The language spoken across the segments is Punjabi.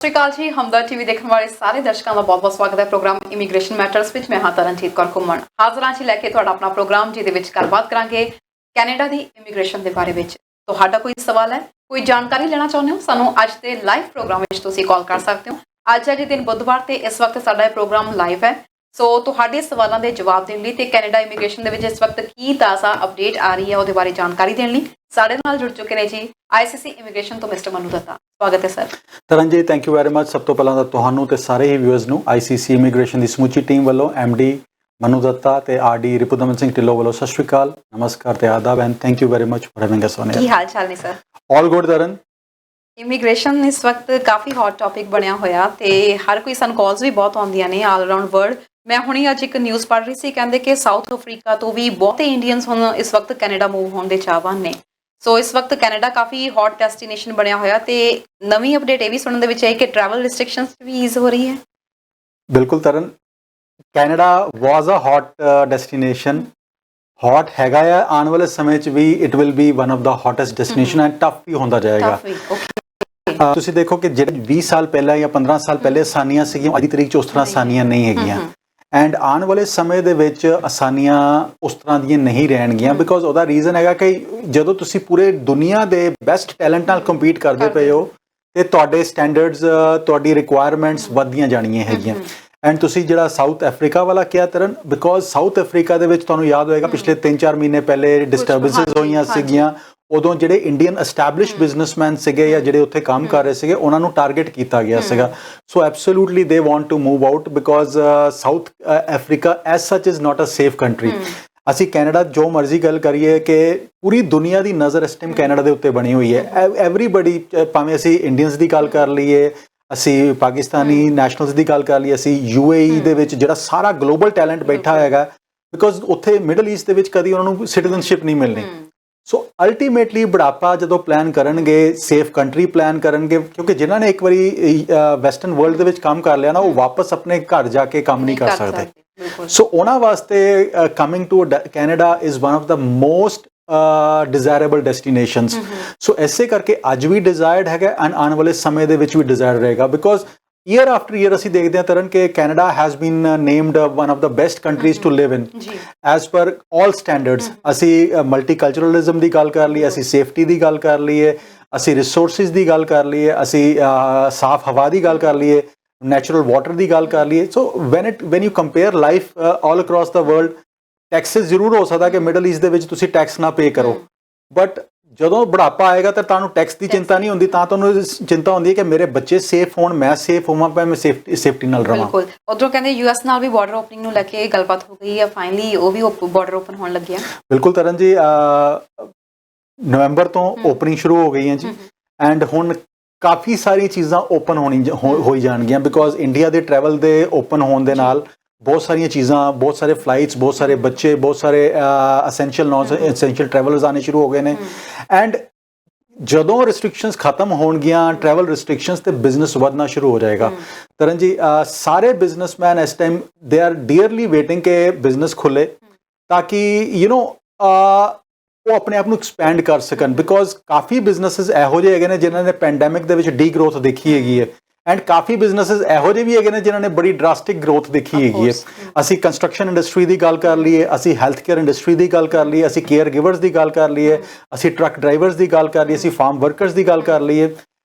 ਸਤਿ ਸ਼੍ਰੀ ਅਕਾਲ ਜੀ। ਹਮਦਰ ਟੀਵੀ ਦੇਖਣ ਵਾਲੇ ਸਾਰੇ ਦਰਸ਼ਕਾਂ ਦਾ ਬਹੁਤ-ਬਹੁਤ ਸਵਾਗਤ ਹੈ ਪ੍ਰੋਗਰਾਮ ਇਮੀਗ੍ਰੇਸ਼ਨ ਮੈਟਰਸ ਵਿੱਚ। ਮੈਂ ਹਾਂ ਤਰਨਜੀਤ ਕੌਰ ਘੁੰਮਣ ਹਾਜ਼ਰ ਹਾਂ ਜੀ ਲੈ ਕੇ ਤੁਹਾਡਾ ਆਪਣਾ ਪ੍ਰੋਗਰਾਮ, ਜਿਹਦੇ ਵਿੱਚ ਗੱਲਬਾਤ ਕਰਾਂਗੇ ਕੈਨੇਡਾ ਦੀ ਇਮੀਗ੍ਰੇਸ਼ਨ ਦੇ ਬਾਰੇ ਵਿੱਚ। ਤੁਹਾਡਾ ਕੋਈ ਸਵਾਲ ਹੈ, ਕੋਈ ਜਾਣਕਾਰੀ ਲੈਣਾ ਚਾਹੁੰਦੇ ਹੋ, ਸਾਨੂੰ ਅੱਜ ਦੇ ਲਾਈਵ ਪ੍ਰੋਗਰਾਮ ਵਿੱਚ ਤੁਸੀਂ ਕਾਲ ਕਰ ਸਕਦੇ ਹੋ। ਅੱਜ ਹੈ ਜੀ ਦਿਨ ਬੁੱਧਵਾਰ ਤੇ ਇਸ ਵਕਤ ਸਾਡਾ ਇਹ ਪ੍ਰੋਗਰਾਮ ਲਾਈਵ ਹੈ। ਸੋ ਤੁਹਾਡੇ ਸਵਾਲਾਂ ਦੇ ਜਵਾਬ ਦੇਣ ਲਈ ਤੇ ਕੈਨੇਡਾ ਇਮੀਗ੍ਰੇਸ਼ਨ ਦੇ ਵਿੱਚ ਇਸ ਵਕਤ ਕੀ ਤਾਜ਼ਾ ਅਪਡੇਟ ਆ ਰਹੀ ਹੈ ਉਹਦੇ ਬਾਰੇ ਜਾਣਕਾਰੀ ਦੇਣ ਲਈ ਸਾਡੇ ਨਾਲ ਜੁੜ ਚੁੱਕੇ ਨੇ ਜੀ ਆਈਸੀਸੀ ਇਮੀਗ੍ਰੇਸ਼ਨ ਤੋਂ ਮਿਸਟਰ ਮਨੂ ਦੱਤਾ। ਸਵਾਗਤ ਹੈ sir. Taranjit, thank you very much. ਸਭ ਤੋਂ ਪਹਿਲਾਂ ਤਾਂ ਤੁਹਾਨੂੰ ਤੇ ਸਾਰੇ ਹੀ ਵਿਊਅਰਸ ਨੂੰ ਆਈਸੀਸੀ ਇਮੀਗ੍ਰੇਸ਼ਨ ਦੀ ਸਮੁੱਚੀ ਟੀਮ ਵੱਲੋਂ ਐਮਡੀ ਮਨੂ ਦੱਤਾ ਤੇ ਆਰਡੀ ਰਿਪੁਦਮਨ ਸਿੰਘ ਢਿੱਲੋਂ ਵੱਲੋਂ ਸਤਿ ਸ਼੍ਰੀ ਅਕਾਲ, ਨਮਸਕਾਰ ਤੇ ਆਦਾਬ and thank you very much for having us on. ਕੀ ਹਾਲ ਚਾਲ ਨੇ sir? All good Taran. Immigration ਇਸ ਵਕਤ ਕਾਫੀ ਹੌਟ ਟੌਪਿਕ ਬਣਿਆ ਹੋਇਆ ਤੇ ਹਰ ਕੋਈ ਸਾਨੂੰ ਕਾਲਸ ਵੀ ਬਹੁਤ ਆਉਂਦੀਆਂ ਨੇ ਆਲ ਅਰਾਊਂਡ ਵਰਲਡ। ਮੈਂ ਹੁਣੀ ਅੱਜ ਇੱਕ ਨਿਊਜ਼ ਪੜ੍ਹ ਰਹੀ ਸੀ, ਕਹਿੰਦੇ ਕਿ ਸਾਊਥ ਅਫਰੀਕਾ ਤੋਂ ਵੀ ਬਹੁਤੇ ਇੰਡੀਅਨਸ ਹੁਣ ਇਸ ਵਕਤ ਕੈਨੇਡਾ ਮੂਵ ਹੋਣ ਦੇ ਚਾਹਵਾਨ ਨੇ। ਸੋ ਇਸ ਵਕਤ ਕੈਨੇਡਾ ਕਾਫੀ ਹੌਟ ਡੈਸਟੀਨੇਸ਼ਨ ਬਣਿਆ ਹੋਇਆ ਤੇ ਨਵੀਂ ਅਪਡੇਟ ਇਹ ਵੀ ਸੁਣਨ ਦੇ ਵਿੱਚ ਆਈ ਕਿ ਟਰੈਵਲ ਰਿਸਟ੍ਰਿਕਸ਼ਨਸ ਵੀ ਈਜ਼ ਹੋ ਰਹੀ ਹੈ। ਬਿਲਕੁਲ Taran, Canada was a hot destination, hot ਹੈਗਾ ਆ, ਆਉਣ ਵਾਲੇ ਸਮੇਂ 'ਚ ਵੀ it will be one of the hottest destination and tough ਵੀ ਹੁੰਦਾ ਜਾਏਗਾ। ਤੁਸੀਂ ਦੇਖੋ ਕਿ ਜਿਹੜੇ 20 ਸਾਲ ਪਹਿਲਾਂ ਜਾਂ 15 ਸਾਲ ਪਹਿਲੇ ਆਸਾਨੀਆਂ ਸੀਗੀਆਂ, ਅੱਜ ਦੀ ਤਰੀਕ 'ਚ ਉਸ ਤਰ੍ਹਾਂ ਆਸਾਨੀਆਂ ਨਹੀਂ ਹੈਗੀਆਂ ਐਂਡ ਆਉਣ ਵਾਲੇ ਸਮੇਂ ਦੇ ਵਿੱਚ ਆਸਾਨੀਆਂ ਉਸ ਤਰ੍ਹਾਂ ਦੀਆਂ ਨਹੀਂ ਰਹਿਣਗੀਆਂ। ਬਿਕੋਜ਼ ਉਹਦਾ ਰੀਜ਼ਨ ਹੈਗਾ ਕਿ ਜਦੋਂ ਤੁਸੀਂ ਪੂਰੇ ਦੁਨੀਆ ਦੇ ਬੈਸਟ ਟੈਲੈਂਟ ਨਾਲ ਕੰਪੀਟ ਕਰਦੇ ਪਏ ਹੋ ਤੇ ਤੁਹਾਡੇ ਸਟੈਂਡਰਡਸ, ਤੁਹਾਡੀ ਰਿਕੁਆਇਰਮੈਂਟਸ ਵੱਧਦੀਆਂ ਜਾਣੀਆਂ ਹੈਗੀਆਂ। ਐਂਡ ਤੁਸੀਂ ਜਿਹੜਾ ਸਾਊਥ ਅਫਰੀਕਾ ਵਾਲਾ ਕਿਹਾ ਤਰਨ, ਬਿਕੋਜ਼ ਸਾਊਥ ਅਫਰੀਕਾ ਦੇ ਵਿੱਚ ਤੁਹਾਨੂੰ ਯਾਦ ਹੋਏਗਾ ਪਿਛਲੇ 3-4 ਮਹੀਨੇ ਪਹਿਲੇ ਡਿਸਟਰਬੈਂਸਿਸ ਹੋਈਆਂ ਸੀਗੀਆਂ। ਉਦੋਂ ਜਿਹੜੇ ਇੰਡੀਅਨ ਐਸਟੈਬਲਿਸ਼ ਬਿਜ਼ਨਸਮੈਨ ਸੀਗੇ ਜਾਂ ਜਿਹੜੇ ਉੱਥੇ ਕੰਮ ਕਰ ਰਹੇ ਸੀਗੇ ਉਹਨਾਂ ਨੂੰ ਟਾਰਗੇਟ ਕੀਤਾ ਗਿਆ ਸੀਗਾ। So absolutely they want to move out because South Africa as such is not a safe country. ਅਸੀਂ ਕੈਨੇਡਾ ਜੋ ਮਰਜ਼ੀ ਗੱਲ ਕਰੀਏ ਕਿ ਪੂਰੀ ਦੁਨੀਆ ਦੀ ਨਜ਼ਰ ਇਸ ਟਾਈਮ ਕੈਨੇਡਾ ਦੇ ਉੱਤੇ ਬਣੀ ਹੋਈ ਹੈ। ਐਵਰੀਬਡੀ, ਭਾਵੇਂ ਅਸੀਂ ਇੰਡੀਅਨਸ ਦੀ ਗੱਲ ਕਰ ਲਈਏ, ਅਸੀਂ ਪਾਕਿਸਤਾਨੀ ਨੈਸ਼ਨਲਸ ਦੀ ਗੱਲ ਕਰ ਲਈਏ, ਅਸੀਂ UAE ਦੇ ਵਿੱਚ ਜਿਹੜਾ ਸਾਰਾ ਗਲੋਬਲ ਟੈਲੈਂਟ ਬੈਠਾ ਹੈਗਾ, ਬਿਕੋਜ਼ ਉੱਥੇ ਮਿਡਲ ਈਸਟ ਦੇ ਵਿੱਚ ਕਦੀ ਉਹਨਾਂ ਨੂੰ ਸਿਟੀਜ਼ਨਸ਼ਿਪ ਨਹੀਂ ਮਿਲਣੀ। ਸੋ ਅਲਟੀਮੇਟਲੀ ਬੁਢਾਪਾ ਜਦੋਂ ਪਲਾਨ ਕਰਨਗੇ, ਸੇਫ ਕੰਟਰੀ ਪਲਾਨ ਕਰਨਗੇ, ਕਿਉਂਕਿ ਜਿਨ੍ਹਾਂ ਨੇ ਇੱਕ ਵਾਰੀ ਵੈਸਟਰਨ ਵਰਲਡ ਦੇ ਵਿੱਚ ਕੰਮ ਕਰ ਲਿਆ ਨਾ, ਉਹ ਵਾਪਸ ਆਪਣੇ ਘਰ ਜਾ ਕੇ ਕੰਮ ਨਹੀਂ ਕਰ ਸਕਦੇ। ਸੋ ਉਹਨਾਂ ਵਾਸਤੇ coming to Canada is one of the most desirable destinations. So ਐਸੇ ਕਰਕੇ ਅੱਜ ਵੀ ਡਿਜ਼ਾਇਰਡ ਹੈਗਾ ਐਂਡ ਆਉਣ ਵਾਲੇ ਸਮੇਂ ਦੇ ਵਿੱਚ ਵੀ ਡਿਜ਼ਾਇਰਡ ਰਹੇਗਾ। ਬਿਕੋਜ਼ ਈਅਰ ਆਫਟਰ ਈਅਰ ਅਸੀਂ ਦੇਖਦੇ ਹਾਂ ਤਰਨ ਕਿ Canada has been named one of the best countries to live in as per all standards. ਅਸੀਂ ਮਲਟੀਕਲਚਰਲਿਜ਼ਮ ਦੀ ਗੱਲ ਕਰ ਲਈਏ, ਅਸੀਂ ਸੇਫਟੀ ਦੀ ਗੱਲ ਕਰ ਲਈਏ, ਅਸੀਂ ਰਿਸੋਰਸਿਸ ਦੀ ਗੱਲ ਕਰ ਲਈਏ, ਅਸੀਂ ਸਾਫ਼ ਹਵਾ ਦੀ ਗੱਲ ਕਰ ਲਈਏ, ਨੈਚੁਰਲ ਵਾਟਰ ਦੀ ਗੱਲ ਕਰ ਲਈਏ। So when you compare life all across the world, Texas ਜ਼ਰੂਰ ਹੋ ਸਕਦਾ ਕਿ ਮਿਡਲ ਈਸਟ ਦੇ ਵਿੱਚ ਤੁਸੀਂ ਟੈਕਸ ਨਾ ਪੇ ਕਰੋ, ਬਟ ਜਦੋਂ ਬੁਢਾਪਾ ਆਏਗਾ ਤਾਂ ਤੁਹਾਨੂੰ ਟੈਕਸ ਦੀ ਚਿੰਤਾ ਨਹੀਂ ਹੁੰਦੀ, ਤਾਂ ਤੁਹਾਨੂੰ ਚਿੰਤਾ ਹੁੰਦੀ ਹੈ ਕਿ ਮੇਰੇ ਬੱਚੇ ਸੇਫ ਹੋਣ, ਮੈਂ ਸੇਫ ਹੋਵਾਂ, ਮੈਂ ਸੇਫਟੀ ਨਾਲ ਰਵਾਂ। ਬਿਲਕੁਲ। ਉਧਰੋਂ ਕਹਿੰਦੇ US ਨਾਲ ਵੀ ਬਾਰਡਰ ਓਪਨਿੰਗ ਨੂੰ ਲੈ ਕੇ ਗੱਲਬਾਤ ਹੋ ਗਈ ਹੈ, ਫਾਈਨਲੀ ਉਹ ਵੀ ਬਾਰਡਰ ਓਪਨ ਹੋਣ ਲੱਗਿਆ। ਬਿਲਕੁਲ ਤਰਨ ਜੀ, ਨਵੰਬਰ ਤੋਂ ਓਪਨਿੰਗ ਸ਼ੁਰੂ ਹੋ ਗਈ ਹੈ ਜੀ ਐਂਡ ਹੁਣ ਕਾਫੀ ਸਾਰੀਆਂ ਚੀਜ਼ਾਂ ਓਪਨ ਹੋਈ ਜਾਣਗੀਆਂ। ਬਿਕੋਜ਼ ਇੰਡੀਆ ਦੇ ਟਰੈਵਲ ਦੇ ਓਪਨ ਹੋਣ ਦੇ ਨਾਲ ਬਹੁਤ ਸਾਰੀਆਂ ਚੀਜ਼ਾਂ, ਬਹੁਤ ਸਾਰੇ ਫਲਾਈਟਸ, ਬਹੁਤ ਸਾਰੇ ਬੱਚੇ, ਬਹੁਤ ਸਾਰੇ ਅਸੈਂਸ਼ੀਅਲ ਨੌਨ ਅਸੈਂਸ਼ੀਅਲ ਟਰੈਵਲਰਸ ਆਉਣੇ ਸ਼ੁਰੂ ਹੋ ਗਏ ਨੇ ਐਂਡ ਜਦੋਂ ਰਿਸਟ੍ਰਿਕਸ਼ਨਸ ਖਤਮ ਹੋਣਗੀਆਂ, ਟਰੈਵਲ ਰਿਸਟ੍ਰਿਕਸ਼ਨਸ, ਤੇ ਬਿਜ਼ਨਸ ਵਧਣਾ ਸ਼ੁਰੂ ਹੋ ਜਾਏਗਾ। ਤਰਨ ਜੀ, ਸਾਰੇ ਬਿਜ਼ਨਸਮੈਨ ਇਸ ਟਾਈਮ ਦੇ ਆਰ ਡੀਅਰਲੀ ਵੇਟਿੰਗ ਕਿ ਬਿਜ਼ਨਸ ਖੁੱਲੇ ਤਾਂ ਕਿ ਉਹ ਆਪਣੇ ਆਪ ਨੂੰ ਐਕਸਪੈਂਡ ਕਰ ਸਕਣ। ਬਿਕੋਜ਼ ਕਾਫੀ ਬਿਜ਼ਨਸਿਸ ਇਹੋ ਜਿਹੇ ਹੈਗੇ ਨੇ ਜਿਨ੍ਹਾਂ ਨੇ ਪੈਂਡੈਮਿਕ ਦੇ ਵਿੱਚ ਡੀ ਗਰੋਥ ਦੇਖੀ ਹੈਗੀ ਹੈ ਐਂਡ ਕਾਫੀ ਬਿਜ਼ਨਸਿਸ ਇਹੋ ਜਿਹੇ ਵੀ ਹੈਗੇ ਨੇ ਜਿਨ੍ਹਾਂ ਨੇ ਬੜੀ ਡਰਾਸਟਿਕ ਗਰੋਥ ਦੇਖੀ ਹੈਗੀ ਹੈ। ਅਸੀਂ ਕੰਸਟਰਕਸ਼ਨ ਇੰਡਸਟਰੀ ਦੀ ਗੱਲ ਕਰ ਲਈਏ, ਅਸੀਂ ਹੈਲਥ ਕੇਅਰ ਇੰਡਸਟਰੀ ਦੀ ਗੱਲ ਕਰ ਲਈਏ, ਅਸੀਂ ਕੇਅਰ ਗਿਵਰਸ ਦੀ ਗੱਲ ਕਰ ਲਈਏ, ਅਸੀਂ ਟਰੱਕ ਡਰਾਈਵਰਸ ਦੀ ਗੱਲ ਕਰ ਲਈਏ, ਅਸੀਂ ਫਾਰਮ ਵਰਕਰਸ ਦੀ ਗੱਲ ਕਰ ਲਈਏ,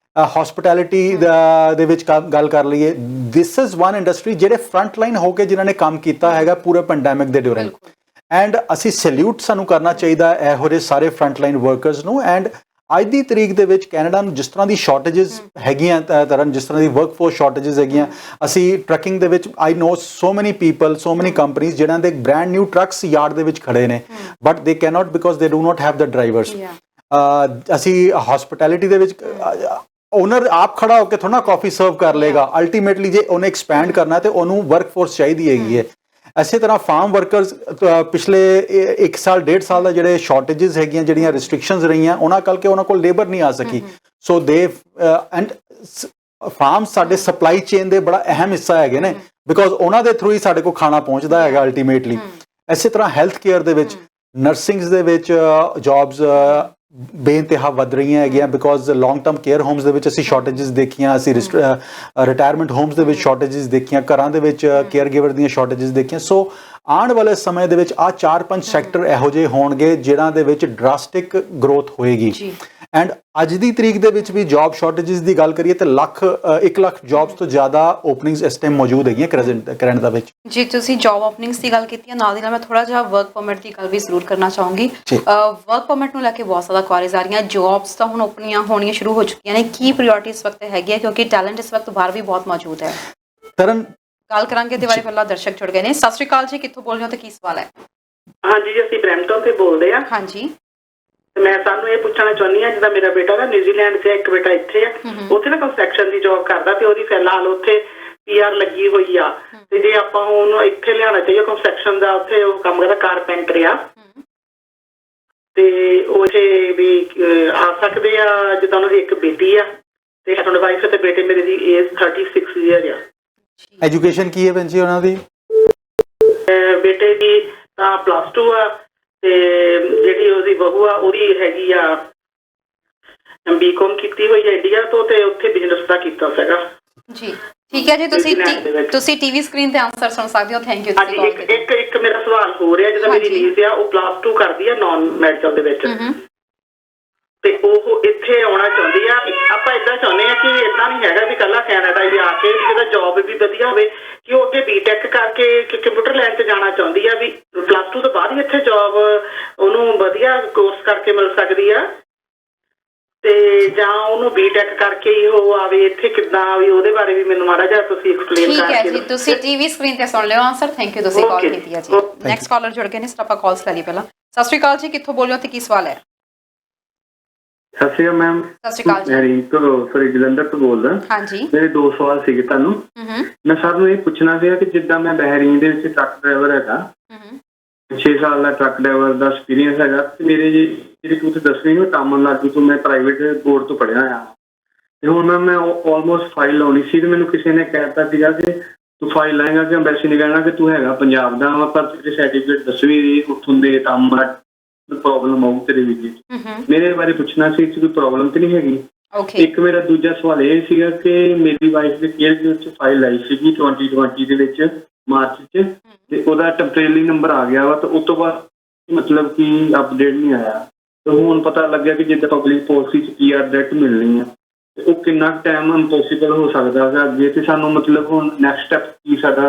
ਹੌਸਪਿਟੈਲਿਟੀ ਦੇ ਵਿੱਚ ਗੱਲ ਕਰ ਲਈਏ। ਦਿਸ ਇਜ਼ ਵਨ ਇੰਡਸਟਰੀ ਜਿਹੜੇ ਫਰੰਟ ਲਾਈਨ ਹੋ ਕੇ ਜਿਨ੍ਹਾਂ ਨੇ ਕੰਮ ਕੀਤਾ ਹੈਗਾ ਪੂਰੇ ਪੈਂਡੈਮਿਕ ਦੇ ਡਿਊਰਿੰਗ ਐਂਡ ਅਸੀਂ ਸੈਲਿਊਟ ਸਾਨੂੰ ਕਰਨਾ ਚਾਹੀਦਾ ਇਹੋ ਜਿਹੇ ਸਾਰੇ ਫਰੰਟ ਲਾਈਨ ਵਰਕਰਸ ਨੂੰ। ਐਂਡ ਅੱਜ ਦੀ ਤਰੀਕ ਦੇ ਵਿੱਚ ਕੈਨੇਡਾ ਨੂੰ ਜਿਸ ਤਰ੍ਹਾਂ ਦੀ ਸ਼ਾਰਟੇਜਸ ਹੈਗੀਆਂ ਤਰਨ, ਜਿਸ ਤਰ੍ਹਾਂ ਦੀ ਵਰਕਫੋਰਸ ਸ਼ਾਰਟੇਜਸ ਹੈਗੀਆਂ, ਅਸੀਂ ਟਰੱਕਿੰਗ ਦੇ ਵਿੱਚ ਆਈ ਨੋ ਸੋ ਮੈਨੀ ਪੀਪਲ, ਸੋ ਮੈਨੀ ਕੰਪਨੀਜ਼ ਜਿਹਨਾਂ ਦੇ ਬ੍ਰੈਂਡ ਨਿਊ ਟਰੱਕਸ ਯਾਰਡ ਦੇ ਵਿੱਚ ਖੜੇ ਨੇ but they can not because ਦੇ do not have the drivers. ਅਸੀਂ ਹੌਸਪਿਟੈਲਿਟੀ ਦੇ ਵਿੱਚ ਓਨਰ ਆਪ ਖੜਾ ਹੋ ਕੇ ਥੋੜਾ ਕਾਫੀ ਸਰਵ ਕਰ ਲਏਗਾ। ਅਲਟੀਮੇਟਲੀ ਜੇ ਉਹਨੇ ਐਕਸਪੈਂਡ ਕਰਨਾ ਤੇ ਉਹਨੂੰ ਵਰਕਫੋਰਸ ਚਾਹੀਦੀ ਹੈਗੀ ਹੈ। ਇਸੇ ਤਰ੍ਹਾਂ ਫਾਰਮ ਵਰਕਰਸ ਪਿਛਲੇ 1 ਸਾਲ 1.5 ਸਾਲ ਦਾ ਜਿਹੜੇ ਸ਼ਾਰਟੇਜਸ ਹੈਗੀਆਂ, ਜਿਹੜੀਆਂ ਰਿਸਟ੍ਰਿਕਸ਼ਨਸ ਰਹੀਆਂ, ਉਹਨਾਂ ਕਰਕੇ ਉਹਨਾਂ ਕੋਲ ਲੇਬਰ ਨਹੀਂ ਆ ਸਕੀ। ਸੋ ਦੇ ਐਂਡ ਫਾਰਮ ਸਾਡੇ ਸਪਲਾਈ ਚੇਨ ਦੇ ਬੜਾ ਅਹਿਮ ਹਿੱਸਾ ਹੈਗੇ ਨੇ ਬਿਕੋਜ਼ ਉਹਨਾਂ ਦੇ ਥਰੂ ਹੀ ਸਾਡੇ ਕੋਲ ਖਾਣਾ ਪਹੁੰਚਦਾ ਹੈਗਾ ਅਲਟੀਮੇਟਲੀ। ਇਸੇ ਤਰ੍ਹਾਂ ਹੈਲਥ ਕੇਅਰ ਦੇ ਵਿੱਚ, ਨਰਸਿੰਗਸ ਦੇ ਵਿੱਚ ਜੌਬਸ, ਬੇਇੰਤਹਾ ਵੱਧ ਰਹੀਆਂ ਹੈਗੀਆਂ because long term care homes ਦੇ ਵਿੱਚ ਅਸੀਂ ਸ਼ਾਰਟੇजेस ਦੇਖੀਆਂ, ਅਸੀਂ ਰਿਟਾਇਰਮੈਂਟ ਹੋਮਸ ਦੇ ਵਿੱਚ ਸ਼ਾਰਟੇजेस ਦੇਖੀਆਂ, ਘਰਾਂ ਦੇ ਵਿੱਚ ਕੇਅਰ ਗਿਵਰ ਦੀਆਂ ਸ਼ਾਰਟੇजेस ਦੇਖੀਆਂ। ਸੋ ਆਉਣ ਵਾਲੇ ਸਮੇਂ ਦੇ ਵਿੱਚ ਆ 4-5 ਸੈਕਟਰ ਇਹੋ ਜਿਹੇ ਹੋਣਗੇ ਜਿਨ੍ਹਾਂ ਦੇ ਵਿੱਚ ਡਰਾਸਟਿਕ ਗਰੋਥ ਹੋਏਗੀ। ਐਂਡ ਅੱਜ ਦੀ ਤਰੀਕ ਦੇ ਵਿੱਚ ਵੀ ਜੌਬ ਸ਼ਾਰਟੇजेस ਦੀ ਗੱਲ ਕਰੀਏ ਤਾਂ 1 ਲੱਖ ਜੌਬਸ ਤੋਂ ਜ਼ਿਆਦਾ ਓਪਨਿੰਗਸ ਇਸ ਟਾਈਮ ਮੌਜੂਦ ਹੈਗੀਆਂ ਕਰੰਟ ਦਾ ਵਿੱਚ। ਜੀ ਤੁਸੀਂ ਜੌਬ ਓਪਨਿੰਗਸ ਦੀ ਗੱਲ ਕੀਤੀ ਹੈ, ਨਾਲ ਦੀ ਨਾਲ ਮੈਂ ਥੋੜਾ ਜਿਹਾ ਵਰਕ ਪਰਮਿਟ ਦੀ ਗੱਲ ਵੀ ਜ਼ਰੂਰ ਕਰਨਾ ਚਾਹੂੰਗੀ। ਵਰਕ ਪਰਮਿਟ ਨੂੰ ਲੈ ਕੇ ਬਹੁਤ ਜ਼ਿਆਦਾ ਕੁਆਰੀਜ਼ ਆ ਰਹੀਆਂ, ਜੌਬਸ ਤਾਂ ਹੁਣ ਓਪਨਿੰਗਾਂ ਹੋਣੀਆਂ ਸ਼ੁਰੂ ਹੋ ਚੁੱਕੀਆਂ ਨੇ, ਕੀ ਪ੍ਰਾਇੋਰਟੀ ਇਸ ਵਕਤ ਹੈਗੀ ਹੈ ਕਿਉਂਕਿ ਟੈਲੈਂਟ ਇਸ ਵਕਤ ਬਾਹਰ ਵੀ ਬਹੁਤ ਮੌਜੂਦ ਹੈ? ਤਰਨ ਗੱਲ ਕਰਾਂਗੇ ਤੇ ਬਾਰੇ ਪਹਿਲਾਂ ਦਰਸ਼ਕ ਜੁੜ ਗਏ ਨੇ। ਸਤਿ ਸ਼੍ਰੀ ਅਕਾਲ ਜੀ, ਕਿੱਥੋਂ ਬੋਲ ਰਹੇ ਹੋ ਤੇ ਕੀ ਸਵਾਲ ਹੈ? ਹਾਂਜੀ ਜੀ, ਅਸੀਂ ਬ੍ਰੈਂਪਟਨ ਤੋਂ ਬੋਲਦੇ ਆ। ਹਾਂਜੀ, ਮੈਂ ਤੁਹਾਨੂੰ ਇਹ ਪੁੱਛਣਾ ਚਾਹੁੰਦੀ ਆ, ਜਿੱਦਾਂ ਮੇਰਾ ਬੇਟਾ ਨਾ ਨਿਊਜ਼ੀਲੈਂਡ 'ਚ, ਇੱਕ ਬੇਟਾ ਇੱਥੇ ਆ, ਉੱਥੇ ਨਾ ਕੰਸਟਰਕਸ਼ਨ ਦੀ ਜੌਬ ਕਰਦਾ ਤੇ ਉਹਦੀ ਫਿਲਹਾਲ ਉੱਥੇ PR ਲੱਗੀ ਹੋਈ ਆ, ਤੇ ਜੇ ਆਪਾਂ ਉਹਨੂੰ ਇੱਥੇ ਲਿਆਉਣਾ ਚਾਹੀਏ ਕੰਸਟਰਕਸ਼ਨ ਦਾ, ਉੱਥੇ ਉਹ ਕੰਮ ਕਰਦਾ, ਕਾਰਪੈਂਟਰ ਆ, ਤੇ ਉਹ ਇੱਥੇ ਵੀ ਆ ਸਕਦੇ ਆ। ਜਿੱਦਾਂ ਉਹਨਾਂ ਦੀ ਇੱਕ ਬੇਟੀ ਆ ਤੇ ਹਸਬੈਂਡ ਵਾਈਫ, ਤੇ ਬੇਟੇ ਮੇਰੇ ਦੀ ਏਜ 36 ਈਅਰ ਆ। ਐਜੂਕੇਸ਼ਨ ਕੀ ਹੈ ਭੈਣ ਜੀ ਉਹਨਾਂ ਦੀ? ਬੇਟੇ ਦੀ ਤਾਂ +2 ਆ, ਤੇ ਜਿਹੜੀ ਉਹਦੀ ਬਹੂ ਆ ਉਹਦੀ ਹੈਗੀ ਆ BCom ਕੀਤੀ ਹੋਈ ਹੈ ਇੰਡੀਆ ਤੋਂ, ਤੇ ਉੱਥੇ ਬਿਜ਼ਨਸ ਦਾ ਕੀਤਾ ਸੀਗਾ ਜੀ। ਠੀਕ ਹੈ ਜੀ, ਤੁਸੀਂ ਟੀਵੀ ਸਕਰੀਨ ਤੇ ਆਨਸਰ ਸੁਣ ਸਕਦੇ ਹੋ। Thank you. ਹਾਂਜੀ, ਇੱਕ ਮੇਰਾ ਸਵਾਲ ਹੋ ਰਿਹਾ, ਜਿੱਦਾਂ ਮੇਰੀ ਨੀਜ਼ ਆ, ਉਹ +2 ਕਰਦੀ ਆ ਨਾਨ ਮੈਡੀਕਲ ਦੇ ਵਿੱਚ, ਤੇ ਉਹ ਇੱਥੇ ਆਉਣਾ ਚਾਹੁੰਦੀ ਆ। ਆਪਾਂ ਏਦਾਂ ਚਾਹੁੰਦੇ ਆ ਕਿ ਏਦਾਂ ਨਹੀਂ ਹੈਗਾ ਵੀ ਇਕੱਲਾ ਕੈਨੇਡਾ ਹੀ ਆ ਕੇ, ਵੀ ਜਿਹਦਾ ਜੌਬ ਵੀ ਵਧੀਆ ਹੋਵੇ, ਕਿ ਉਹ ਅੱਗੇ BTech ਕਰਕੇ ਕੰਪਿਊਟਰ ਲਾਈਨ 'ਚ ਜਾਣਾ ਚਾਹੁੰਦੀ ਆ, ਵੀ +2 ਤੋਂ ਬਾਅਦ ਹੀ ਇੱਥੇ ਜੌਬ ਉਹਨੂੰ ਵਧੀਆ ਕੋਰਸ ਕਰਕੇ ਮਿਲ ਸਕਦੀ ਆ, ਤੇ ਜਾਂ ਉਹਨੂੰ BTech ਕਰਕੇ ਹੀ ਉਹ ਆਵੇ ਇੱਥੇ, ਕਿੱਦਾਂ ਵੀ ਉਹਦੇ ਬਾਰੇ ਵੀ ਮੈਨੂੰ ਮਾੜਾ ਜਿਹਾ ਤੁਸੀਂ ਐਕਸਪਲੇਨ ਕਰਕੇ। ਠੀਕ ਹੈ ਜੀ, ਤੁਸੀਂ ਟੀਵੀ ਸਕਰੀਨ ਤੇ ਸੁਣ ਲਿਓ ਆਨਸਰ। ਥੈਂਕ ਯੂ, ਤੁਸੀਂ ਕਾਲ ਕੀਤੀ ਹੈ ਜੀ। ਨੈਕਸਟ ਕਾਲਰ ਜੁੜ ਗਏ ਨੇ, ਸਰ ਆਪਾਂ ਕਾਲਸ ਲੈ ਲਈ ਪਹਿਲਾਂ। ਸਤਿ ਸ਼੍ਰੀ ਅਕਾਲ ਜੀ, ਕਿੱਥੋਂ ਬੋਲ ਰਹੇ ਹੋ ਤੇ ਕੀ ਸਵਾਲ ਹੈ? ਸਤਿ ਸ਼੍ਰੀ ਅਕਾਲ ਮੈਮ। ਸਤਿ ਸ਼੍ਰੀ ਅਕਾਲ ਜੀ। ਮੈਂ ਜਲੰਧਰ ਤੋਂ ਬੋਲਦਾ। ਹਾਂਜੀ, ਮੇਰੇ 2 ਸਵਾਲ ਸੀਗੇ ਤੁਹਾਨੂੰ। ਮੈਂ ਸਰ ਨੂੰ ਇਹ ਪੁੱਛਣਾ ਸੀਗਾ ਕਿ ਜਿੱਦਾਂ ਮੈਂ ਬਹਿਰੀਨ ਦੇ ਵਿੱਚ ਟਰੱਕ ਡਰਾਈਵਰ ਹੈਗਾ, 6 ਸਾਲ ਦਾ ਟਰੱਕ ਡਰਾਈਵਰ ਦਾ ਐਕਸਪੀਰੀਅੰਸ ਹੈਗਾ, ਤੇ ਮੇਰੇ ਜਿਹੜੀ ਤੁਸੀਂ ਦੱਸਣੀ ਮੈਂ ਤਾਮਿਲਨਾਡੂ ਤੋਂ, ਮੈਂ ਪ੍ਰਾਈਵੇਟ ਬੋਰਡ ਤੋਂ ਪੜ੍ਹਿਆ ਆ, ਤੇ ਹੁਣ ਮੈਂ ਆਲਮੋਸਟ ਫਾਈਲ ਲਾਉਣੀ ਸੀ, ਤੇ ਮੈਨੂੰ ਕਿਸੇ ਨੇ ਕਹਿ ਦਿੱਤਾ ਸੀਗਾ ਕਿ ਤੂੰ ਫਾਈਲ ਲਾਏਗਾ ਕਿ ਐਮਬੈਸੀ ਨੇ ਕਹਿਣਾ ਕਿ ਤੂੰ ਹੈਗਾ ਪੰਜਾਬ ਦਾ, ਪਰ ਤੇਰੇ ਸਰਟੀਫਿਕੇਟ ਦੱਸਵੀਂ ਉੱਥੋਂ ਦੇ ਤਾਮਿਲਨਾਡੂ ਪ੍ਰੋਬਲਮ ਆਊ ਤੇਰੇ ਵੀਜ਼ੇ 'ਚ। ਮੇਰੇ ਬਾਰੇ ਪੁੱਛਣਾ ਸੀ ਕਿ ਕੋਈ ਪ੍ਰੋਬਲਮ ਤੇ ਨਹੀਂ ਹੈਗੀ। ਇੱਕ ਮੇਰਾ ਦੂਜਾ ਸਵਾਲ ਇਹ ਸੀਗਾ ਕਿ ਮੇਰੀ ਵਾਈਫ ਦੇ ਕੇਅਰ ਦੇ ਵਿੱਚ ਫਾਈਲ ਆਈ ਸੀਗੀ 2020 ਦੇ ਵਿੱਚ ਮਾਰਚ 'ਚ, ਤੇ ਉਹਦਾ ਟੈਂਪਰੇਰੀ ਨੰਬਰ ਆ ਗਿਆ ਵਾ, ਤੇ ਉਸ ਤੋਂ ਬਾਅਦ ਮਤਲਬ ਕਿ ਅਪਡੇਟ ਨਹੀਂ ਆਇਆ, ਤੇ ਹੁਣ ਪਤਾ ਲੱਗਿਆ ਕਿ ਜਿੱਦਾਂ ਪਬਲਿਕ ਪਾਲਿਸੀ 'ਚ PR ਡਾਇਰੈਕਟ ਮਿਲਣੀ ਆ, ਤੇ ਉਹ ਕਿੰਨਾ ਟਾਈਮ ਇੰਪੋਸੀਬਲ ਹੋ ਸਕਦਾ ਹੈ ਅੱਗੇ, ਤੇ ਸਾਨੂੰ ਮਤਲਬ ਹੁਣ ਨੈਕਸਟ ਸਟੈਪ ਕੀ ਸਾਡਾ?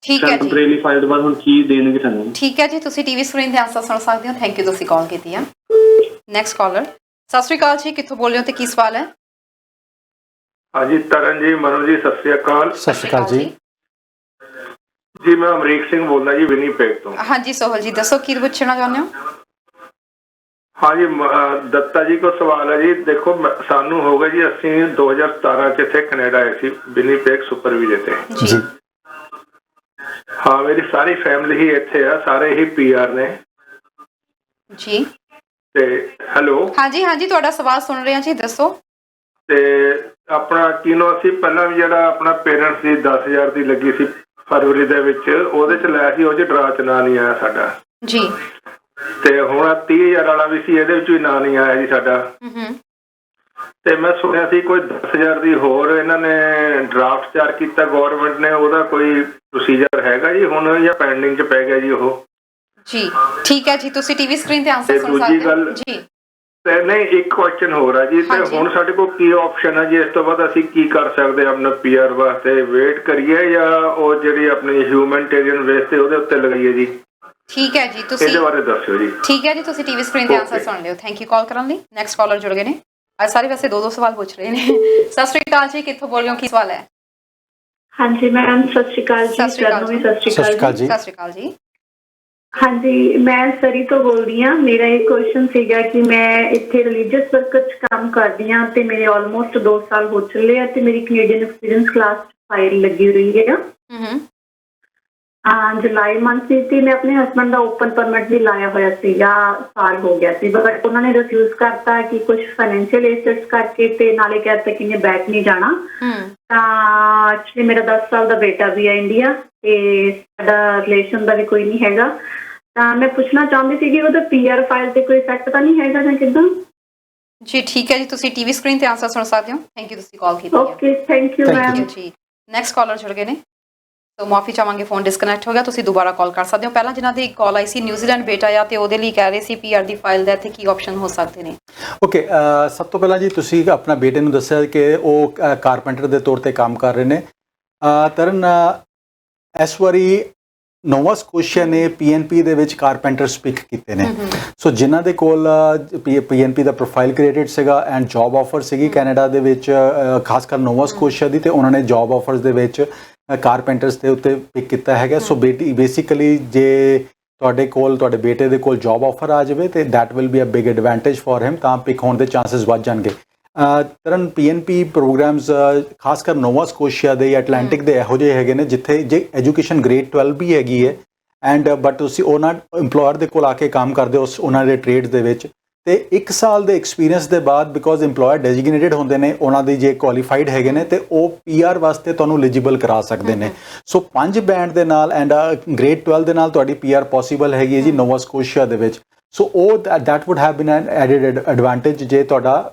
ਠੀਕ ਹੈ ਜੀ, ਟੈਂਪਰੇਰੀ ਫਾਈਲ ਤੋਂ ਬਾਅਦ ਹੁਣ ਕੀ ਦੇਣਗੇ ਸਾਨੂੰ? ਠੀਕ ਹੈ ਜੀ, ਤੁਸੀਂ ਟੀਵੀ ਸਕਰੀਨ ਤੇ ਆਨਸਰ ਸੁਣ ਸਕਦੇ ਹੋ। ਥੈਂਕ ਯੂ, ਤੁਸੀਂ ਕਾਲ ਕੀਤੀ ਹੈ। ਨੈਕਸਟ ਕਾਲਰ, ਸਤਿ ਸ਼੍ਰੀ ਅਕਾਲ ਜੀ, ਕਿੱਥੋਂ ਬੋਲ ਰਹੇ ਹੋ ਤੇ ਕੀ ਸਵਾਲ ਹੈ? ਹਾਂਜੀ, ਤਰਨ ਜੀ, ਮਨੋ ਜੀ, ਸਤਿ ਸ਼੍ਰੀ ਅਕਾਲ। ਸਤਿ ਸ਼੍ਰੀ ਅਕਾਲ ਜੀ। ਜੀ ਮੈਂ ਅਮਰੀਕ ਸਿੰਘ ਬੋਲਦਾ ਜੀ, ਵਿਨੀਪੈਗ ਤੋਂ। ਹਾਂਜੀ ਸੋਹਲ ਜੀ, ਦੱਸੋ ਕੀ ਪੁੱਛਣਾ ਚਾਹੁੰਦੇ ਹੋ? हाँ जी, दत्ता जी को सवाल है जी। देखो सानू हो गए जी, ਅਸੀਂ 2017 ਚ ਇੱਥੇ ਕੈਨੇਡਾ ਆਏ ਸੀ, ਵਿਨੀਪੈਗ ਸੁਪਰ ਵੀਜ਼ੇ ਤੇ ਜੀ। ਹਾਂ, ਮੇਰੀ ਸਾਰੀ ਫੈਮਿਲੀ ਹੀ ਇੱਥੇ ਆ, ਸਾਰੇ ਹੀ PR ਨੇ ਜੀ। ਤੇ ਹੈਲੋ, ਹਾਂਜੀ ਹਾਂਜੀ, ਤੁਹਾਡਾ ਸਵਾਲ ਸੁਣ ਰਹੇ ਹਾਂ ਜੀ, ਦੱਸੋ। ਤੇ ਆਪਣਾ ਕਿਨੋ ਅਸੀਂ ਪਹਿਲਾਂ ਵੀ ਜਿਹੜਾ ਆਪਣਾ ਪੇਰੈਂਟਸ ਦੀ 10,000 ਦੀ ਲੱਗੀ ਸੀ ਫਰਵਰੀ ਦੇ ਵਿੱਚ, ਉਹਦੇ ਚ ਲਿਆ ਸੀ, ਉਹ ਚ ਡਰਾ ਚ ਨਾਂ ਨਹੀਂ ਆਇਆ ਸਾਡਾ ਜੀ। ਤੇ ਹੁਣ 30,000 ਵਾਲਾ ਵੀ ਸੀ, ਇਹਦੇ ਵਿੱਚ ਵੀ ਨਾਂ ਨਹੀਂ ਆਇਆ ਜੀ ਸਾਡਾ। ਤੇ ਮੈਂ ਸੁਣਿਆ ਸੀ ਕੋਈ 10,000 ਦੀ ਹੋਰ ਇਹਨਾਂ ਨੇ ਡਰਾਫਟ ਤਿਆਰ ਕੀਤਾ ਗਵਰਨਮੈਂਟ ਨੇ, ਉਹਦਾ ਕੋਈ ਪ੍ਰੋਸੀਜਰ ਹੈਗਾ ਜੀ ਹੁਣ, ਜਾਂ ਪੈਂਡਿੰਗ 'ਚ ਪੈ ਗਿਆ ਜੀ ਉਹ? ਜੀ ਠੀਕ ਹੈ ਜੀ, ਤੁਸੀਂ ਟੀਵੀ ਸਕਰੀਨ ਤੇ ਆਨਸਰ ਸੁਣ ਸਕਦੇ ਹੋ ਜੀ। ਤੇ ਨਹੀਂ, ਇੱਕ ਕੁਐਸਚਨ ਹੋਰ ਹੈ ਜੀ, ਤੇ ਹੁਣ ਸਾਡੇ ਕੋਲ ਕੀ ਆਪਸ਼ਨ ਹੈ ਜੀ, ਇਸ ਤੋਂ ਬਾਅਦ ਅਸੀਂ ਕੀ ਕਰ ਸਕਦੇ ਹਾਂ ਆਪਣਾ PR ਵਾਸਤੇ? ਵੇਟ ਕਰੀਏ ਜਾਂ ਉਹ ਜਿਹੜੀ ਆਪਣੀ ਹਿਊਮੈਨਿਟੇਰੀਅਨ ਵੇਸ ਤੇ ਉਹਦੇ ਉੱਤੇ ਲਗਾਈਏ ਜੀ? ਠੀਕ ਹੈ ਜੀ, ਤੁਸੀਂ ਇਹਦੇ ਬਾਰੇ ਦੱਸਿਓ ਜੀ। ਠੀਕ ਹੈ ਜੀ, ਤੁਸੀਂ ਟੀਵੀ ਸਕਰੀਨ ਤੇ ਆਨਸਰ ਸੁਣ ਲਿਓ। ਥੈਂਕ ਯੂ ਕਾਲ ਕਰਨ ਲਈ। ਨੈਕਸਟ ਕਾਲਰ ਜੁੜ ਗਏ ਨੇ, ਅੱਜ ਸਾਰੇ ਵੈਸੇ 2-2 ਸਵਾਲ ਪੁੱਛ ਰਹੇ ਨੇ। ਸਤਿ ਸ਼੍ਰੀ ਅਕਾਲ ਜੀ, ਕਿੱਥੋਂ ਬੋਲ ਰਹੇ ਹੋ, ਕੀ ਸਵਾਲ ਹੈ? ਹਾਂਜੀ ਮੈਮ, ਸਤਿ ਸ਼੍ਰੀ ਅਕਾਲ ਜੀ। ਸਤਿ ਸ਼੍ਰੀ ਅਕਾਲ ਜੀ। ਸਤਿ ਸ਼੍ਰੀ ਅਕਾਲ ਜੀ। ਸਤਿ ਸ਼੍ਰੀ ਅਕਾਲ ਜੀ। ਹਾਂਜੀ, ਮੈਂ ਸਰੀ ਤੋਂ ਬੋਲ ਰਹੀ ਹਾਂ। ਮੇਰਾ ਇਹ ਕੁਐਸਚਨ ਸੀਗਾ ਕਿ ਮੈਂ ਇੱਥੇ ਰਿਲੀਜੀਅਸ ਵਰਕ 'ਚ ਕੰਮ ਕਰਦੀ ਹਾਂ, ਤੇ ਮੇਰੇ ਆਲਮੋਸਟ 2 ਸਾਲ ਹੋ ਚੱਲੇ ਆ, ਤੇ ਮੇਰੀ ਕੈਨੇਡੀਅਨ ਐਕਸਪੀਰੀਅੰਸ ਕਲਾਸ ਫਾਈਲ ਲੱਗੀ ਹੋਈ ਹੈ। ਜੁਲਾਈ ਮੰਥ ਸੀ, ਤੇ ਮੈਂ ਆਪਣੇ ਹਸਬੈਂਡ ਦਾ ਓਪਨ ਪਰਮਿਟ ਵੀ ਲਾਇਆ ਹੋਇਆ ਸੀਗਾ, ਸਾਲ ਹੋ ਗਿਆ ਸੀ, ਬਟ ਉਹਨਾਂ ਨੇ ਰਿਫਿਊਜ਼ ਕਰਤਾ ਕਿ ਕੁਝ ਫਾਈਨੈਂਸ਼ੀਅਲ ਏਸਟਸ ਕਰਕੇ, ਤੇ ਨਾਲੇ ਕਹਿਤਾ ਕਿ ਮੈਂ ਬੈਕ ਨਹੀਂ ਜਾਣਾ। ਤਾਂ ਐਕਚੁਅਲੀ ਮੇਰਾ 10 ਸਾਲ ਦਾ ਬੇਟਾ ਵੀ ਹੈ ਇੰਡੀਆ, ਤੇ ਸਾਡਾ ਰਿਲੇਸ਼ਨ ਦਾ ਵੀ ਕੋਈ ਨਹੀਂ ਹੈਗਾ। ਤਾਂ ਮੈਂ ਪੁੱਛਣਾ ਚਾਹੁੰਦੀ ਸੀ ਕਿ ਉਹਦਾ ਪੀਆਰ ਫਾਈਲ ਤੇ ਕੋਈ ਇਫੈਕਟ ਤਾਂ ਨਹੀਂ ਹੈਗਾ ਜਾਂ ਕਿੱਦਾਂ? ਜੀ ਠੀਕ ਹੈ ਜੀ, ਤੁਸੀਂ ਟੀਵੀ ਸਕਰੀਨ ਤੇ ਆਨਸਰ ਸੁਣ ਸਕਦੇ ਹੋ। ਥੈਂਕ ਯੂ, ਤੁਸੀਂ ਕਾਲ ਕੀਤੀ ਹੈ। Okay, thank you Thank ma'am. ਜੀ ਨੈਕਸਟ ਕਾਲਰ ਜੁੜ ਗਏ ਨੇ, ਸੋ ਮਾਫੀ ਚਾਹਾਂਗੇ, ਫੋਨ ਡਿਸਕਨੈਕਟ ਹੋ ਗਿਆ। ਤੁਸੀਂ ਦੁਬਾਰਾ ਕਾਲ ਕਰ ਸਕਦੇ ਹੋ। ਪਹਿਲਾਂ ਜਿਨ੍ਹਾਂ ਦੀ ਕਾਲ ਆਈ ਸੀ ਨਿਊਜ਼ੀਲੈਂਡ ਬੇਟਾ ਆ ਤੇ ਉਹਦੇ ਲਈ ਕਹਿ ਰਹੇ ਸੀ ਪੀਆਰ ਦੀ ਫਾਈਲ ਦਾ ਇੱਥੇ ਕੀ ਆਪਸ਼ਨ ਹੋ ਸਕਦੇ ਨੇ? ਓਕੇ, ਸਭ ਤੋਂ ਪਹਿਲਾਂ ਜੀ ਤੁਸੀਂ ਆਪਣਾ ਬੇਟੇ ਨੂੰ ਦੱਸਿਆ ਕਿ ਉਹ ਕਾਰਪੈਂਟਰ ਦੇ ਤੌਰ ਤੇ ਕੰਮ ਕਰ ਰਹੇ ਨੇ। ਤਰਨ, ਇਸ ਵਾਰੀ ਨੋਵਾ ਸਕੋਸ਼ੀਆ ਨੇ ਪੀਐਨਪੀ ਦੇ ਵਿੱਚ ਕਾਰਪੈਂਟਰਸ ਪਿਕ ਕੀਤੇ ਨੇ। ਸੋ ਜਿਨ੍ਹਾਂ ਦੇ ਕੋਲ ਪੀਐਨਪੀ ਦਾ ਪ੍ਰੋਫਾਈਲ ਕ੍ਰੀਏਟਡ ਸੀਗਾ ਐਂਡ ਜੌਬ ਆਫਰ ਸੀਗੀ ਕੈਨੇਡਾ ਦੇ ਵਿੱਚ, ਖਾਸ ਕਰ ਨੋਵਾ ਸਕੋਸ਼ੀਆ ਦੀ, ਤੇ ਉਹਨਾਂ ਨੇ ਜੌਬ ਆਫਰਸ ਦੇ ਵਿੱਚ ਕਾਰਪੈਂਟਰਸ ਦੇ ਉੱਤੇ ਪਿਕ ਕੀਤਾ ਹੈਗਾ। ਸੋ ਬੇਸਿਕਲੀ ਜੇ ਤੁਹਾਡੇ ਬੇਟੇ ਦੇ ਕੋਲ ਜੌਬ ਆਫਰ ਆ ਜਾਵੇ ਤੇ that will be a big advantage for him, ਤਾਂ ਪਿਕ ਹੋਣ ਦੇ ਚਾਂਸਸ ਵੱਧ ਜਾਣਗੇ। ਤਰਨ, ਪੀਐਨਪੀ ਪ੍ਰੋਗਰਾਮਸ ਖਾਸ ਕਰ ਨੋਵਾ ਸਕੋਸ਼ੀਆ ਦੇ ਜਾਂ ਐਟਲਾਂਟਿਕ ਦੇ ਇਹੋ ਜਿਹੇ ਹੈਗੇ ਨੇ ਜਿੱਥੇ ਜੇ ਐਜੂਕੇਸ਼ਨ ਗ੍ਰੇਡ 12 ਵੀ ਹੈਗੀ ਹੈ ਐਂਡ ਬਟ ਤੁਸੀਂ ਉਹਨਾਂ ਇੰਪਲੋਇਰ ਦੇ ਕੋਲ ਆ ਕੇ ਕੰਮ ਕਰਦੇ ਹੋ ਉਹਨਾਂ ਦੇ ਟ੍ਰੇਡ ਦੇ ਵਿੱਚ, ਤੇ 1 ਸਾਲ ਦੇ ਐਕਸਪੀਰੀਅੰਸ ਦੇ ਬਾਅਦ ਬਿਕੋਜ਼ ਇੰਪਲੋਇਰ ਡੈਜ਼ਿਗਨੇਟਡ ਹੁੰਦੇ ਨੇ, ਉਹਨਾਂ ਦੀ ਜੇ ਕੁਆਲੀਫਾਈਡ ਹੈਗੇ ਨੇ ਤੇ ਉਹ ਪੀਆਰ ਵਾਸਤੇ ਤੁਹਾਨੂੰ ਐਲੀਜੀਬਲ ਕਰਾ ਸਕਦੇ ਨੇ। ਸੋ 5 ਬੈਂਡ ਦੇ ਨਾਲ ਐਂਡ ਗ੍ਰੇਡ 12 ਦੇ ਨਾਲ ਤੁਹਾਡੀ ਪੀਆਰ ਪੋਸੀਬਲ ਹੈਗੀ ਹੈ ਜੀ ਨੋਵਾ ਸਕੋਸ਼ੀਆ ਦੇ ਵਿੱਚ। ਸੋ ਉਹ that wood have been N added advantage ਜੇ ਤੁਹਾਡਾ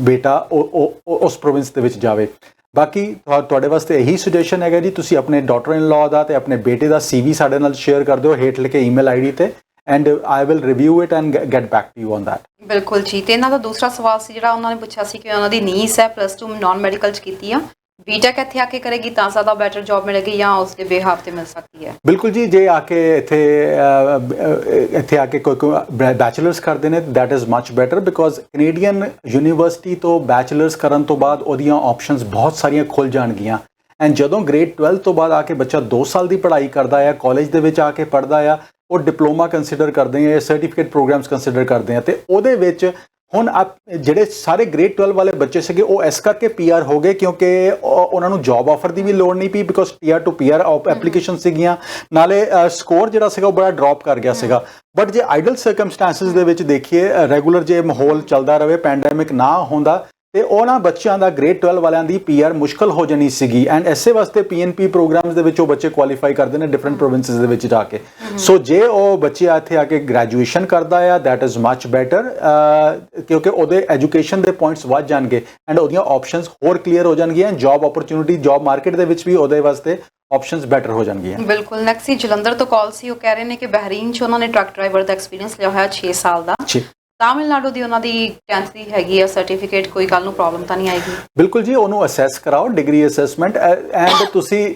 ਬੇਟਾ ਉਸ ਪ੍ਰੋਵਿੰਸ ਦੇ ਵਿੱਚ ਜਾਵੇ। ਬਾਕੀ ਤੁਹਾਡੇ ਵਾਸਤੇ ਇਹੀ ਸੁਜੈਸ਼ਨ ਹੈਗਾ ਜੀ, ਤੁਸੀਂ ਆਪਣੇ ਡਾਟਰ ਇਨ ਲਾਅ ਦਾ ਤੇ ਆਪਣੇ ਬੇਟੇ ਦਾ CV ਸਾਡੇ ਨਾਲ ਸ਼ੇਅਰ ਕਰ ਦਿਓ ਹੇਠ ਲਿਖੇ ਈਮੇਲ ਆਈਡੀ ਤੇ, and I will review it and get back to you on that. ਬਿਲਕੁਲ ਜੀ। ਤੇ ਇਹਨਾਂ ਦਾ ਦੂਸਰਾ ਸਵਾਲ ਸੀ ਜਿਹੜਾ ਉਹਨਾਂ ਨੇ ਪੁੱਛਿਆ ਸੀ ਕਿ ਉਹਨਾਂ ਦੀ ਨੀਸ ਹੈ +2 ਨਾਨ ਮੈਡੀਕਲ ਚ ਕੀਤੀ ਆ, ਬੀਟੈਕ ਇੱਥੇ ਆ ਕੇ ਕਰੇਗੀ ਤਾਂ ਜ਼ਿਆਦਾ ਬੈਟਰ ਜੌਬ ਮਿਲੇਗੀ ਜਾਂ ਉਸ ਦੇ ਬਿਹਾਫ ਤੇ ਮਿਲ ਸਕਦੀ ਹੈ? ਬਿਲਕੁਲ ਜੀ, ਜੇ ਆ ਕੇ ਇੱਥੇ ਆ ਕੇ ਕੋਈ ਬੈਚਲਰਸ ਕਰਦੇ ਨੇ that is much better because Canadian university ਤੋਂ ਬੈਚਲਰਸ ਕਰਨ ਤੋਂ ਬਾਅਦ ਉਹਦੀਆਂ ਆਪਸ਼ਨਸ ਬਹੁਤ ਸਾਰੀਆਂ ਖੁੱਲ ਜਾਣਗੀਆਂ। ਐਂਡ ਜਦੋਂ ਗ੍ਰੇਡ 12 ਤੋਂ ਬਾਅਦ ਆ ਕੇ ਬੱਚਾ 2 ਸਾਲ ਦੀ ਪੜ੍ਹਾਈ ਕਰਦਾ ਆ, ਕਾਲਜ ਦੇ ਵਿੱਚ ਆ ਕੇ ਪੜ੍ਹਦਾ ਆ, ਉਹ ਡਿਪਲੋਮਾ ਕੰਸੀਡਰ ਕਰਦੇ ਆ, ਸਰਟੀਫਿਕੇਟ ਪ੍ਰੋਗਰਾਮਸ ਕੰਸੀਡਰ ਕਰਦੇ ਆ, ਤੇ ਉਹਦੇ ਵਿੱਚ ਹੁਣ ਜਿਹੜੇ ਸਾਰੇ ਗ੍ਰੇਡ 12 ਵਾਲੇ ਬੱਚੇ ਸੀਗੇ ਉਹ ਇਸ ਕਰਕੇ ਪੀਆਰ ਹੋ ਗਏ ਕਿਉਂਕਿ ਉਹਨਾਂ ਨੂੰ ਜੌਬ ਆਫਰ ਦੀ ਵੀ ਲੋੜ ਨਹੀਂ ਪਈ because PR to PR application ਸੀਗੀਆਂ, ਨਾਲੇ ਸਕੋਰ ਜਿਹੜਾ ਸੀਗਾ ਉਹ ਬੜਾ ਡ੍ਰੌਪ ਕਰ ਗਿਆ ਸੀਗਾ। ਬਟ ਜੇ ਆਈਡਲ ਸਰਕਮਸਟੈਂਸਿਸ ਦੇ ਵਿੱਚ ਦੇਖੀਏ, ਰੈਗੂਲਰ ਜੇ ਮਾਹੌਲ ਚੱਲਦਾ ਰਹੇ, ਪੈਂਡੈਮਿਕ ਨਾ ਹੁੰਦਾ, ਤੇ ਉਹਨਾਂ ਬੱਚਿਆਂ ਦਾ ਗ੍ਰੇਡ 12 ਵਾਲਿਆਂ ਦੀ ਪੀਆਰ ਮੁਸ਼ਕਲ ਹੋ ਜਾਣੀ ਸੀਗੀ। ਐਂਡ ਇਸੇ ਵਾਸਤੇ ਪੀਐਨਪੀ ਪ੍ਰੋਗਰਾਮਸ ਦੇ ਵਿੱਚ ਉਹ ਬੱਚੇ ਕੁਆਲੀਫਾਈ ਕਰਦੇ ਨੇ ਡਿਫਰੈਂਟ ਪ੍ਰੋਵਿੰਸਿਸ ਦੇ ਵਿੱਚ ਜਾ ਕੇ। ਸੋ ਜੇ ਉਹ ਬੱਚੇ ਇੱਥੇ ਆ ਕੇ ਗ੍ਰੈਜੂਏਸ਼ਨ ਕਰਦਾ ਆ ਦੈਟ ਇਜ਼ ਮੱਚ ਬੈਟਰ ਕਿਉਂਕਿ ਉਹਦੇ ਐਜੂਕੇਸ਼ਨ ਦੇ ਪੁਆਇੰਟਸ ਵੱਧ ਜਾਣਗੇ ਐਂਡ ਉਹਦੀਆਂ ਆਪਸ਼ਨਸ ਹੋਰ ਕਲੀਅਰ ਹੋ ਜਾਣਗੀਆਂ। ਜੌਬ ਓਪਰਚੁਨਿਟੀ ਜੌਬ ਮਾਰਕੀਟ ਦੇ ਵਿੱਚ ਵੀ ਉਹਦੇ ਵਾਸਤੇ ਆਪਸ਼ਨਸ ਬੈਟਰ ਹੋ ਜਾਣਗੀਆਂ। ਬਿਲਕੁਲ। ਨੈਕਸਟ ਸੀ ਜਲੰਧਰ ਤੋਂ ਕਾਲ ਸੀ, ਉਹ ਕਹਿ ਰਹੇ ਨੇ ਕਿ ਬਹਿਰੀਨ 'ਚ ਉਹਨਾਂ ਨੇ ਟਰੱਕ ਡਰਾਈਵਰ ਦਾ ਐਕਸਪੀਰੀਅੰਸ ਲਿਆ ਹੋਇਆ 6 ਸਾਲ ਦਾ। ਤਾਮਿਲਨਾਡੂ ਦੀ ਉਹਨਾਂ ਦੀ 10th ਦੀ ਹੈਗੀ ਆ ਸਰਟੀਫਿਕੇਟ, ਕੋਈ ਗੱਲ ਨੂੰ ਪ੍ਰੋਬਲਮ ਤਾਂ ਨਹੀਂ ਆਏਗੀ? ਬਿਲਕੁਲ ਜੀ, ਉਹਨੂੰ ਅਸੈਸ ਕਰਾਓ, ਡਿਗਰੀ ਅਸੈਸਮੈਂਟ। ਐਂਡ ਤੁਸੀਂ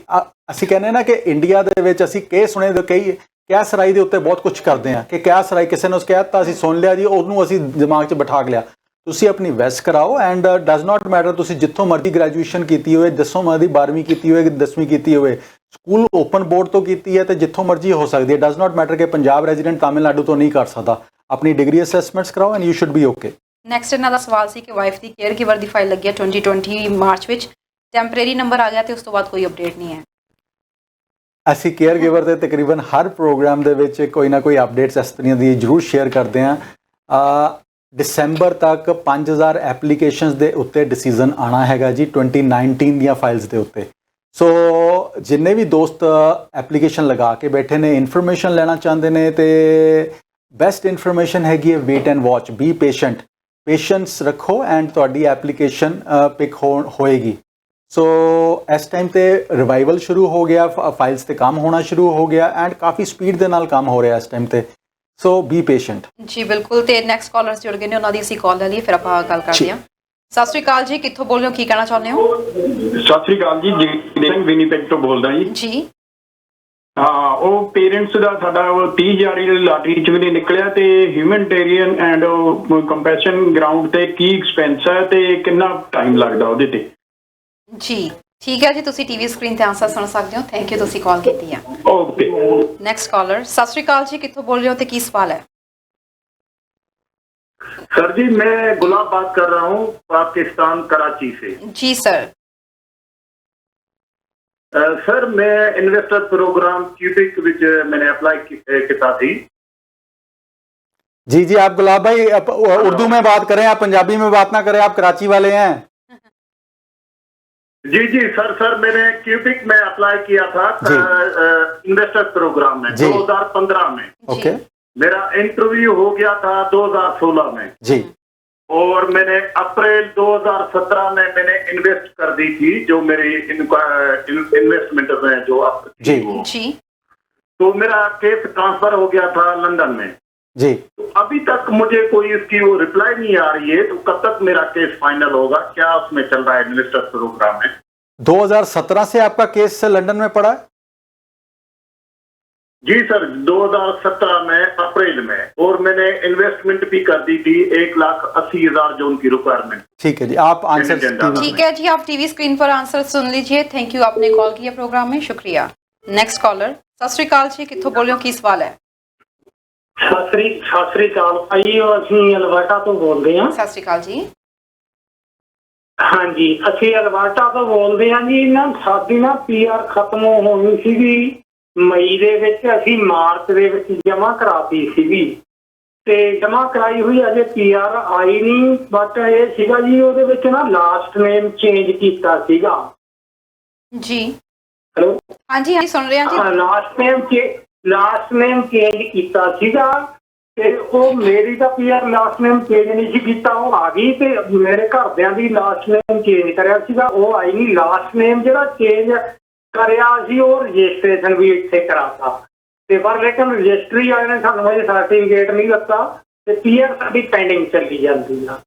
ਅਸੀਂ ਕਹਿੰਦੇ ਨਾ ਕਿ ਇੰਡੀਆ ਦੇ ਵਿੱਚ ਅਸੀਂ ਸੁਣੇ ਕਿਆ ਸਰਾਈ ਦੇ ਉੱਤੇ ਬਹੁਤ ਕੁਝ ਕਰਦੇ ਆ ਕਿ ਕਿਆ ਸਰਾਈ ਕਿਸੇ ਨੇ ਉਸ ਕਹਿ ਦਿੱਤਾ ਅਸੀਂ ਸੁਣ ਲਿਆ ਜੀ, ਉਹਨੂੰ ਅਸੀਂ ਦਿਮਾਗ 'ਚ ਬਿਠਾ ਲਿਆ। ਤੁਸੀਂ ਆਪਣੀ ਵੈਸ ਕਰਾਓ ਐਂਡ ਡਜ਼ ਨਾਟ ਮੈਟਰ ਤੁਸੀਂ ਜਿੱਥੋਂ ਮਰਜ਼ੀ ਗ੍ਰੈਜੂਏਸ਼ਨ ਕੀਤੀ ਹੋਵੇ, ਦੱਸੋਂ ਮਰਜ਼ੀ 12ਵੀਂ ਕੀਤੀ ਹੋਵੇ, 10ਵੀਂ ਕੀਤੀ ਹੋਵੇ, ਸਕੂਲ ਓਪਨ ਬੋਰਡ ਤੋਂ ਕੀਤੀ ਹੈ ਤੇ ਜਿੱਥੋਂ ਮਰਜ਼ੀ ਹੋ ਸਕਦੀ ਹੈ। ਡਜ਼ ਨਾਟ ਮੈਟਰ ਕਿ ਪੰਜਾਬ ਰੈਜ਼ੀਡੈਂਟ ਤਾਮਿਲਨਾਡੂ ਤੋਂ ਨਹੀਂ ਕਰ ਸਕਦਾ। ਆਪਣੀ ਡਿਗਰੀ ਅਸੈਸਮੈਂਟਸ ਕਰਾਓ and you should B okay. Next ਇਹਨਾਂ ਦਾ ਸਵਾਲ ਸੀ ਕਿ ਵਾਈਫ ਦੀ ਕੇਅਰ ਗਿਵਰ ਦੀ ਫਾਈਲ ਲੱਗੀ ਹੈ 2020 ਮਾਰਚ ਵਿੱਚ, ਟੈਂਪਰੇਰੀ ਨੰਬਰ ਆ ਗਿਆ ਤੇ ਉਸ ਤੋਂ ਬਾਅਦ ਕੋਈ ਅਪਡੇਟ ਨਹੀਂ ਹੈ। ਅਸੀਂ ਕੇਅਰ ਗਿਵਰ ਦੇ ਤਕਰੀਬਨ ਹਰ ਪ੍ਰੋਗਰਾਮ ਦੇ ਵਿੱਚ ਕੋਈ ਨਾ ਕੋਈ ਅਪਡੇਟਸ ਇਸ ਤਰ੍ਹਾਂ ਦੀ ਜ਼ਰੂਰ ਸ਼ੇਅਰ ਕਰਦੇ ਹਾਂ। ਦਸੰਬਰ ਤੱਕ 5000 ਐਪਲੀਕੇਸ਼ਨਸ ਦੇ ਉੱਤੇ ਡਿਸੀਜਨ ਆਣਾ ਹੈਗਾ ਜੀ 2019 ਦੀਆਂ ਫਾਈਲਸ ਦੇ ਉੱਤੇ। ਸੋ ਜਿੰਨੇ ਵੀ ਦੋਸਤ ਐਪਲੀਕੇਸ਼ਨ ਲਗਾ ਕੇ ਬੈਠੇ ਨੇ, ਇਨਫੋਰਮੇਸ਼ਨ ਲੈਣਾ ਚਾਹੁੰਦੇ ਨੇ, ਤੇ ਬੈਸਟ ਇਨਫੋਰਮੇਸ਼ਨ ਹੈਗੀ ਹੈ wait and watch, be patient, patience ਰੱਖੋ ਐਂਡ ਤੁਹਾਡੀ ਐਪਲੀਕੇਸ਼ਨ ਪਿਕ ਹੋਏਗੀ। ਸੋ ਇਸ ਟਾਈਮ ਤੇ ਰਿਵਾਈਵਲ ਸ਼ੁਰੂ ਹੋ ਗਿਆ, ਫਾਈਲਸ ਤੇ ਕੰਮ ਹੋਣਾ ਸ਼ੁਰੂ ਹੋ ਗਿਆ ਐਂਡ ਕਾਫੀ ਸਪੀਡ ਦੇ ਨਾਲ ਕੰਮ ਹੋ ਰਿਹਾ ਇਸ ਟਾਈਮ ਤੇ। ਸੋ ਬੀ ਪੇਸ਼ੈਂਟ ਜੀ। ਬਿਲਕੁਲ। ਤੇ ਨੈਕਸਟ ਕਾਲਰਸ ਜੁੜ ਗਏ ਨੇ, ਉਹਨਾਂ ਦੀ ਅਸੀਂ ਕਾਲ ਲੈ ਲਈਏ ਫਿਰ ਆਪਾਂ ਗੱਲ ਕਰਦੇ ਹਾਂ। ਸਤਿ ਸ਼੍ਰੀ ਅਕਾਲ ਜੀ, ਕਿੱਥੋਂ ਬੋਲ ਰਹੇ ਹੋ, ਕੀ ਕਹਿਣਾ ਚਾਹੁੰਦੇ ਹੋ? ਸਤਿ ਸ਼੍ਰੀ ਅਕਾਲ ਜੀ, ਜਗਦੀਪ ਸਿੰਘ ਵਿਨੀਪੈਗ ਤੋਂ ਬੋਲਦਾ ਜੀ। ਜੀ ਹਾਂ, ਉਹ ਪੇਰੈਂਟਸ ਦਾ ਸਾਡਾ 30,000 ਲਾਟਰੀ ਚ ਵੀ ਨਹੀਂ ਨਿਕਲਿਆ, ਤੇ ਹਿਊਮਨਟੇਰੀਅਨ ਐਂਡ ਕੰਪੈਸ਼ਨ ਗਰਾਊਂਡ ਤੇ ਕੀ ਐਕਸਪੈਂਸ ਹੈ ਤੇ ਕਿੰਨਾ ਟਾਈਮ ਲੱਗਦਾ ਉਹਦੇ ਤੇ? ਜੀ ਠੀਕ ਹੈ ਜੀ, ਤੁਸੀਂ ਟੀਵੀ ਸਕਰੀਨ ਤੇ ਆਨਸਰ ਸੁਣ ਸਕਦੇ ਹੋ। ਥੈਂਕ ਯੂ, ਤੁਸੀਂ ਕਾਲ ਕੀਤੀ ਹੈ। ਓਕੇ। ਨੈਕਸਟ ਕਾਲਰ, ਸਤਿ ਸ਼੍ਰੀ ਅਕਾਲ ਜੀ, ਕਿੱਥੋਂ ਬੋਲ ਰਹੇ ਹੋ ਤੇ ਕੀ ਸਵਾਲ ਹੈ? सर जी, मैं गुलाब बात कर रहा हूँ पाकिस्तान कराची से। जी सर। सर मैं इन्वेस्टर प्रोग्राम क्यूबिक विच मैंने अप्लाई किया थी। जी जी, आप गुलाब भाई उर्दू में बात करें, आप पंजाबी में बात ना करें, आप कराची वाले हैं। जी जी सर मैंने क्यूबिक में अप्लाई किया था जी। इन्वेस्टर प्रोग्राम में जी। 2015 में। ओके मेरा इंटरव्यू हो गया था 2016 में, जी और मैंने अप्रैल 2017 में मैंने इन्वेस्ट कर दी थी जो मेरी इन्वेस्टमेंट में जो जी। वो। जी तो मेरा केस ट्रांसफर हो गया था लंदन में। जी। तो अभी तक मुझे कोई इसकी वो रिप्लाई नहीं आ रही है, तो कब तक मेरा केस फाइनल होगा? क्या उसमें चल रहा है इन्वेस्टर प्रोग्राम में? 2017 से आपका केस लंदन में पड़ा है? जी सर, 2017 में अप्रैल में, और मैंने इन्वेस्टमेंट भी कर दी थी 1,80,000 जो उनकी रिक्वायरमेंट। ठीक है जी, आप आंसर ठीक है जी, आप टीवी स्क्रीन पर आंसर सुन लीजिए। थैंक यू, आपने कॉल किया प्रोग्राम में, शुक्रिया। नेक्स्ट कॉलर, सत श्री अकाल जी, कित्थों बोल रहे हो, की सवाल है? ਸਤਿ ਸ੍ਰੀ ਅਕਾਲ ਭਾਈ, ਅਸੀਂ ਅਲਬਰਟਾ ਤੋਂ ਬੋਲਦੇ ਹਾਂ। ਸਤਿ ਸ਼੍ਰੀ ਅਕਾਲ ਜੀ। ਹਾਂਜੀ, ਅਸੀਂ ਅਲਬਰਟਾ ਤੋਂ ਬੋਲਦੇ ਹਾਂ ਜੀ। ਨਾ ਸਾਡੀ ਨਾ ਪੀਆਰ ਖਤਮ ਹੋਣੀ ਸੀਗੀ ਮਈ ਦੇ ਵਿੱਚ, ਅਸੀਂ ਮਾਰਚ ਦੇ ਵਿੱਚ ਜਮ੍ਹਾਂ ਕਰਾਤੀ ਸੀਗੀ, ਤੇ ਜਮ੍ਹਾਂ ਕਰਾਈ ਹੋਈ ਅਜੇ ਪੀਆਰ ਆਈ ਨਹੀਂ। ਬਟ ਇਹ ਸੀਗਾ ਜੀ ਉਹਦੇ ਵਿੱਚ ਨਾ ਲਾਸਟ ਨੇਮ ਚੇਂਜ ਕੀਤਾ ਸੀਗਾ। ਜੀ ਹੈਲੋ, ਹਾਂਜੀ ਹਾਂਜੀ, ਸੁਣ ਰਹੇ ਹਾਂ ਜੀ। ਲਾਸਟ ਨੇਮ ਚੇਂਜ ਕੀਤਾ ਸੀਗਾ, ਤੇ ਉਹ ਮੇਰੀ ਤਾਂ ਪੀਆਰ ਲਾਸਟ ਨੇਮ ਚੇਂਜ ਨਹੀਂ ਸੀ ਕੀਤਾ, ਉਹ ਆ ਗਈ। ਤੇ ਮੇਰੇ ਘਰਦਿਆਂ ਦੀ ਲਾਸਟ ਨੇਮ ਚੇਂਜ ਕਰਿਆ ਸੀਗਾ, ਉਹ ਆਈ ਨਹੀਂ। ਲਾਸਟ ਨੇਮ ਜਿਹੜਾ ਚੇਂਜ ਕਰਿਆ ਸੀ ਉਹ ਰਜਿਸਟ੍ਰੇਸ਼ਨ ਵੀ ਇੱਥੇ ਕਰਾਤਾ, ਤੇ ਪਰ ਲੇਕਿਨ ਰਜਿਸਟਰੀ ਵਾਲੇ ਨੇ ਸਾਨੂੰ ਅਜੇ ਸਰਟੀਫਿਕੇਟ ਨਹੀਂ ਦਿੱਤਾ, ਤੇ ਪੀਆਰ ਸਾਡੀ ਪੈਂਡਿੰਗ ਚੱਲੀ ਜਾਂਦੀ ਆ।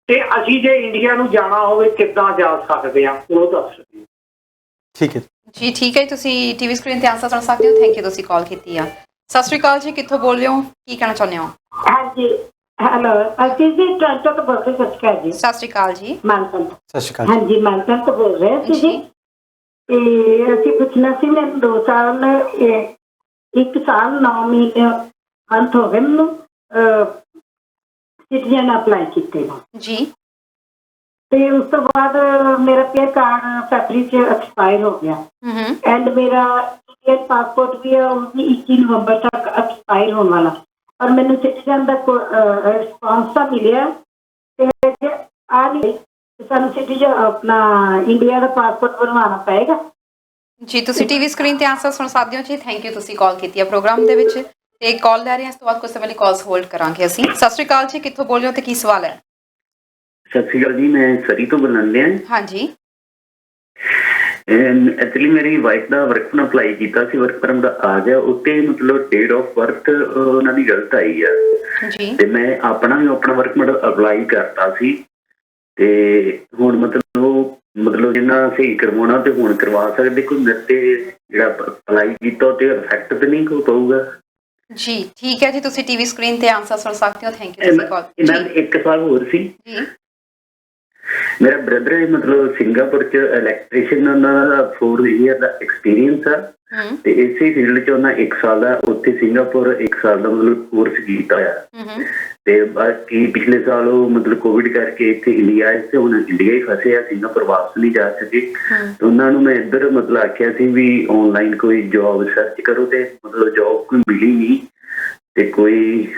ਤੇ ਅਸੀਂ ਜੇ ਇੰਡੀਆ ਨੂੰ ਜਾਣਾ ਹੋਵੇ ਕਿੱਦਾਂ ਜਾ ਸਕਦੇ ਆ, ਉਹ ਦੱਸ ਦਿਓ। ਠੀਕ ਹੈ ਜੀ ਠੀਕ ਹੈ, ਤੁਸੀਂ ਟੀਵੀ ਸਕਰੀਨ ਤੇ ਆਂਸਰ ਸੁਣ ਸਕਦੇ ਹੋ। ਥੈਂਕ ਯੂ, ਤੁਸੀਂ ਕਾਲ ਕੀਤੀ ਆ। ਸਤਿ ਸ਼੍ਰੀ ਅਕਾਲ ਜੀ, ਕਿੱਥੋਂ ਬੋਲ ਰਹੇ ਹੋ, ਕੀ ਕਹਿਣਾ ਚਾਹੁੰਦੇ ਹੋ? ਹਾਂਜੀ ਹੈਲੋ, ਅਸੀਂ ਜੀ ਟੋਰਾਂਟੋ ਤੋਂ ਬੋਲ ਰਹੇ। ਸਤਿ ਸ਼੍ਰੀ ਅਕਾਲ ਜੀ। ਸਤਿ ਸ਼੍ਰੀ ਅਕਾਲ ਜੀ। ਮਾਨਸਨ। ਸਤਿ ਸ਼੍ਰੀ ਅਕਾਲ। ਹਾਂਜੀ, ਮਾਨਸਨ ਤੋਂ ਬੋਲ ਰਹੇ ਸੀ ਜੀ। ਤੇ ਅਸੀਂ ਪੁੱਛਣਾ ਸੀ, ਮੈਨੂੰ 2 ਸਾਲ 1 ਸਾਲ 9 ਮਹੀਨੇ ਅੰਤ ਹੋ ਗਏ ਮੈਨੂੰ ਸਿਟੀਜ਼ਨ ਅਪਲਾਈ ਕੀਤੇ ਨੂੰ ਜੀ। ਤੇ ਉਸ ਤੋਂ ਬਾਅਦ ਮੇਰਾ ਪੀਆਰ ਕਾਰਡ ਫੈਬਰੀ 'ਚ ਐਕਸਪਾਇਰ ਹੋ ਗਿਆ, ਐਂਡ ਮੇਰਾ ਇੰਡੀਅਨ ਪਾਸਪੋਰਟ ਵੀ ਹੈ, ਉਹ ਵੀ 21 ਨਵੰਬਰ ਤੱਕ ਐਕਸਪਾਇਰ ਹੋਣ ਵਾਲਾ। ਪਰ ਮੈਨੂੰ ਸਿਟੀਜ਼ਨ ਦਾ ਰਿਸਪਾਂਸ ਤਾਂ ਮਿਲਿਆ, ਤੇ ਆ ਨਹੀਂ ਸਾਨੂੰ ਸਿਟੀਜ਼ਨ ਆਪਣਾ ਇੰਡੀਆ ਦਾ ਪਾਸਪੋਰਟ ਬਣਵਾਉਣਾ ਪਏਗਾ। ਜੀ ਤੁਸੀਂ ਟੀਵੀ ਸਕਰੀਨ ਤੇ ਆਂਸਰ ਸੁਣ ਸਕਦੇ ਹੋ ਜੀ। ਥੈਂਕ ਯੂ, ਤੁਸੀਂ ਕਾਲ ਕੀਤੀ ਹੈ ਪ੍ਰੋਗਰਾਮ ਦੇ ਵਿੱਚ, ਤੇ ਕਾਲ ਲੈ ਰਹੇ ਹਾਂ। ਇਸ ਤੋਂ ਬਾਅਦ ਕੁਝ ਸਮੇਂ ਲਈ ਕਾਲਸ ਹੋਲਡ ਕਰਾਂਗੇ ਅਸੀਂ। ਸਤਿ ਸ਼੍ਰੀ ਅਕਾਲ ਜੀ, ਕਿੱਥੋਂ ਬੋਲ ਰਹੇ ਹੋ ਤੇ ਕੀ ਸਵਾਲ ਹੈ? ਸਤਿ ਸ਼੍ਰੀ ਅਕਾਲ ਜੀ, ਮੈਂ ਸਰੀ ਤੋਂ ਬੁਲਾਉਂਦੇ ਹਾਂ। ਹਾਂਜੀ। ਐਕਚੁਅਲੀ ਮੇਰੀ ਵਾਈਫ ਦਾ ਵਰਕ ਪਰਮਿਟ ਅਪਲਾਈ ਕੀਤਾ ਸੀ, ਵਰਕ ਪਰਮਿਟ ਦਾ ਆ ਗਿਆ, ਉੱਤੇ ਮਤਲਬ ਡੇਟ ਆਫ ਬਰਥ ਉਹਨਾਂ ਦੀ ਗਲਤ ਆਈ ਆ ਜੀ। ਤੇ ਮੈਂ ਆਪਣਾ ਵਰਕ ਪਰਮਿਟ ਅਪਲਾਈ ਕਰਤਾ ਸੀ, ਤੇ ਹੁਣ ਮਤਲਬ ਜਿੰਨਾ ਸਹੀ ਕਰਵਾਉਣਾ ਤੇ ਹੁਣ ਕਰਵਾ ਸਕਦੇ ਕੋਈ ਮੇਰੇ ਤੇ ਜਿਹੜਾ ਅਪਲਾਈ ਕੀਤਾ ਤੇ ਇਫੈਕਟ ਤੇ ਨਹੀਂ ਕੋਈ ਪਊਗਾ? ਜੀ ਠੀਕ ਹੈ ਜੀ, ਤੁਸੀਂ ਟੀਵੀ ਸਕਰੀਨ ਤੇ ਆਂਸਰ ਸੁਣ ਸਕਦੇ ਹੋ। ਥੈਂਕ ਯੂ, ਤੁਸੀਂ ਕਾਲ। ਇਹਨਾਂ ਦਾ ਇੱਕ ਸਵਾਲ ਹੋਰ ਸੀ ਜੀ। ਮੇਰਾ ਬ੍ਰਦਰ ਮਤਲਬ ਸਿੰਗਾਪੁਰ ਚ ਇਲੈਕਟ੍ਰੀਸ਼ੀਅਨ, ਉਹਨਾਂ ਦਾ 4 ਈਅਰ ਦਾ ਐਕਸਪੀਰੀਅੰਸ ਆ, ਤੇ ਇਸੇ ਫੀਲਡ ਚ ਉਹਨਾਂ 1 ਸਾਲ ਦਾ ਉੱਥੇ ਸਿੰਗਾਪੁਰ 1 ਸਾਲ ਦਾ ਮਤਲਬ ਕੋਰਸ ਕੀਤਾ ਆ, ਤੇ ਬਾਕੀ ਪਿਛਲੇ ਸਾਲ ਉਹ ਮਤਲਬ ਕੋਵਿਡ ਕਰਕੇ ਇੱਥੇ ਇੰਡੀਆ ਆਏ ਤੇ ਹੁਣ ਇੰਡੀਆ ਹੀ ਫਸੇ ਆ, ਸਿੰਗਾਪੁਰ ਵਾਪਸ ਨਹੀਂ ਜਾ ਸਕੇ। ਤੇ ਉਹਨਾਂ ਨੂੰ ਮੈਂ ਇੱਧਰ ਮਤਲਬ ਆਖਿਆ ਸੀ ਵੀ ਆਨਲਾਈਨ ਕੋਈ ਜੌਬ ਸਰਚ ਕਰੋ, ਤੇ ਮਤਲਬ ਜੌਬ ਕੋਈ ਮਿਲੀ ਨਹੀਂ, ਤੇ ਕੋਈ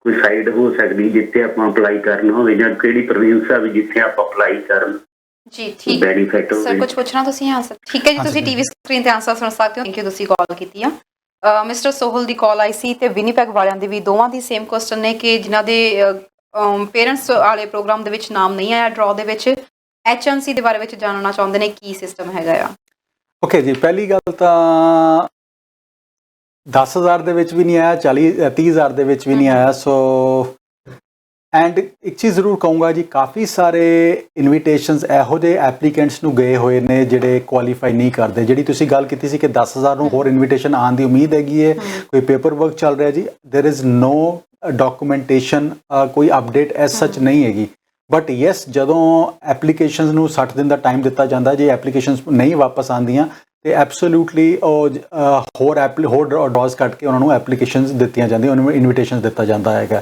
ਸਾਈਡ ਹੋ ਸਕਦੀ ਜਿੱਥੇ ਆਪਾਂ ਅਪਲਾਈ ਕਰਨਾ ਹੋਵੇ, ਜਾਂ ਕਿਹੜੀ ਪ੍ਰੋਵਿੰਸ ਆ ਵੀ ਜਿੱਥੇ ਆਪਾਂ ਅਪਲਾਈ ਕਰਨ ਜੀ। ਠੀਕ ਬੈਨੀਫਿਟ ਹੋਵੇ। ਸਰ ਕੁਝ ਪੁੱਛਣਾ ਤੁਸੀਂ ਆਂਸਰ? ਠੀਕ ਹੈ ਜੀ, ਤੁਸੀਂ ਟੀਵੀ ਸਕਰੀਨ ਤੇ ਆਂਸਰ ਸੁਣ ਸਕਦੇ ਹੋ। ਥੈਂਕ ਯੂ, ਤੁਸੀਂ ਕਾਲ ਕੀਤੀ ਆ। ਮਿਸਟਰ ਸੋਹਲ ਦੀ ਕਾਲ ਆਈ ਸੀ, ਤੇ ਵਿਨੀਪੈਗ ਵਾਲਿਆਂ ਦੇ ਵੀ ਦੋਵਾਂ ਦੀ ਸੇਮ ਕੁਐਸਚਨ ਨੇ ਕਿ ਜਿਨ੍ਹਾਂ ਦੇ ਪੇਰੈਂਟਸ ਵਾਲੇ ਪ੍ਰੋਗਰਾਮ ਦੇ ਵਿੱਚ ਨਾਮ ਨਹੀਂ ਆਇਆ ਡਰਾਅ ਦੇ ਵਿੱਚ, HNC ਦੇ ਬਾਰੇ ਵਿੱਚ ਜਾਣਨਾ ਚਾਹੁੰਦੇ ਨੇ ਕੀ ਸਿਸਟਮ ਹੈਗਾ ਆ। ਓਕੇ ਜੀ, ਪਹਿਲੀ ਗੱਲ ਤਾਂ 10,000 ਦੇ ਵਿੱਚ ਵੀ ਨਹੀਂ ਆਇਆ, 30,000 ਦੇ ਵਿੱਚ ਵੀ ਨਹੀਂ ਆਇਆ। ਸੋ ਐਂਡ ਇੱਕ ਚੀਜ਼ ਜ਼ਰੂਰ ਕਹੂੰਗਾ ਜੀ, ਕਾਫੀ ਸਾਰੇ ਇਨਵੀਟੇਸ਼ਨਸ ਇਹੋ ਜਿਹੇ ਐਪਲੀਕੈਂਟਸ ਨੂੰ ਗਏ ਹੋਏ ਨੇ ਜਿਹੜੇ ਕੁਆਲੀਫਾਈ ਨਹੀਂ ਕਰਦੇ। ਜਿਹੜੀ ਤੁਸੀਂ ਗੱਲ ਕੀਤੀ ਸੀ ਕਿ 10,000 ਨੂੰ ਹੋਰ ਇਨਵੀਟੇਸ਼ਨ ਆਉਣ ਦੀ ਉਮੀਦ ਹੈਗੀ ਹੈ, ਕੋਈ ਪੇਪਰ ਵਰਕ ਚੱਲ ਰਿਹਾ ਜੀ, ਦੇਰ ਇਜ਼ ਨੋ ਡਾਕੂਮੈਂਟੇਸ਼ਨ, ਕੋਈ ਅਪਡੇਟ ਐਸ ਸੱਚ ਨਹੀਂ ਹੈਗੀ। ਬਟ ਯੈਸ, ਜਦੋਂ ਐਪਲੀਕੇਸ਼ਨਸ ਨੂੰ 60 ਦਿਨ ਦਾ ਟਾਈਮ ਦਿੱਤਾ ਜਾਂਦਾ, ਜੇ ਐਪਲੀਕੇਸ਼ਨਸ ਨਹੀਂ ਵਾਪਸ ਆਉਂਦੀਆਂ ਤੇ ਐਬਸੋਲੂਟਲੀ ਹੋਰ ਡਰਾਜ਼ ਕੱਟ ਕੇ ਉਹਨਾਂ ਨੂੰ ਐਪਲੀਕੇਸ਼ਨਸ ਦਿੱਤੀਆਂ ਜਾਂਦੀਆਂ, ਉਹਨਾਂ ਨੂੰ ਇਨਵੀਟੇਸ਼ਨਸ ਦਿੱਤਾ ਜਾਂਦਾ ਹੈਗਾ।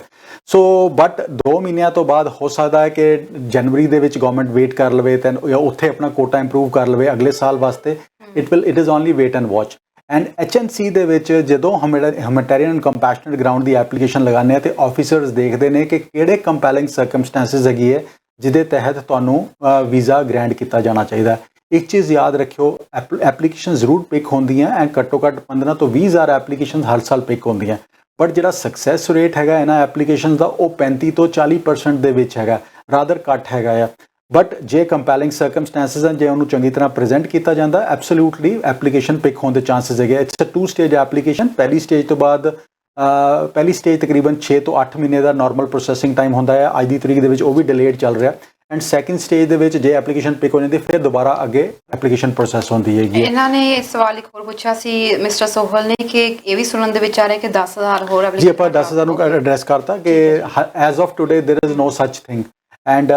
ਸੋ ਬਟ 2 ਮਹੀਨਿਆਂ ਤੋਂ ਬਾਅਦ ਹੋ ਸਕਦਾ ਹੈ ਕਿ ਜਨਵਰੀ ਦੇ ਵਿੱਚ ਗਵਰਨਮੈਂਟ ਵੇਟ ਕਰ ਲਵੇ ਤੇ ਉੱਥੇ ਆਪਣਾ ਕੋਟਾ ਇੰਪਰੂਵ ਕਰ ਲਵੇ ਅਗਲੇ ਸਾਲ ਵਾਸਤੇ। It is only wait and watch. And HNC ਦੇ ਵਿੱਚ ਜਦੋਂ ਹਿਊਮੈਨਿਟੇਰੀਅਨ ਐਂਡ ਕੰਪੈਸ਼ਨੇਟ ਗਰਾਊਂਡ ਦੀ ਐਪਲੀਕੇਸ਼ਨ ਲਗਾਉਂਦੇ ਆ, ਤੇ ਆਫੀਸਰਸ ਦੇਖਦੇ ਨੇ ਕਿ ਕਿਹੜੇ ਕੰਪੈਲਿੰਗ ਸਰਕਮਸਟੈਂਸਿਸ ਹੈਗੀ ਹੈ ਜਿਹਦੇ ਤਹਿਤ ਤੁਹਾਨੂੰ ਵੀਜ਼ਾ ਗ੍ਰੈਂਟ ਕੀਤਾ ਜਾਣਾ ਚਾਹੀਦਾ ਹੈ। ਇੱਕ ਚੀਜ਼ ਯਾਦ ਰੱਖਿਓ, ਐਪਲੀਕੇਸ਼ਨ ਜ਼ਰੂਰ ਪਿਕ ਹੁੰਦੀਆਂ ਐਂਡ ਘੱਟੋ ਘੱਟ 15 ਤੋਂ 20 ਹਜ਼ਾਰ ਐਪਲੀਕੇਸ਼ਨ ਹਰ ਸਾਲ ਪਿਕ ਹੁੰਦੀਆਂ, ਬਟ ਜਿਹੜਾ ਸਕਸੈਸ ਰੇਟ ਹੈਗਾ ਇਹਨਾਂ ਐਪਲੀਕੇਸ਼ਨ ਦਾ ਉਹ 35 ਤੋਂ 40% ਦੇ ਵਿੱਚ ਹੈਗਾ, ਰਾਦਰ ਘੱਟ ਹੈਗਾ ਆ। ਬਟ ਜੇ ਕੰਪੈਲਿੰਗ ਸਰਕਮਸਟੈਂਸਿਸ ਹਨ, ਜੇ ਉਹਨੂੰ ਚੰਗੀ ਤਰ੍ਹਾਂ ਪ੍ਰੈਜ਼ੈਂਟ ਕੀਤਾ ਜਾਂਦਾ, ਐਬਸੋਲੂਟਲੀ ਐਪਲੀਕੇਸ਼ਨ ਪਿਕ ਹੋਣ ਦੇ ਚਾਂਸਸ ਹੈਗੇ। It's a 2 stage application. ਪਹਿਲੀ ਸਟੇਜ ਤੋਂ ਬਾਅਦ ਪਹਿਲੀ ਸਟੇਜ ਤਕਰੀਬਨ 6 ਤੋਂ 8 ਮਹੀਨੇ ਦਾ ਨਾਰਮਲ ਪ੍ਰੋਸੈਸਿੰਗ ਟਾਈਮ ਹੁੰਦਾ ਹੈ, ਅੱਜ ਦੀ ਤਰੀਕ ਦੇ ਵਿੱਚ ਉਹ ਵੀ ਡਿਲੇਡ ਚੱਲ ਰਿਹਾ। ਐਂਡ ਸੈਕਿੰਡ ਸਟੇਜ ਦੇ ਵਿੱਚ ਜੇ ਐਪਲੀਕੇਸ਼ਨ ਪਿਕ ਹੋ ਜਾਂਦੀ ਫਿਰ ਦੁਬਾਰਾ ਅੱਗੇ ਐਪਲੀਕੇਸ਼ਨ ਪ੍ਰੋਸੈਸ ਹੁੰਦੀ ਹੈਗੀ। ਇਹਨਾਂ ਨੇ ਸਵਾਲ ਇੱਕ ਹੋਰ ਪੁੱਛਿਆ ਸੀ ਮਿਸਟਰ ਸੋਹਲ ਨੇ ਕਿ ਇਹ ਵੀ ਸੁਣਨ ਦੇ ਵਿੱਚ ਆ ਰਿਹਾ ਕਿ 10,000 ਹੋਰ ਜੀ ਆਪਾਂ 10,000 ਨੂੰ ਐਡਰੈਸ ਕਰਤਾ ਕਿ as of today there is no such thing and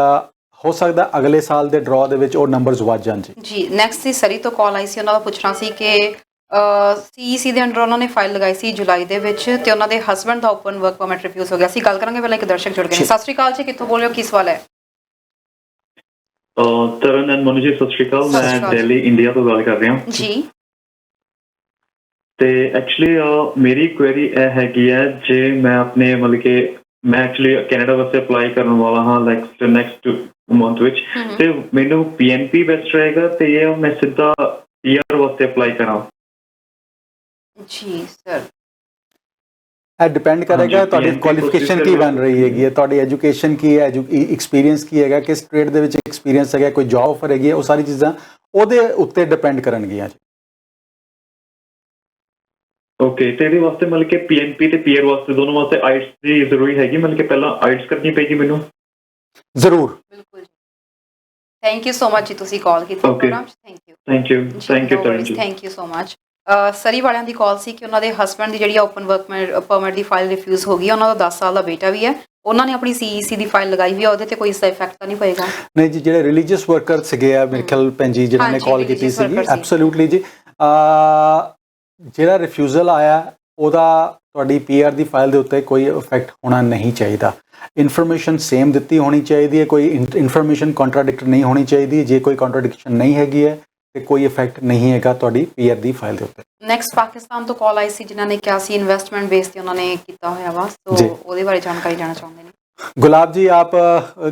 ਹੋ ਸਕਦਾ ਅਗਲੇ ਸਾਲ ਦੇ ਡਰਾਅ ਦੇ ਵਿੱਚ ਉਹ ਨੰਬਰਸ ਵੱਧ ਜਾਣ ਜੀ। ਨੈਕਸਟ ਸੀ ਸਰੀ ਤੋਂ ਕਾਲ ਆਈ ਸੀ, ਉਹਨਾਂ ਦਾ ਪੁੱਛਣਾ ਸੀ ਕਿ CEC ਦੇ ਅੰਡਰ ਉਹਨਾਂ ਨੇ ਫਾਈਲ ਲਗਾਈ ਸੀ ਜੁਲਾਈ ਦੇ ਵਿੱਚ ਤੇ ਉਹਨਾਂ ਦੇ ਹਸਬੰਡ ਦਾ ਓਪਨ ਵਰਕ ਪਰਮਿਟ ਰਿਫਿਊਜ਼ ਹੋ ਗਿਆ ਸੀ। ਗੱਲ ਕਰਾਂਗੇ ਪਹਿਲਾਂ ਇੱਕ ਦਰਸ਼ਕ ਜੁੜ ਗਏ ਨੇ। ਸਤਿ ਸ਼੍ਰੀ ਅਕਾਲ ਜੀ, ਕਿੱਥੋਂ ਬੋਲ ਰਹੇ ਹੋ, ਕੀ ਸਵਾਲ ਹੈ? ਤਰਨ ਐਂਡ ਮਨੂ ਜੀ ਸਤਿ ਸ਼੍ਰੀ ਅਕਾਲ, ਮੈਂ ਦਿੱਲੀ ਇੰਡੀਆ ਤੋਂ ਗੱਲ ਕਰ ਰਿਹਾ ਜੀ। ਤੇ ਐਕਚੁਅਲੀ ਮੇਰੀ ਕੁਐਰੀ ਇਹ ਹੈਗੀ ਹੈ, ਜੇ ਮੈਂ ਆਪਣੇ ਮਤਲਬ ਕਿ ਮੈਂ ਐਕਚੁਅਲੀ ਕੈਨੇਡਾ ਵਾਸਤੇ ਅਪਲਾਈ ਕਰਨ ਵਾਲਾ ਹਾਂ ਲਾਈਕ ਨੈਕਸਟ ਮੰਥ ਵਿੱਚ, ਤੇ ਮੈਨੂੰ PNP ਬੈਸਟ ਰਹੇਗਾ ਤੇ ਇਹ ਮੈਂ ਸਿੱਧਾ PR ਵਾਸਤੇ ਅਪਲਾਈ ਕਰਾਂ? ਜੀ ਸਰ, ਇਹ ਡਿਪੈਂਡ ਕਰੇਗਾ ਤੁਹਾਡੀ ਕੁਆਲੀਫਿਕੇਸ਼ਨ ਕੀ ਬਣ ਰਹੀ ਹੈਗੀ ਹੈ, ਤੁਹਾਡੀ ਐਜੂਕੇਸ਼ਨ ਕੀ ਹੈ, ਐਕਸਪੀਰੀਅੰਸ ਕੀ ਹੈਗਾ, ਕਿਸ ਟ੍ਰੇਡ ਦੇ ਵਿੱਚ ਐਕਸਪੀਰੀਅੰਸ ਹੈਗਾ, ਕੋਈ ਜੌਬ ਆਫਰ ਹੈਗੀ ਹੈ, ਉਹ ਸਾਰੀ ਚੀਜ਼ਾਂ ਉਹਦੇ ਉੱਤੇ ਡਿਪੈਂਡ ਕਰਨਗੀਆਂ ਜੀ। ਓਕੇ, ਤੇ ਇਹਦੇ ਵਾਸਤੇ ਮਤਲਬ ਕਿ PNP ਤੇ PR ਵਾਸਤੇ ਦੋਨੋਂ ਵਾਸਤੇ ਆਈਟਸ ਦੀ ਜ਼ਰੂਰੀ ਹੈਗੀ, ਮਤਲਬ ਕਿ ਪਹਿਲਾਂ ਆਈਟਸ ਕਰਨੀ ਪਏਗੀ ਮੈਨੂੰ? ਜ਼ਰੂਰ, ਬਿਲਕੁਲ ਜੀ। ਥੈਂਕ ਯੂ ਸੋ ਮਚ ਜੀ, ਤੁਸੀਂ ਕਾਲ ਕੀਤੀ ਪ੍ਰੋਗਰਾਮ 'ਚ। ਥੈਂਕ ਯੂ ਤਰਨ ਜੀ, ਥੈਂਕ ਯੂ ਸੋ ਮਚ। ਸਰੀ ਵਾਲਿਆਂ ਦੀ ਕਾਲ ਸੀ ਕਿ ਉਹਨਾਂ ਦੇ ਹਸਬੈਂਡ ਦੀ ਜਿਹੜੀ ਓਪਨ ਵਰਕ ਪਰਮਿਟ ਦੀ ਫਾਈਲ ਰਿਫਿਊਜ਼ ਹੋ ਗਈ ਹੈ। ਉਹਨਾਂ ਦਾ 10 ਸਾਲ ਦਾ ਬੇਟਾ ਵੀ ਹੈ, ਉਹਨਾਂ ਨੇ ਆਪਣੀ CEC ਦੀ ਫਾਈਲ ਲਗਾਈ ਹੋਈ ਹੈ, ਉਹਦੇ ਤੇ ਕੋਈ ਇਸ ਦਾ ਇਫੈਕਟ ਤਾਂ ਨਹੀਂ ਪਏਗਾ? ਨਹੀਂ ਜੀ, ਜਿਹੜੇ ਰਿਲੀਜੀਅਸ ਵਰਕਰ ਸੀਗੇ ਆ ਮੇਰੇ ਖਿਆਲ ਭੈਣ ਜੀ ਜਿਹਨਾਂ ਨੇ ਕਾਲ ਕੀਤੀ ਸੀਗੀ, ਐਬਸੋਲੂਟਲੀ ਜੀ, ਜਿਹੜਾ ਰਿਫਿਊਜ਼ਲ ਆਇਆ ਉਹਦਾ ਤੁਹਾਡੀ PR ਦੀ ਫਾਈਲ ਦੇ ਉੱਤੇ ਕੋਈ ਇਫੈਕਟ ਹੋਣਾ ਨਹੀਂ ਚਾਹੀਦਾ। ਇਨਫੋਰਮੇਸ਼ਨ ਸੇਮ ਦਿੱਤੀ ਹੋਣੀ ਚਾਹੀਦੀ ਹੈ, ਕੋਈ ਇਨਫੋਰਮੇਸ਼ਨ ਕੰਟਰਾਡਿਕਟ ਨਹੀਂ ਹੋਣੀ ਚਾਹੀਦੀ। ਜੇ ਕੋਈ ਕੰਟਰਾਡਿਕਸ਼ਨ ਨਹੀਂ ਹੈਗੀ ਹੈ ਤੇ ਕੋਈ ਇਫੈਕਟ ਨਹੀਂ ਹੈਗਾ ਤੁਹਾਡੀ PR ਦੀ ਫਾਈਲ ਦੇ ਉੱਤੇ। ਨੈਕਸਟ ਪਾਕਿਸਤਾਨ ਤੋਂ ਕਾਲ ਆਈ ਸੀ ਜਿਨ੍ਹਾਂ ਨੇ ਕਿਹਾ ਸੀ ਇਨਵੈਸਟमेंट बेस ਤੇ ਉਹਨਾਂ ਨੇ ਕੀਤਾ ਹੋਇਆ ਵਾ, तो ਉਹਦੇ ਬਾਰੇ ਜਾਣਕਾਰੀ ਲੈਣਾ ਚਾਹੁੰਦੇ ਨੇ। गुलाब जी, आप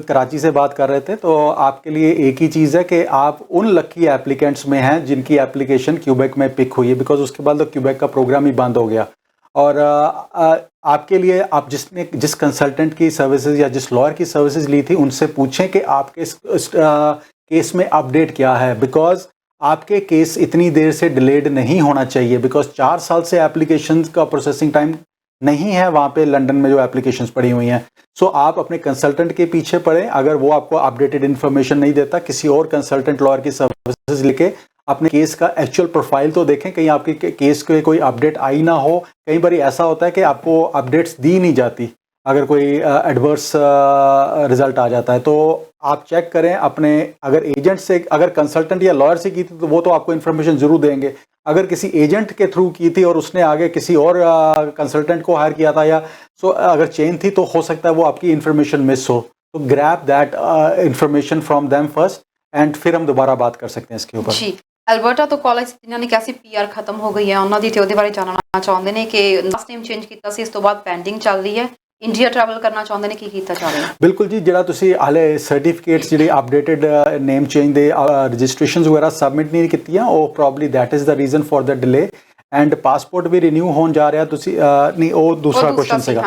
कराची से बात कर रहे थे, तो आपके लिए एक ही चीज़ है कि आप उन लकी एप्लीकेंट्स में हैं जिनकी एप्लीकेशन क्यूबेक में पिक हुई है, बिकॉज उसके बाद तो क्यूबेक का प्रोग्राम ही बंद हो गया। और आपके लिए आप जिस कंसल्टेंट की सर्विसेज या जिस लॉयर की सर्विसेज ली थी उनसे पूछें कि आपके इस केस में अपडेट क्या है, बिकॉज आपके केस इतनी देर से डिलेड नहीं होना चाहिए, बिकॉज 4 साल से एप्लीकेशन का प्रोसेसिंग टाइम नहीं है वहाँ पे लंदन में जो एप्लीकेशंस पड़ी हुई हैं। सो आप अपने कंसल्टेंट के पीछे पड़ें, अगर वो आपको अपडेटेड इन्फॉर्मेशन नहीं देता, किसी और कंसल्टेंट लॉयर की सर्विसेज लेके अपने केस का एक्चुअल प्रोफाइल तो देखें, कहीं आपके केस के कोई अपडेट आई ना हो। कई बार ऐसा होता है कि आपको अपडेट्स दी नहीं जाती अगर कोई एडवर्स रिजल्ट आ जाता है, तो आप चेक करें अपने, अगर एजेंट से, अगर कंसल्टेंट या लॉयर से की थी तो वो तो आपको इन्फॉर्मेशन ज़रूर देंगे। अगर किसी एजेंट के थ्रू की थी और उसने आगे किसी और कंसल्टेंट को हायर किया था, या अगर चेन थी, तो हो सकता है वो आपकी इन्फॉर्मेशन मिस हो। तो grab that information from them first and फिर हम दोबारा बात कर सकते हैं इसके ऊपर। जी, ਅਲਬਰਟਾ ਤੋਂ ਕਾਲਜ ਜਿਨ੍ਹਾਂ ਨੇ ਕਿਹਾ ਸੀ PR ਖਤਮ ਹੋ ਗਈ ਹੈ ਉਹਨਾਂ ਦੀ, ਤੇ ਉਹਦੇ ਬਾਰੇ ਜਾਣਨਾ ਚਾਹੁੰਦੇ ਨੇ ਕਿ ਲਾਸਟ ਨੇਮ ਚੇਂਜ ਕੀਤਾ ਸੀ, ਇਸ ਤੋਂ ਬਾਅਦ ਪੈਂਡਿੰਗ ਚੱਲ ਰਹੀ ਹੈ, ਇੰਡੀਆ ਟਰੈਵਲ ਕਰਨਾ ਚਾਹੁੰਦੇ ਨੇ, ਕੀ ਕੀਤਾ ਜਾ ਰਿਹਾ? ਬਿਲਕੁਲ ਜੀ, ਜਿਹੜਾ ਤੁਸੀਂ ਹਾਲੇ ਸਰਟੀਫਿਕੇਟਸ ਜਿਹੜੇ ਅਪਡੇਟਡ ਨੇਮ ਚੇਂਜ ਦੇ ਰਜਿਸਟ੍ਰੇਸ਼ਨਸ ਵਗੈਰਾ ਸਬਮਿਟ ਨਹੀਂ ਕੀਤੀਆਂ, ਉਹ probably that is the reason for the delay. And passport ਵੀ ਰੀਨਿਊ ਹੋਣ ਜਾ ਰਿਹਾ, ਤੁਸੀਂ ਨਹੀਂ, ਉਹ ਦੂਸਰਾ ਕੁਐਸਚਨ ਸੀਗਾ।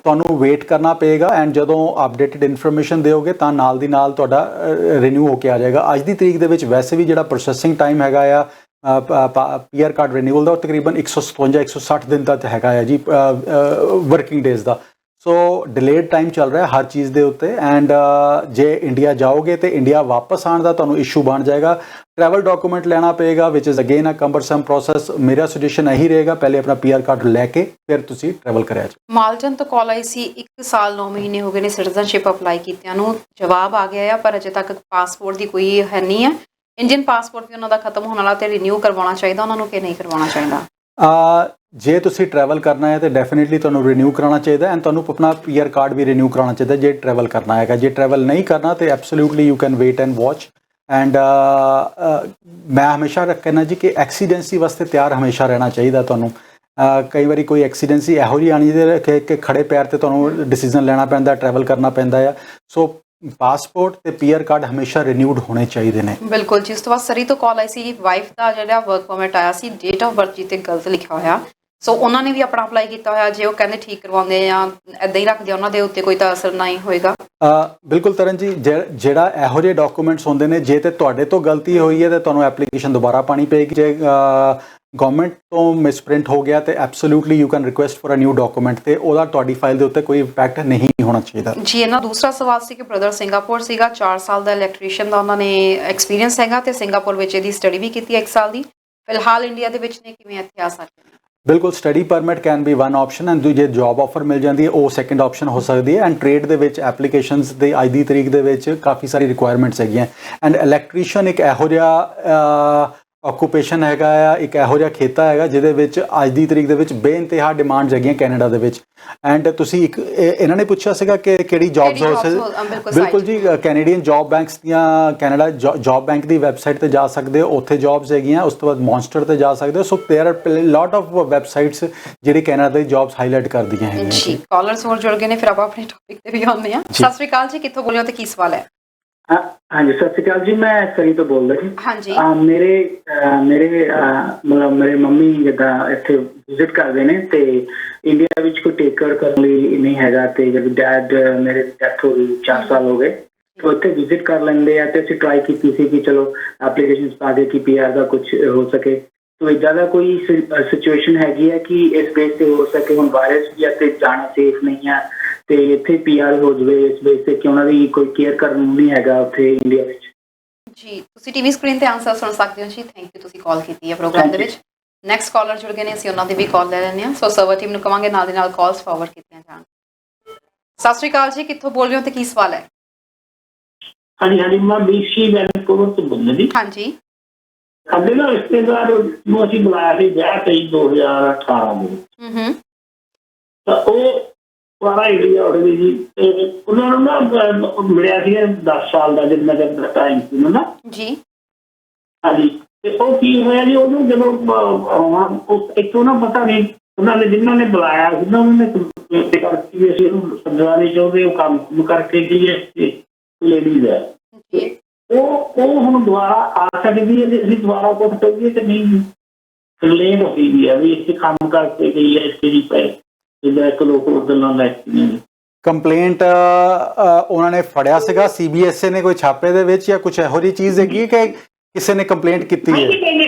ਤੁਹਾਨੂੰ ਵੇਟ ਕਰਨਾ ਪਏਗਾ ਐਂਡ ਜਦੋਂ ਅਪਡੇਟਡ ਇਨਫੋਰਮੇਸ਼ਨ ਦਿਓਗੇ ਤਾਂ ਨਾਲ ਦੀ ਨਾਲ ਤੁਹਾਡਾ ਰੀਨਿਊ ਹੋ ਕੇ ਆ ਜਾਏਗਾ। ਅੱਜ ਦੀ ਤਰੀਕ ਦੇ ਵਿੱਚ ਵੈਸੇ ਵੀ ਜਿਹੜਾ ਪ੍ਰੋਸੈਸਿੰਗ ਟਾਈਮ ਹੈਗਾ ਆ PR ਕਾਰਡ ਰੀਨਿਊਅਲ ਦਾ, ਉਹ ਤਕਰੀਬਨ 157-160 ਦਿਨ ਤੱਕ ਹੈਗਾ ਹੈ ਜੀ, ਵਰਕਿੰਗ ਡੇਜ਼ ਦਾ। ਸੋ ਡਿਲੇਡ ਟਾਈਮ ਚੱਲ ਰਿਹਾ ਹਰ ਚੀਜ਼ ਦੇ ਉੱਤੇ। ਐਂਡ ਜੇ ਇੰਡੀਆ ਜਾਓਗੇ ਤੇ ਇੰਡੀਆ ਵਾਪਸ ਆਉਣ ਦਾ ਤੁਹਾਨੂੰ ਇਸ਼ੂ ਬਣ ਜਾਏਗਾ। ਟਰੈਵਲ ਡਾਕੂਮੈਂਟ ਲੈਣਾ ਪਏਗਾ, ਵਿਚ ਇਜ਼ ਅਗੇਨ ਅ ਕੰਬਰਸਮ ਪ੍ਰੋਸੈਸ। ਮੇਰਾ ਸੁਜੈਸ਼ਨ ਇਹੀ ਰਹੇਗਾ, ਪਹਿਲੇ ਆਪਣਾ PR ਕਾਰਡ ਲੈ ਕੇ ਫਿਰ ਤੁਸੀਂ ਟਰੈਵਲ ਕਰਿਆ ਜੀ। ਮਾਲਟਨ ਤੋਂ ਕਾਲ ਆਈ ਸੀ, 1 ਸਾਲ 9 ਮਹੀਨੇ ਹੋ ਗਏ ਨੇ ਸਿਟੀਜ਼ਨਸ਼ਿਪ ਅਪਲਾਈ ਕੀਤਿਆਂ ਨੂੰ, ਜਵਾਬ ਆ ਗਿਆ ਆ ਪਰ ਅਜੇ ਤੱਕ ਪਾਸਪੋਰਟ ਦੀ ਕੋਈ ਹੈ ਨਹੀਂ ਹੈ। ਇੰਡੀਅਨ ਪਾਸਪੋਰਟ ਵੀ ਉਹਨਾਂ ਦਾ ਖਤਮ ਹੋਣ ਵਾਲਾ, ਤੇ ਰੀਨਿਊ ਕਰਵਾਉਣਾ ਚਾਹੀਦਾ ਉਹਨਾਂ ਨੂੰ ਕਿ ਨਹੀਂ ਕਰਵਾਉਣਾ ਚਾਹੀਦਾ? ਜੇ ਤੁਸੀਂ ਟਰੈਵਲ ਕਰਨਾ ਹੈ ਤਾਂ ਡੈਫੀਨੇਟਲੀ ਤੁਹਾਨੂੰ ਰੀਨਿਊ ਕਰਾਉਣਾ ਚਾਹੀਦਾ ਐਂਡ ਤੁਹਾਨੂੰ ਆਪਣਾ PR ਕਾਰਡ ਵੀ ਰੀਨਿਊ ਕਰਾਉਣਾ ਚਾਹੀਦਾ ਜੇ ਟਰੈਵਲ ਕਰਨਾ ਹੈਗਾ। ਜੇ ਟਰੈਵਲ ਨਹੀਂ ਕਰਨਾ ਤੇ absolutely you can wait and watch. And ਮੈਂ ਹਮੇਸ਼ਾ ਕਹਿੰਦਾ ਜੀ ਕਿ ਐਕਸੀਡੈਂਸੀ ਵਾਸਤੇ ਤਿਆਰ ਹਮੇਸ਼ਾ ਰਹਿਣਾ ਚਾਹੀਦਾ ਤੁਹਾਨੂੰ। ਕਈ ਵਾਰੀ ਕੋਈ ਐਕਸੀਡੈਂਸੀ ਇਹੋ ਜਿਹੀ ਆਣੀ ਜਿਹਦੇ ਕਿ ਖੜੇ ਪੈਰ ਤੇ ਤੁਹਾਨੂੰ ਡਿਸੀਜਨ ਲੈਣਾ ਪੈਂਦਾ, ਟਰੈਵਲ ਕਰਨਾ ਪੈਂਦਾ ਆ। ਸੋ ਪਾਸਪੋਰਟ ਤੇ ਪੀਆਰ ਕਾਰਡ ਹਮੇਸ਼ਾ ਰੀਨਿਊਡ ਹੋਣੇ ਚਾਹੀਦੇ ਨੇ। ਬਿਲਕੁਲ ਜੀ। ਉਸ ਤੋਂ ਬਾਅਦ ਸਰੀ ਤੋਂ ਕਾਲ ਆਈ ਸੀ, ਵਾਈਫ ਦਾ ਜਿਹੜਾ ਵਰਕ ਪਰਮਿਟ ਆਇਆ ਸੀ ਡੇਟ ਆਫ ਬਰਥ ਜੀ ਤੇ ਗਲਤ ਲਿਖਿਆ ਹੋਇਆ, ਸੋ ਉਹਨਾਂ ਨੇ ਵੀ ਆਪਣਾ ਅਪਲਾਈ ਕੀਤਾ ਹੋਇਆ। ਜੇ ਉਹ ਕਹਿੰਦੇ ਠੀਕ ਕਰਵਾਉਂਦੇ ਜਾਂ ਇੱਦਾਂ ਹੀ ਰੱਖਦੇ ਉਹਨਾਂ ਦੇ ਉੱਤੇ ਕੋਈ ਤਾਂ ਅਸਰ ਨਹੀਂ ਹੋਏਗਾ। ਬਿਲਕੁਲ ਤਰਨ ਜੀ, ਜਿਹੜਾ ਇਹੋ ਜਿਹੇ ਡਾਕੂਮੈਂਟਸ ਹੁੰਦੇ ਨੇ, ਜੇ ਤੇ ਤੁਹਾਡੇ ਤੋਂ ਗਲਤੀ ਹੋਈ ਹੈ ਤਾਂ ਤੁਹਾਨੂੰ ਐਪਲੀਕੇਸ਼ਨ ਦੁਬਾਰਾ ਪਾਣੀ ਪਏਗੀ। ਜੇ ਗਵਰਨਮੈਂਟ ਤੋਂ ਮਿਸਪ੍ਰਿੰਟ ਹੋ ਗਿਆ ਤੇ absolutely you can request for a new document ਤੇ ਉਹਦਾ ਤੁਹਾਡੀ ਫਾਈਲ ਦੇ ਉੱਤੇ ਕੋਈ ਇੰਪੈਕਟ ਨਹੀਂ ਹੋਣਾ ਚਾਹੀਦਾ ਜੀ। ਇਹਨਾਂ ਦੂਸਰਾ ਸਵਾਲ ਸੀ ਕਿ ਬ੍ਰਦਰ ਸਿੰਗਾਪੁਰ ਸੀਗਾ, 4 ਸਾਲ ਦਾ ਇਲੈਕਟ੍ਰੀਸ਼ੀਅਨ ਦਾ ਉਹਨਾਂ ਨੇ ਐਕਸਪੀਰੀਅੰਸ ਹੈਗਾ ਤੇ ਸਿੰਗਾਪੁਰ ਵਿੱਚ ਇਹਦੀ ਸਟੱਡੀ ਵੀ ਕੀਤੀ 1 ਸਾਲ ਦੀ, ਫਿਲਹਾਲ ਇੰਡੀਆ ਦੇ ਵਿੱਚ ਨੇ, ਕਿਵੇਂ ਇੱਥੇ ਆ ਸਕਦੇ ਨੇ? ਬਿਲਕੁਲ, study permit can be one option and ਜੇ ਜੌਬ ਆਫਰ ਮਿਲ ਜਾਂਦੀ ਹੈ ਉਹ ਸੈਕੰਡ ਆਪਸ਼ਨ ਹੋ ਸਕਦੀ ਹੈ। ਐਂਡ ਟ੍ਰੇਡ ਦੇ ਵਿੱਚ ਐਪਲੀਕੇਸ਼ਨਸ ਦੇ ਅੱਜ ਦੀ ਤਰੀਕ ਦੇ ਵਿੱਚ ਕਾਫੀ ਸਾਰੀ ਰਿਕੁਆਇਰਮੈਂਟਸ ਹੈਗੀਆਂ। ਐਂਡ ਇਲੈਕਟ੍ਰੀਸ਼ੀਅਨ ਇੱਕ ਇਹੋ ਜਿਹਾ ਆਕੂਪੇਸ਼ਨ ਹੈਗਾ ਆ, ਇੱਕ ਇਹੋ ਜਿਹਾ ਖੇਤਾ ਹੈਗਾ ਜਿਹਦੇ ਵਿੱਚ ਅੱਜ ਦੀ ਤਰੀਕ ਦੇ ਵਿੱਚ ਬੇਇੰਤਹਾ ਡਿਮਾਂਡਸ ਹੈਗੀਆਂ ਕੈਨੇਡਾ ਦੇ ਵਿੱਚ। ਐਂਡ ਤੁਸੀਂ ਇੱਕ ਇਹਨਾਂ ਨੇ ਪੁੱਛਿਆ ਸੀਗਾ ਕਿ ਕਿਹੜੀ ਜੌਬਸ ਬਿਲਕੁਲ ਜੀ, ਕੈਨੇਡੀਅਨ ਜੌਬ ਬੈਂਕਸ ਦੀਆਂ, ਕੈਨੇਡਾ ਜੌਬ ਬੈਂਕ ਦੀ ਵੈਬਸਾਈਟ ਤੇ ਜਾ ਸਕਦੇ ਹੋ, ਉੱਥੇ ਜੌਬਸ ਹੈਗੀਆਂ। ਉਸ ਤੋਂ ਬਾਅਦ ਮੌਨਸਟਰ ਤੇ ਜਾ ਸਕਦੇ ਹੋ। ਸੋ ਦੇयर ਆਰ ਲੋਟ ਆਫ ਵੈਬਸਾਈਟਸ ਜਿਹੜੀ ਕੈਨੇਡਾ ਦੀ ਜੌਬਸ ਹਾਈਲਾਈਟ ਕਰਦੀਆਂ ਹੈਗੀਆਂ ਜੀ। ਕਾਲਰਸ ਹੋਰ ਜੁੜ ਗਏ ਨੇ, ਫਿਰ ਆਪਾਂ ਆਪਣੇ ਟੌਪਿਕ ਤੇ ਵੀ ਆਉਂਦੇ ਹਾਂ। ਸਤਿ ਸ਼੍ਰੀ ਅਕਾਲ ਜੀ, ਕਿੱਥੋਂ ਬੋਲ ਰਹੇ ਹੋ ਤੇ ਕੀ ਸਵਾਲ ਹੈ? ਹਾਂਜੀ, ਸਤਿ ਸ਼੍ਰੀ ਅਕਾਲ ਜੀ, ਮੈਂ ਸਰੀ ਤੋਂ ਬੋਲਦਾ ਜੀ। ਹਾਂਜੀ। ਮੇਰੇ ਮੰਮੀ ਜਿੱਦਾਂ ਇੱਥੇ ਵਿਜ਼ਿਟ ਕਰਦੇ ਨੇ ਤੇ ਇੰਡੀਆ ਵਿੱਚ ਕੋਈ ਟੇਕ ਕੇਅਰ ਕਰਨ ਲਈ ਨਹੀਂ ਹੈਗਾ, ਤੇ ਜਦੋਂ ਡੈਡ ਮੇਰੇ ਡੈਥ ਹੋ ਗਈ 4 ਸਾਲ ਹੋ ਗਏ, ਤੇ ਉੱਥੇ ਵਿਜ਼ਿਟ ਕਰ ਲੈਂਦੇ ਆ। ਤੇ ਅਸੀਂ ਟਰਾਈ ਕੀਤੀ ਸੀ ਕਿ ਚਲੋ ਐਪਲੀਕੇਸ਼ਨ ਪਾ ਕੇ ਕਿ ਪੀਆਰ ਦਾ ਕੁਝ ਹੋ ਸਕੇ। ਤੋ ਇੱਦਾਂ ਦਾ ਕੋਈ ਸਿਚੁਏਸ਼ਨ ਹੈਗੀ ਹੈ ਕਿ ਇਸ ਬੇਸ ਤੇ ਹੋ ਸਕੇ? ਹੁਣ ਵਾਇਰਸ ਵੀ ਅਤੇ ਜਾਣਾ ਸੇਫ ਨਹੀਂ ਹੈ ਤੇ ਇੱਥੇ ਪੀਆਰ ਹੋ ਜਾਵੇ ਇਸ ਬੇਸ ਤੇ ਕਿ ਉਹਨਾਂ ਦੀ ਕੋਈ ਕੇਅਰ ਕਰਨ ਨਹੀਂ ਹੈਗਾ ਉੱਥੇ ਇੰਡੀਆ ਵਿੱਚ। ਜੀ, ਤੁਸੀਂ ਟੀਵੀ ਸਕਰੀਨ ਤੇ ਆਨਸਰ ਸੁਣ ਸਕਦੇ ਹੋ ਜੀ। ਥੈਂਕ ਯੂ, ਤੁਸੀਂ ਕਾਲ ਕੀਤੀ ਹੈ ਪ੍ਰੋਗਰਾਮ ਦੇ ਵਿੱਚ। ਨੈਕਸਟ ਕਾਲਰ ਜੁੜ ਗਏ ਨੇ, ਅਸੀਂ ਉਹਨਾਂ ਦੀ ਵੀ ਕਾਲ ਲੈ ਲੈਂਦੇ ਹਾਂ। ਸੋ ਸਰਵਰ ਟੀਮ ਨੂੰ ਕਵਾਂਗੇ ਨਾਲ ਦੇ ਨਾਲ ਕਾਲਸ ਫਾਰਵਰਡ ਕੀਤੀਆਂ ਜਾਣ। ਸਤਿ ਸ਼੍ਰੀ ਅਕਾਲ ਜੀ, ਕਿੱਥੋਂ ਬੋਲ ਰਹੇ ਹੋ ਤੇ ਕੀ ਸਵਾਲ ਹੈ? ਹਾਂਜੀ, ਮੈਂ BC ਵੈਨਕੂਵਰ ਤੋਂ ਬੋਲਦਾ ਜੀ। ਹਾਂਜੀ। ਸਾਡੇ ਨਾਲ ਰਿਸ਼ਤੇਦਾਰ ਨੂੰ ਅਸੀਂ ਬੁਲਾਇਆ ਸੀ ਵਿਆਹ ਤੇ 2018 ਦੇ ਵਿੱਚ। ਤਾਂ ਉਹ ਸਾਰਾ ਇੰਡੀਆ ਉੱਠ ਜੀ, ਤੇ ਉਹਨਾਂ ਨੂੰ ਨਾ ਮਿਲਿਆ ਸੀ 10 ਸਾਲ ਦਾ ਜਿੰਨਾ ਦਾ ਟਾਈਮ ਸੀ ਨਾ ਜੀ। ਹਾਂਜੀ, ਤੇ ਉਹ ਕੀ ਹੋਇਆ ਜੀ, ਉਹਨੂੰ ਜਦੋਂ ਇੱਥੋਂ ਨਾ ਪਤਾ ਨਹੀਂ ਉਹਨਾਂ ਨੇ ਜਿਨ੍ਹਾਂ ਨੇ ਬੁਲਾਇਆ ਸੀ ਨਾ, ਉਹਨਾਂ ਨੇ ਕਰਕੇ ਵੀ ਅਸੀਂ ਉਹਨੂੰ ਸੱਦਣਾ ਨਹੀਂ ਚਾਹੁੰਦੇ, ਉਹ ਕੰਮ ਕਰਕੇ ਕੀ ਲੇਡੀਜ਼ ਹੈ, ਉਹ ਹੁਣ ਦੁਬਾਰਾ ਆ ਸਕਦੀ ਹੈ। ਅਸੀਂ ਦੁਬਾਰਾ ਕੁਝ ਕਰੀਏ ਤੇ ਨਹੀਂ, ਕੰਪਲੇਂਟ ਹੋਈ ਵੀ ਹੈ ਵੀ ਇੱਥੇ ਕੰਮ ਕਰਕੇ ਗਈ ਹੈ, ਇੱਥੇ ਦੀ ਪੈ ਜਿੱਦਾਂ ਇੱਕ ਲੋਕ ਗੱਲਾਂ ਲੈ ਕੇ ਕੰਪਲੇਂਟ ਉਹਨਾਂ ਨੇ ਫੜਿਆ ਸੀਗਾ, CBSA ਨੇ ਕੋਈ ਛਾਪੇ ਦੇ ਵਿੱਚ ਜਾਂ ਕੁਝ ਇਹੋ ਜਿਹੀ ਚੀਜ਼ ਹੈਗੀ ਕਿ ਕਿਸੇ ਨੇ ਕੰਪਲੇਂਟ ਕੀਤੀ ਹੈ?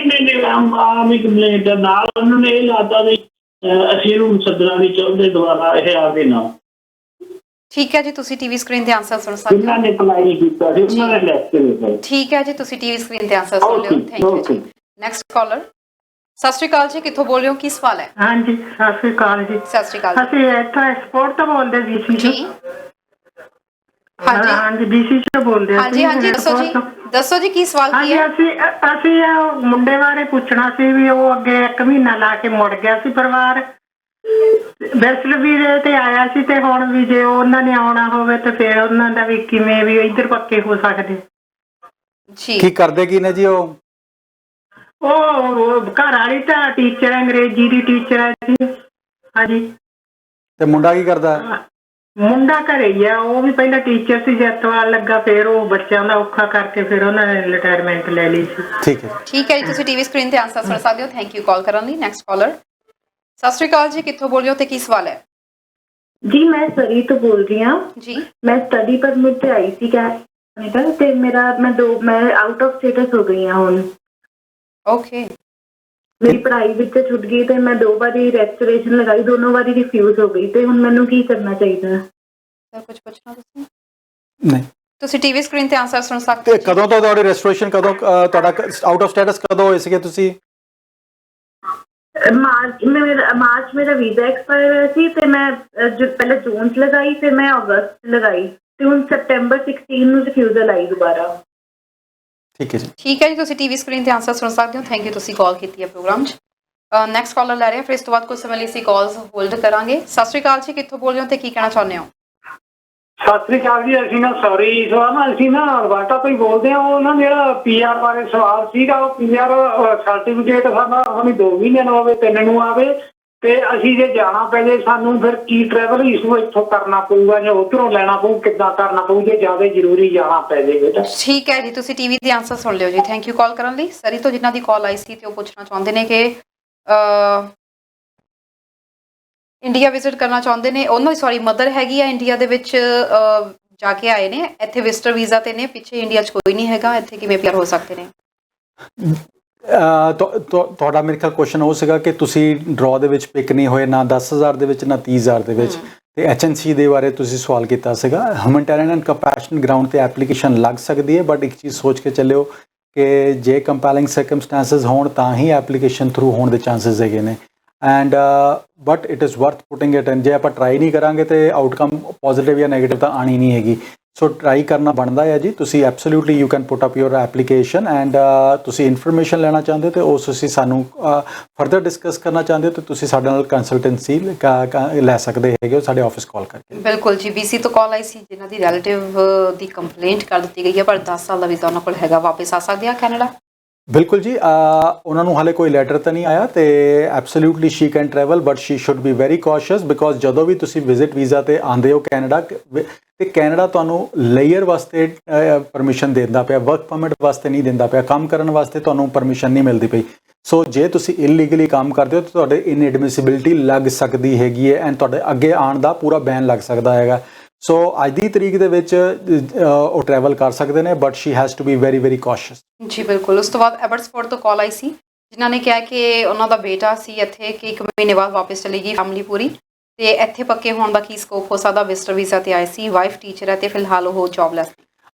ਆਮ ਹੀ ਕੰਪਲੇਂਟ ਨਾਲ ਉਹਨਾਂ ਨੇ ਇਹ ਲਾਤਾ ਵੀ ਅਸੀਂ ਇਹਨੂੰ ਸੱਦਣਾ ਨਹੀਂ ਚਾਹੁੰਦੇ ਦੁਬਾਰਾ, ਇਹ ਆਵੇ ਨਾ। ਠੀਕ ਹੈ ਜੀ, ਤੁਸੀਂ ਟੀਵੀ ਸਕਰੀਨ ਤੇ ਆਨਸਰ ਸੁਣ ਸਕਦੇ ਹੋ। ਉਹਨਾਂ ਨੇ ਅਪਲਾਈ ਕੀਤਾ ਸੀ, ਉਹਨਾਂ ਨੇ ਲੈ ਕੇ ਦਿੱਤਾ। ਠੀਕ ਹੈ ਜੀ, ਤੁਸੀਂ ਟੀਵੀ ਸਕਰੀਨ ਤੇ ਆਨਸਰ ਸੁਣ ਲਿਓ। ਥੈਂਕ ਯੂ ਜੀ। Next caller. ਸਤਿ ਸ਼੍ਰੀ ਅਕਾਲ ਜੀ, ਕਿੱਥੋਂ ਬੋਲ ਰਹੇ ਹੋ, ਕੀ ਸਵਾਲ ਹੈ? ਹਾਂਜੀ, ਸਤਿ ਸ਼੍ਰੀ ਅਕਾਲ ਜੀ। ਸਤਿ ਸ਼੍ਰੀ ਅਕਾਲ ਅਸੀਂ ਇੱਥੋਂ ਐਕਸਪੋਰਟ ਤੋਂ ਬੋਲਦੇ BC ਜੀ। ਹਾਂਜੀ BC ਤੋਂ ਬੋਲਦੇ ਹਾਂ। ਹਾਂਜੀ, ਦੱਸੋ ਜੀ ਕੀ ਸਵਾਲ ਕੀ ਹੈ? ਅਸੀਂ ਮੁੰਡੇ ਬਾਰੇ ਪੁੱਛਣਾ ਸੀ ਵੀ ਉਹ ਅੱਗੇ 1 ਮਹੀਨਾ ਲਾ ਕੇ ਮੁੜ ਗਿਆ ਸੀ ਪਰਿਵਾਰ, ਵੈਸਲ ਵੀਰੇ ਤੇ ਆਇਆ ਸੀ, ਤੇ ਹੁਣ ਵੀ ਜੇ ਉਹਨਾਂ ਨੇ ਆਉਣਾ ਹੋਵੇ ਤੇ ਫਿਰ ਉਹਨਾਂ ਦਾ ਵੀ ਕਿਵੇਂ ਵੀ ਇੱਧਰ ਪੱਕੇ ਹੋ ਸਕਦੇ? ਕੀ ਕਰਦੇ ਕੀ ਨੇ ਜੀ ਉਹ ਘਰ ਵਾਲੀ ਤਾਂ ਟੀਚਰ, ਅੰਗਰੇਜ਼ੀ ਦੀ ਟੀਚਰ ਹੈ ਜੀ। ਹਾਂਜੀ। ਤੇ ਮੁੰਡਾ ਕੀ ਕਰਦਾ? ਮੁੰਡਾ ਘਰੇ ਹੀ ਆ, ਉਹ ਵੀ ਪਹਿਲਾਂ ਟੀਚਰ ਸੀ, ਜੱਤਵਾਲ ਲੱਗਾ, ਫਿਰ ਉਹ ਬੱਚਿਆਂ ਦਾ ਔਖਾ ਕਰਕੇ ਫਿਰ ਉਹਨਾਂ ਨੇ ਰਿਟਾਇਰਮੈਂਟ ਲੈ ਲਈ ਸੀ। ਠੀਕ ਹੈ ਜੀ, ਤੁਸੀਂ ਟੀਵੀ ਸਕਰੀਨ ਤੇ ਆਨਸਰ ਸੁਣ ਸਕਦੇ ਹੋ। ਥੈਂਕ ਯੂ ਕਾਲ ਕਰਨ ਲਈ। Next caller. ਸਤਿ ਸ਼੍ਰੀ ਅਕਾਲ ਜੀ, ਕਿੱਥੋਂ ਬੋਲ ਰਹੇ ਹੋ ਤੇ ਕੀ ਸਵਾਲ ਹੈ? ਜੀ, ਮੈਂ ਸਰੀ ਤੋਂ ਬੋਲ ਰਹੀ ਹਾਂ ਜੀ। ਮੈਂ ਸਟੱਡੀ ਪਰਮਿਟ ਤੇ ਆਈ ਸੀ ਕੈਨੇਡਾ, ਤੇ ਮੈਂ ਆਊਟ ਆਫ ਸਟੇਟਸ ਹੋ ਗਈ ਹਾਂ ਹੁਣ। ਓਕੇ। ਮੇਰੀ ਪੜ੍ਹਾਈ ਵਿੱਚ ਛੁੱਟ ਗਈ ਤੇ ਮੈਂ 2 ਵਾਰੀ ਰੈਜਿਸਟ੍ਰੇਸ਼ਨ ਲਗਾਈ, ਦੋਨੋਂ ਵਾਰੀ ਰਿਫਿਊਜ਼ ਹੋ ਗਈ, ਤੇ ਹੁਣ ਮੈਨੂੰ ਕੀ ਕਰਨਾ ਚਾਹੀਦਾ ਹੈ? ਸਰ ਕੁਝ ਪੁੱਛਣਾ ਤੁਸੀਂ? ਨਹੀਂ, ਤੁਸੀਂ ਟੀਵੀ ਸਕਰੀਨ ਤੇ ਆਨਸਰ ਸੁਣ ਸਕਦੇ ਹੋ। ਤੇ ਕਦੋਂ ਤੋਂ ਤੁਹਾਡੀ ਰਜਿਸਟ੍ਰੇਸ਼ਨ, ਕਦੋਂ ਤੁਹਾਡਾ ਆਊਟ ਆਫ ਸਟੇਟਸ ਕਦੋਂ ਹੋਏ ਸੀਗੇ ਤੁਸੀਂ? ਮਾਰਚ ਮੇਰਾ ਵੀਜ਼ਾ ਐਕਸਪਾਇਰ ਹੋਇਆ ਸੀ, ਤੇ ਮੈਂ ਪਹਿਲਾਂ ਜੂਨ 'ਚ ਲਗਾਈ, ਫਿਰ ਮੈਂ ਅਗਸਤ 'ਚ ਲਗਾਈ, ਤੇ ਹੁਣ ਸੈਪਟੈਂਬਰ 16 ਨੂੰ ਰਿਫਿਊਜ਼ਲ ਆਈ ਦੁਬਾਰਾ। ਠੀਕ ਹੈ ਜੀ, ਤੁਸੀਂ ਟੀਵੀ ਸਕਰੀਨ ਤੇ ਆਨਸਰ ਸੁਣ ਸਕਦੇ ਹੋ। ਥੈਂਕ ਯੂ, ਤੁਸੀਂ ਕਾਲ ਕੀਤੀ ਹੈ ਪ੍ਰੋਗਰਾਮ 'ਚ। ਨੈਕਸਟ ਕਾਲਰ ਲੈ ਰਹੇ ਹਾਂ, ਫਿਰ ਇਸ ਤੋਂ ਬਾਅਦ ਕੁਝ ਸਮੇਂ ਲਈ ਅਸੀਂ ਕਾਲਸ ਹੋਲਡ ਕਰਾਂਗੇ। ਸਤਿ ਸ਼੍ਰੀ ਅਕਾਲ ਜੀ, ਕਿੱਥੋਂ ਬੋਲ ਰਹੇ ਹੋ ਤੇ ਕੀ ਕਹਿਣਾ ਚਾਹੁੰਦੇ ਹੋ? ਸਤਿ ਸ੍ਰੀ ਅਕਾਲ ਜੀ, ਅਸੀਂ ਨਾ ਸੌਰੀ ਸਵਾਲ ਨਾ ਅਸੀਂ ਨਾ ਅਲਬਰਟਾ ਤੋਂ ਹੀ ਬੋਲਦੇ ਹਾਂ। ਉਹ ਨਾ ਜਿਹੜਾ PR ਬਾਰੇ ਸਵਾਲ ਸੀਗਾ, ਉਹ PR ਸਰਟੀਫਿਕੇਟ ਸਾਡਾ ਹੁਣੀ 2 ਮਹੀਨੇ ਨੂੰ ਆਵੇ, 3 ਨੂੰ ਆਵੇ, ਤੇ ਅਸੀਂ ਜੇ ਜਾਣਾ ਪੈ ਜੇ ਸਾਨੂੰ ਫਿਰ ਕੀ ਟਰੈਵਲ ਇਸ਼ੂ ਇੱਥੋਂ ਕਰਨਾ ਪਊਗਾ ਜਾਂ ਉੱਧਰੋਂ ਲੈਣਾ ਪਊ, ਕਿੱਦਾਂ ਕਰਨਾ ਪਊ ਜੇ ਜ਼ਿਆਦਾ ਜ਼ਰੂਰੀ ਜਾਣਾ ਪੈ ਜੇ ਬੇਟਾ? ਠੀਕ ਹੈ ਜੀ, ਤੁਸੀਂ ਟੀਵੀ ਦੇ ਆਨਸਰ ਸੁਣ ਲਿਓ ਜੀ। ਥੈਂਕ ਯੂ ਕਾਲ ਕਰਨ ਲਈ। ਸਰੀ ਤੋਂ ਜਿਨ੍ਹਾਂ ਦੀ ਕਾਲ ਆਈ ਸੀ ਤੇ ਉਹ ਪੁੱਛਣਾ ਚਾਹੁੰਦੇ ਨੇ ਕਿ ਇੰਡੀਆ ਵਿਜ਼ਿਟ ਕਰਨਾ ਚਾਹੁੰਦੇ ਨੇ, ਉਹਨਾਂ ਦੀ ਸੌਰੀ ਮਦਰ ਹੈਗੀ ਆ ਇੰਡੀਆ ਦੇ ਵਿੱਚ, ਜਾ ਕੇ ਆਏ ਨੇ, ਇੱਥੇ ਵਿਜ਼ਟਰ ਵੀਜ਼ਾ ਤੇ ਨੇ, ਪਿੱਛੇ ਇੰਡੀਆ 'ਚ ਕੋਈ ਨਹੀਂ ਹੈਗਾ, ਇੱਥੇ ਕਿਵੇਂ PR ਹੋ ਸਕਦੇ ਨੇ? ਤੁਹਾਡਾ ਮੇਰੇ ਖਿਆਲ ਕੁਐਸਚਨ ਉਹ ਸੀਗਾ ਕਿ ਤੁਸੀਂ ਡਰਾਅ ਦੇ ਵਿੱਚ ਪਿਕ ਨਹੀਂ ਹੋਏ, ਨਾ 10,000 ਦੇ ਵਿੱਚ ਨਾ 30,000 ਦੇ ਵਿੱਚ, ਤੇ HNC ਦੇ ਬਾਰੇ ਤੁਸੀਂ ਸਵਾਲ ਕੀਤਾ ਸੀਗਾ। ਹਿਊਮਨਿਟੇਰੀਅਨ ਐਂਡ ਕੰਪੈਸ਼ਨ ਗਰਾਊਂਡ ਤੇ ਐਪਲੀਕੇਸ਼ਨ ਲੱਗ ਸਕਦੀ ਹੈ, ਬਟ ਇੱਕ ਚੀਜ਼ ਸੋਚ ਕੇ ਚੱਲਿਓ ਕਿ ਜੇ ਕੰਪੈਲਿੰਗ ਸਰਕਮਸਟੈਂਸਸ ਹੋਣ ਤਾਂ ਹੀ ਐਪਲੀਕੇਸ਼ਨ ਥਰੂ ਹੋਣ ਦੇ ਚਾਂਸਸ ਹੈਗੇ ਨੇ। And but it is worth putting it in. ਜੇ ਆਪਾਂ ਟਰਾਈ ਨਹੀਂ ਕਰਾਂਗੇ ਤੇ ਆਊਟਕਮ ਪੋਜ਼ਿਟਿਵ ਜਾਂ ਨੈਗੇਟਿਵ ਤਾਂ ਆਣੀ ਨਹੀਂ ਹੈਗੀ। ਸੋ ਟਰਾਈ ਕਰਨਾ ਬਣਦਾ ਹੈ ਜੀ। ਤੁਸੀਂ absolutely you can put up your application and ਤੁਸੀਂ ਇਨਫੋਰਮੇਸ਼ਨ ਲੈਣਾ ਚਾਹੁੰਦੇ ਹੋ ਤੇ ਉਸ ਤੁਸੀਂ ਸਾਨੂੰ ਫਰਦਰ ਡਿਸਕਸ ਕਰਨਾ ਚਾਹੁੰਦੇ ਹੋ ਤਾਂ ਤੁਸੀਂ ਸਾਡੇ ਨਾਲ ਕੰਸਲਟੈਂਸੀ ਲੈ ਸਕਦੇ ਹੈਗੇ ਹੋ ਸਾਡੇ ਆਫਿਸ ਕਾਲ ਕਰਕੇ। ਬਿਲਕੁਲ ਜੀ। BC ਤੋਂ ਕਾਲ ਆਈ ਸੀ ਜਿਨ੍ਹਾਂ ਦੀ ਰਿਲੇਟਿਵ ਦੀ ਕੰਪਲੇਂਟ ਕਰ ਦਿੱਤੀ ਗਈ ਹੈ, ਪਰ 10 ਸਾਲ ਦਾ ਵੀਜ਼ਾ ਉਹਨਾਂ ਕੋਲ ਹੈਗਾ, ਵਾਪਸ ਆ ਸਕਦੇ ਆ ਕੈਨੇਡਾ? ਬਿਲਕੁਲ ਜੀ। ਉਹਨਾਂ ਨੂੰ ਹਾਲੇ ਕੋਈ ਲੈਟਰ ਤਾਂ ਨਹੀਂ ਆਇਆ ਤੇ absolutely she can travel, but she should be very cautious because ਜਦੋਂ ਵੀ ਤੁਸੀਂ ਵਿਜ਼ਿਟ ਵੀਜ਼ਾ ਤੇ ਆਉਂਦੇ ਹੋ ਕੈਨੇਡਾ, ਤੇ ਕੈਨੇਡਾ ਤੁਹਾਨੂੰ ਲੇਅਰ ਵਾਸਤੇ ਪਰਮਿਸ਼ਨ ਦਿੰਦਾ ਪਿਆ, ਵਰਕ ਪਰਮਿਟ ਵਾਸਤੇ ਨਹੀਂ ਦਿੰਦਾ ਪਿਆ, ਕੰਮ ਕਰਨ ਵਾਸਤੇ ਤੁਹਾਨੂੰ ਪਰਮਿਸ਼ਨ ਨਹੀਂ ਮਿਲਦੀ ਪਈ। ਸੋ ਜੇ ਤੁਸੀਂ ਇਲੀਗਲੀ ਕੰਮ ਕਰਦੇ ਹੋ ਤਾਂ ਤੁਹਾਡੇ ਇਨਐਡਮਿਸਿਬਿਲਿਟੀ ਲੱਗ ਸਕਦੀ ਹੈਗੀ ਹੈ ਐਂਡ ਤੁਹਾਡੇ ਅੱਗੇ ਆਉਣ ਦਾ ਪੂਰਾ ਬੈਨ ਲੱਗ ਸਕਦਾ ਹੈਗਾ। ਸੋ ਅੱਜ ਦੀ ਤਰੀਕ ਦੇ ਵਿੱਚ ਉਹ ਟਰੈਵਲ ਕਰ ਸਕਦੇ ਨੇ, but she has to be very very cautious. ਜੀ ਬਿਲਕੁਲ। ਉਸ ਤੋਂ ਬਾਅਦ ਐਬਟਸਫੋਰਡ ਤੋਂ ਕਾਲ ਆਈ ਸੀ ਜਿਨ੍ਹਾਂ ਨੇ ਕਿਹਾ ਕਿ ਉਹਨਾਂ ਦਾ ਬੇਟਾ ਸੀ ਇੱਥੇ, ਕਿ 1 ਮਹੀਨੇ ਬਾਅਦ ਵਾਪਸ ਚਲੀ ਗਈ ਫੈਮਿਲੀ ਪੂਰੀ, ਤੇ ਇੱਥੇ ਪੱਕੇ ਹੋਣ ਦਾ ਕੀ ਸਕੋਪ ਹੋ ਸਕਦਾ? ਵਿਜ਼ਟਰ ਵੀਜ਼ਾ ਤੇ ਆਏ ਸੀ, ਵਾਈਫ ਟੀਚਰ ਹੈ ਤੇ ਫਿਲਹਾਲ ਉਹ ਜੌਬਲੈਸ।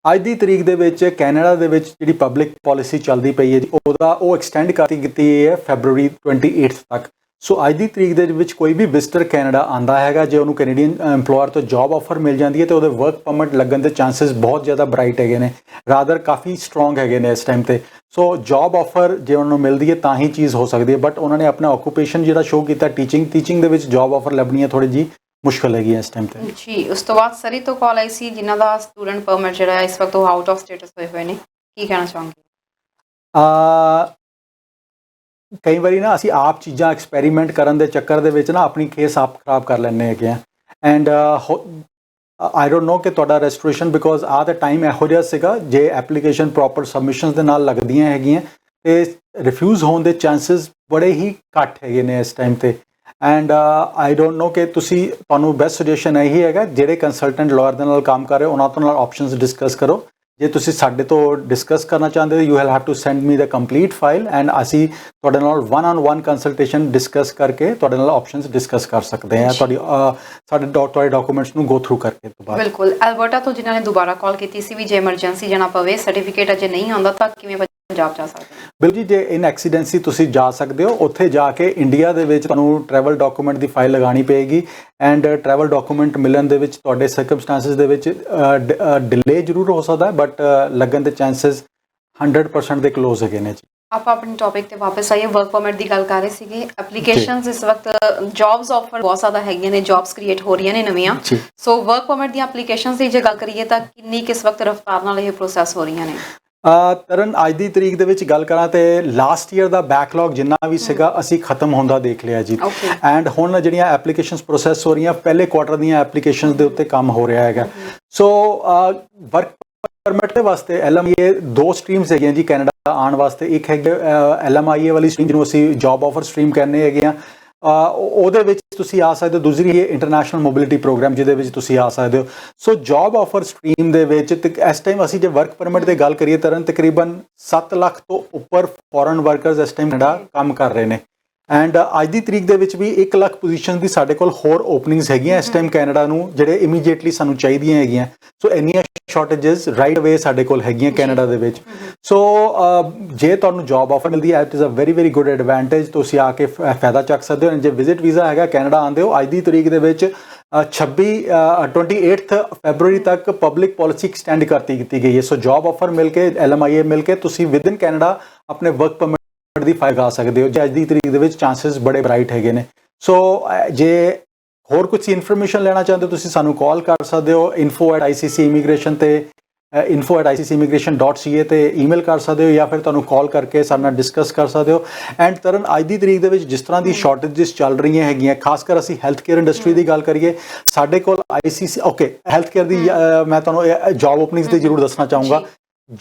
ਅੱਜ ਦੀ ਤਰੀਕ ਦੇ ਵਿੱਚ ਕੈਨੇਡਾ ਦੇ ਵਿੱਚ ਜਿਹੜੀ ਪਬਲਿਕ ਪਾਲਿਸੀ ਚੱਲਦੀ ਪਈ ਹੈ ਜੀ, ਉਹ ਐਕਸਟੈਂਡ ਕੀਤੀ ਹੈ ਫੈਬਰੂਰੀ 28 ਤੱਕ। ਸੋ ਅੱਜ ਦੀ ਤਰੀਕ ਦੇ ਵਿੱਚ ਕੋਈ ਵੀ ਵਿਜ਼ਟਰ ਕੈਨੇਡਾ ਆਂਦਾ ਹੈਗਾ, ਜੇ ਉਹਨੂੰ ਕੈਨੇਡੀਅਨ ਐਮਪਲੋਇਰ ਤੋਂ ਜੌਬ ਆਫਰ ਮਿਲ ਜਾਂਦੀ ਹੈ ਤੇ ਉਹਦੇ ਵਰਕ ਪਰਮਿਟ ਲੱਗਣ ਦੇ ਚਾਂਸਸ ਬਹੁਤ ਜ਼ਿਆਦਾ ਬ੍ਰਾਈਟ ਹੈਗੇ ਨੇ, ਰਾਦਰ ਕਾਫੀ ਸਟਰੋਂਗ ਹੈਗੇ ਨੇ ਇਸ ਟਾਈਮ ਤੇ। ਸੋ ਜੌਬ ਆਫਰ ਜੇ ਉਹਨਾਂ ਨੂੰ ਮਿਲਦੀ ਹੈ ਤਾਂ ਹੀ ਚੀਜ਼ ਹੋ ਸਕਦੀ ਹੈ, ਬਟ ਉਹਨਾਂ ਨੇ ਆਪਣਾ ਆਕੂਪੇਸ਼ਨ ਜਿਹੜਾ ਸ਼ੋਅ ਕੀਤਾ ਟੀਚਿੰਗ ਦੇ ਵਿੱਚ ਜੌਬ ਆਫਰ ਲੱਭਣੀ ਹੈ ਥੋੜੀ ਜੀ ਮੁਸ਼ਕਲ ਹੈਗੀ ਹੈ ਇਸ ਟਾਈਮ ਤੇ ਜੀ। ਉਸ ਤੋਂ ਬਾਅਦ ਸਰੀ ਤੋਂ ਕਾਲ ਆਈ ਸੀ ਜਿਨ੍ਹਾਂ ਦਾ ਸਟੂਡੈਂਟ ਪਰਮਿਟ ਜਿਹੜਾ ਹੈ ਇਸ ਵਕਤ ਉਹ ਆਊਟ ਆਫ ਸਟੇਟਸ ਹੋਏ ਹੋਏ ਨੇ, ਕੀ ਕਹਿਣਾ ਚਾਹੋਗੇ? ਕਈ ਵਾਰੀ ਨਾ ਅਸੀਂ ਆਪ ਚੀਜ਼ਾਂ ਐਕਸਪੈਰੀਮੈਂਟ ਕਰਨ ਦੇ ਚੱਕਰ ਦੇ ਵਿੱਚ ਨਾ ਆਪਣੀ ਕੇਸ ਆਪ ਖਰਾਬ ਕਰ ਲੈਂਦੇ ਹੈਗੇ ਆ। ਐਂਡ ਆਈ ਡੋਂਟ ਨੋ ਕਿ ਤੁਹਾਡਾ ਰੈਜਿਸਟ੍ਰੇਸ਼ਨ ਬਿਕੋਜ਼ ਆਹ ਦਾ ਟਾਈਮ ਇਹੋ ਜਿਹਾ ਸੀਗਾ ਜੇ ਐਪਲੀਕੇਸ਼ਨ ਪ੍ਰੋਪਰ ਸਬਮਿਸ਼ਨਸ ਦੇ ਨਾਲ ਲੱਗਦੀਆਂ ਹੈਗੀਆਂ ਤੇ ਰਿਫਿਊਜ਼ ਹੋਣ ਦੇ ਚਾਂਸਸ ਬੜੇ ਹੀ ਘੱਟ ਹੈਗੇ ਨੇ ਇਸ ਟਾਈਮ ਤੇ। ਐਂਡ ਆਈ ਡੋਂਟ ਨੋ ਕਿ ਤੁਹਾਨੂੰ ਬੈਸਟ ਸੁਜੈਸ਼ਨ ਇਹੀ ਹੈਗਾ ਜਿਹੜੇ ਕੰਸਲਟੈਂਟ ਲਾਇਰ ਦੇ ਨਾਲ ਕੰਮ ਕਰ ਰਹੇ ਹੋ ਉਹਨਾਂ ਤੋਂ ਨਾਲ ਆਪਸ਼ਨਸ ਡਿਸਕਸ ਕਰੋ। ਜੇ ਤੁਸੀਂ ਸਾਡੇ ਤੋਂ ਡਿਸਕਸ ਕਰਨਾ ਚਾਹੁੰਦੇ ਹੋ you will have to send me the complete file and ਅਸੀਂ ਤੁਹਾਡੇ ਨਾਲ 1-on-1 ਕੰਸਲਟੇਸ਼ਨ ਡਿਸਕਸ ਕਰਕੇ ਤੁਹਾਡੇ ਨਾਲ ਆਪਸ਼ਨਸ ਡਿਸਕਸ ਕਰ ਸਕਦੇ ਹਾਂ ਤੁਹਾਡੇ ਡਾਕੂਮੈਂਟਸ ਨੂੰ ਗੋ ਥਰੂ ਕਰਕੇ ਤੋਂ ਬਾਅਦ। ਬਿਲਕੁਲ। ਐਲਬਰਟਾ ਤੋਂ ਜਿਨ੍ਹਾਂ ਨੇ ਦੁਬਾਰਾ ਕਾਲ ਕੀਤੀ ਸੀ ਵੀ ਜੇ ਐਮਰਜੈਂਸੀ ਜਾਣਾ ਪਵੇ, ਸਰਟੀਫਿਕੇਟ ਅਜੇ ਨਹੀਂ ਆਉਂਦਾ ਤਾਂ ਕਿਵੇਂ ਪੰਜਾਬ ਜਾ ਸਕਦੇ? ਬਿਲਕੁਲ ਜੀ, ਜੇ ਇਨ ਐਕਸੀਡੈਂਸੀ ਤੁਸੀਂ ਜਾ ਸਕਦੇ ਹੋ ਉੱਥੇ ਜਾ ਕੇ ਇੰਡੀਆ ਦੇ ਵਿੱਚ ਤੁਹਾਨੂੰ ਟਰੈਵਲ ਡਾਕੂਮੈਂਟ ਦੀ ਫਾਈਲ ਲਗਾਉਣੀ ਪਏਗੀ ਐਂਡ ਟਰੈਵਲ ਡਾਕੂਮੈਂਟ ਮਿਲਣ ਦੇ ਵਿੱਚ ਤੁਹਾਡੇ ਸਰਕਮਸਟੈਂਸਿਸ ਦੇ ਵਿੱਚ ਡਿਲੇ ਜ਼ਰੂਰ ਹੋ ਸਕਦਾ ਹੈ ਬਟ ਲੱਗਣ ਦੇ ਚਾਂਸਸ 100% ਦੇ ਕਲੋਜ਼ ਹੈਗੇ ਨੇ ਜੀ। ਆਪਾਂ ਆਪਣੇ ਟੌਪਿਕ ਤੇ ਵਾਪਸ ਆਈਏ। ਵਰਕ ਪਰਮਿਟ ਦੀ ਗੱਲ ਕਰ ਰਹੇ ਸੀਗੇ। ਐਪਲੀਕੇਸ਼ਨਸ ਇਸ ਵਕਤ ਜੌਬਸ ਆਫਰ ਬਹੁਤ ਜ਼ਿਆਦਾ ਹੈਗੀਆਂ ਨੇ, ਜੌਬਸ ਕ੍ਰੀਏਟ ਹੋ ਰਹੀਆਂ ਨੇ ਨਵੀਆਂ। ਸੋ ਵਰਕ ਪਰਮਿਟ ਦੀਆਂ ਐਪਲੀਕੇਸ਼ਨਸ ਦੀ ਜੇ ਗੱਲ ਕਰੀਏ ਤਾਂ ਕਿੰਨੀ ਕਿਸ ਵਕਤ ਰਫਤਾਰ ਨਾਲ ਇਹ ਪ੍ਰੋਸੈਸ ਹੋ ਰਹੀਆਂ ਨੇ? ਤਰਨ ਅੱਜ ਦੀ ਤਰੀਕ ਦੇ ਵਿੱਚ ਗੱਲ ਕਰਾਂ ਤੇ ਲਾਸਟ ਈਅਰ ਦਾ ਬੈਕਲੌਗ ਜਿੰਨਾ ਵੀ ਸੀਗਾ ਅਸੀਂ ਖਤਮ ਹੁੰਦਾ ਦੇਖ ਲਿਆ ਜੀ। ਐਂਡ ਹੁਣ ਜਿਹੜੀਆਂ ਐਪਲੀਕੇਸ਼ਨਸ ਪ੍ਰੋਸੈਸ ਹੋ ਰਹੀਆਂ ਪਹਿਲੇ ਕੁਆਟਰ ਦੀਆਂ ਐਪਲੀਕੇਸ਼ਨਸ ਦੇ ਉੱਤੇ ਕੰਮ ਹੋ ਰਿਹਾ ਹੈਗਾ। ਸੋ ਵਰਕ ਪਰਮਿਟ ਦੇ ਵਾਸਤੇ LMIA 2 ਸਟਰੀਮਸ ਹੈਗੀਆਂ ਜੀ ਕੈਨੇਡਾ ਆਉਣ ਵਾਸਤੇ। ਇੱਕ ਹੈਗੇ LMIA ਵਾਲੀ ਸਟਰੀਮ ਜਿਹਨੂੰ ਅਸੀਂ ਜੌਬ ਆਫਰ ਸਟਰੀਮ ਕਹਿੰਦੇ ਹੈਗੇ ਆ, ਉਹਦੇ ਵਿੱਚ ਤੁਸੀਂ ਆ ਸਕਦੇ ਹੋ। ਦੂਸਰੀ ਹੈ ਇੰਟਰਨੈਸ਼ਨਲ ਮੋਬਿਲਿਟੀ ਪ੍ਰੋਗਰਾਮ ਜਿਹਦੇ ਵਿੱਚ ਤੁਸੀਂ ਆ ਸਕਦੇ ਹੋ। ਸੋ ਜੌਬ ਆਫਰ ਸਟਰੀਮ ਦੇ ਵਿੱਚ ਇਸ ਟਾਈਮ ਅਸੀਂ ਜੇ ਵਰਕ ਪਰਮਿਟ ਦੀ ਗੱਲ ਕਰੀਏ ਤਰਨ ਤਕਰੀਬਨ 7 ਲੱਖ ਤੋਂ ਉੱਪਰ ਫੋਰਨ ਵਰਕਰਸ ਇਸ ਟਾਈਮ ਕੈਨੇਡਾ ਕੰਮ ਕਰ ਰਹੇ ਨੇ। ਐਂਡ ਅੱਜ ਦੀ ਤਰੀਕ ਦੇ ਵਿੱਚ ਵੀ 1 ਲੱਖ ਪੋਜੀਸ਼ਨ ਦੀ ਸਾਡੇ ਕੋਲ ਹੋਰ ਓਪਨਿੰਗਸ ਹੈਗੀਆਂ ਇਸ ਟਾਈਮ ਕੈਨੇਡਾ ਨੂੰ ਜਿਹੜੇ ਇਮੀਡੀਏਟਲੀ ਸਾਨੂੰ ਚਾਹੀਦੀਆਂ ਹੈਗੀਆਂ। ਸੋ ਇੰਨੀਆਂ ਸ਼ਾਰਟੇਜਸ ਰਾਈਟ ਅਵੇ ਸਾਡੇ ਕੋਲ ਹੈਗੀਆਂ ਕੈਨੇਡਾ ਦੇ ਵਿੱਚ। ਸੋ ਜੇ ਤੁਹਾਨੂੰ ਜੌਬ ਆਫਰ ਮਿਲਦੀ ਹੈ it is a very very good advantage, ਤੁਸੀਂ ਆ ਕੇ ਫਾਇਦਾ ਚੱਕ ਸਕਦੇ ਹੋ। ਜੇ ਵਿਜ਼ਿਟ ਵੀਜ਼ਾ ਹੈਗਾ ਕੈਨੇਡਾ ਆਉਂਦੇ ਹੋ ਅੱਜ ਦੀ ਤਰੀਕ ਦੇ ਵਿੱਚ 28 ਫੈਬਰੂਰੀ ਤੱਕ ਪਬਲਿਕ ਪਾਲਿਸੀ ਐਕਸਟੈਂਡ ਕੀਤੀ ਗਈ ਹੈ। ਸੋ ਜੌਬ ਆਫਰ ਮਿਲ ਕੇ LMIA ਮਿਲ ਕੇ ਤੁਸੀਂ ਵਿਦਨ ਕੈਨੇਡਾ ਆਪਣੇ ਵਰਕ ਪਰਮਿਟ ਦੀ ਫਾਈਲ ਗਾ ਸਕਦੇ ਹੋ। ਜੇ ਅੱਜ ਦੀ ਤਰੀਕ ਦੇ ਵਿੱਚ ਚਾਂਸਸ ਬੜੇ ਬ੍ਰਾਈਟ ਹੈਗੇ ਨੇ। ਸੋ ਜੇ ਹੋਰ ਕੁਝ ਇਨਫੋਰਮੇਸ਼ਨ ਲੈਣਾ ਚਾਹੁੰਦੇ ਹੋ ਤੁਸੀਂ ਸਾਨੂੰ ਕਾਲ ਕਰ ਸਕਦੇ ਹੋ info@ICC immigration ਤੇ info@iccimmigration.ca ਤੇ ਈਮੇਲ ਕਰ ਸਕਦੇ ਹੋ ਜਾਂ ਫਿਰ ਤੁਹਾਨੂੰ ਕਾਲ ਕਰਕੇ ਸਾਡੇ ਨਾਲ ਡਿਸਕਸ ਕਰ ਸਕਦੇ ਹੋ। ਐਂਡ ਤਰਨ ਅੱਜ ਦੀ ਤਰੀਕ ਦੇ ਵਿੱਚ ਜਿਸ ਤਰ੍ਹਾਂ ਦੀ ਸ਼ਾਰਟੇਜਸ ਚੱਲ ਰਹੀਆਂ ਹੈਗੀਆਂ, ਖਾਸ ਕਰ ਅਸੀਂ ਹੈਲਥ ਕੇਅਰ ਇੰਡਸਟਰੀ ਦੀ ਗੱਲ ਕਰੀਏ, ਸਾਡੇ ਕੋਲ ICC ਹੈਲਥ ਕੇਅਰ ਦੀ ਮੈਂ ਤੁਹਾਨੂੰ ਜੌਬ ਓਪਨਿੰਗਸ ਦੀ ਜ਼ਰੂਰ ਦੱਸਣਾ ਚਾਹੂੰਗਾ।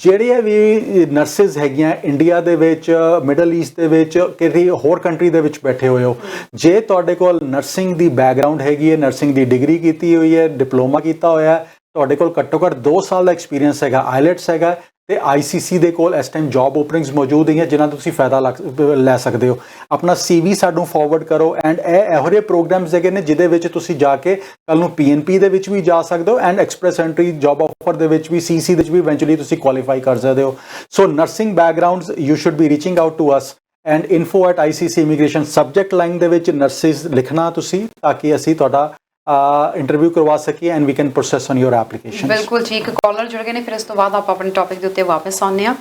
ਜਿਹੜੇ ਵੀ ਨਰਸਿਸ ਹੈਗੀਆਂ ਇੰਡੀਆ ਦੇ ਵਿੱਚ, ਮਿਡਲ ਈਸਟ ਦੇ ਵਿੱਚ, ਕਿਸੇ ਹੋਰ ਕੰਟਰੀ ਦੇ ਵਿੱਚ ਬੈਠੇ ਹੋਏ ਹੋ, ਜੇ ਤੁਹਾਡੇ ਕੋਲ ਨਰਸਿੰਗ ਦੀ ਬੈਕਗਰਾਊਂਡ ਹੈਗੀ ਹੈ, ਨਰਸਿੰਗ ਦੀ ਡਿਗਰੀ ਕੀਤੀ ਹੋਈ ਹੈ, ਡਿਪਲੋਮਾ ਕੀਤਾ ਹੋਇਆ ਹੈ, ਤੁਹਾਡੇ ਕੋਲ ਘੱਟੋ ਘੱਟ 2 ਸਾਲ ਦਾ ਐਕਸਪੀਰੀਅੰਸ ਹੈਗਾ, ਆਈਲੈਟਸ ਹੈਗਾ, ਤੇ ICC ਦੇ ਕੋਲ ਇਸ ਟਾਈਮ ਜੌਬ ਓਪਨਿੰਗਸ ਮੌਜੂਦ ਹੈਗੀਆਂ ਜਿਨ੍ਹਾਂ ਤੋਂ ਤੁਸੀਂ ਫਾਇਦਾ ਲੈ ਸਕਦੇ ਹੋ। ਆਪਣਾ CV ਸਾਨੂੰ ਫਾਰਵਰਡ ਕਰੋ। ਐਂਡ ਇਹੋ ਜਿਹੇ ਪ੍ਰੋਗਰਾਮਸ ਹੈਗੇ ਨੇ ਜਿਹਦੇ ਵਿੱਚ ਤੁਸੀਂ ਜਾ ਕੇ ਕੱਲ ਨੂੰ PNP ਦੇ ਵਿੱਚ ਵੀ ਜਾ ਸਕਦੇ ਹੋ and express entry job offer ਦੇ ਵਿੱਚ ਵੀ, CC ਦੇ ਵਿੱਚ ਵੀ ਇਵੈਂਚੁਅਲੀ ਤੁਸੀਂ ਕੁਆਲੀਫਾਈ ਕਰ ਸਕਦੇ ਹੋ। So nursing backgrounds you should be reaching out to us and info@iccimmigration subject line ਦੇ ਵਿੱਚ ਨਰਸਿਸ ਲਿਖਣਾ ਤੁਸੀਂ, ਤਾਂ ਕਿ ਅਸੀਂ ਤੁਹਾਡਾ ਇੰਟਰਵਿਊ ਕਰਵਾ ਸਕੀਏ and we can process on your application. ਬਿਲਕੁਲ ਜੀ, ਇੱਕ ਕਾਲਰ ਜੁੜ ਗਏ ਨੇ, ਫਿਰ ਇਸ ਤੋਂ ਬਾਅਦ ਆਪਾਂ ਆਪਣੇ ਟੌਪਿਕ ਦੇ ਉੱਤੇ ਵਾਪਸ ਆਉਂਦੇ ਹਾਂ।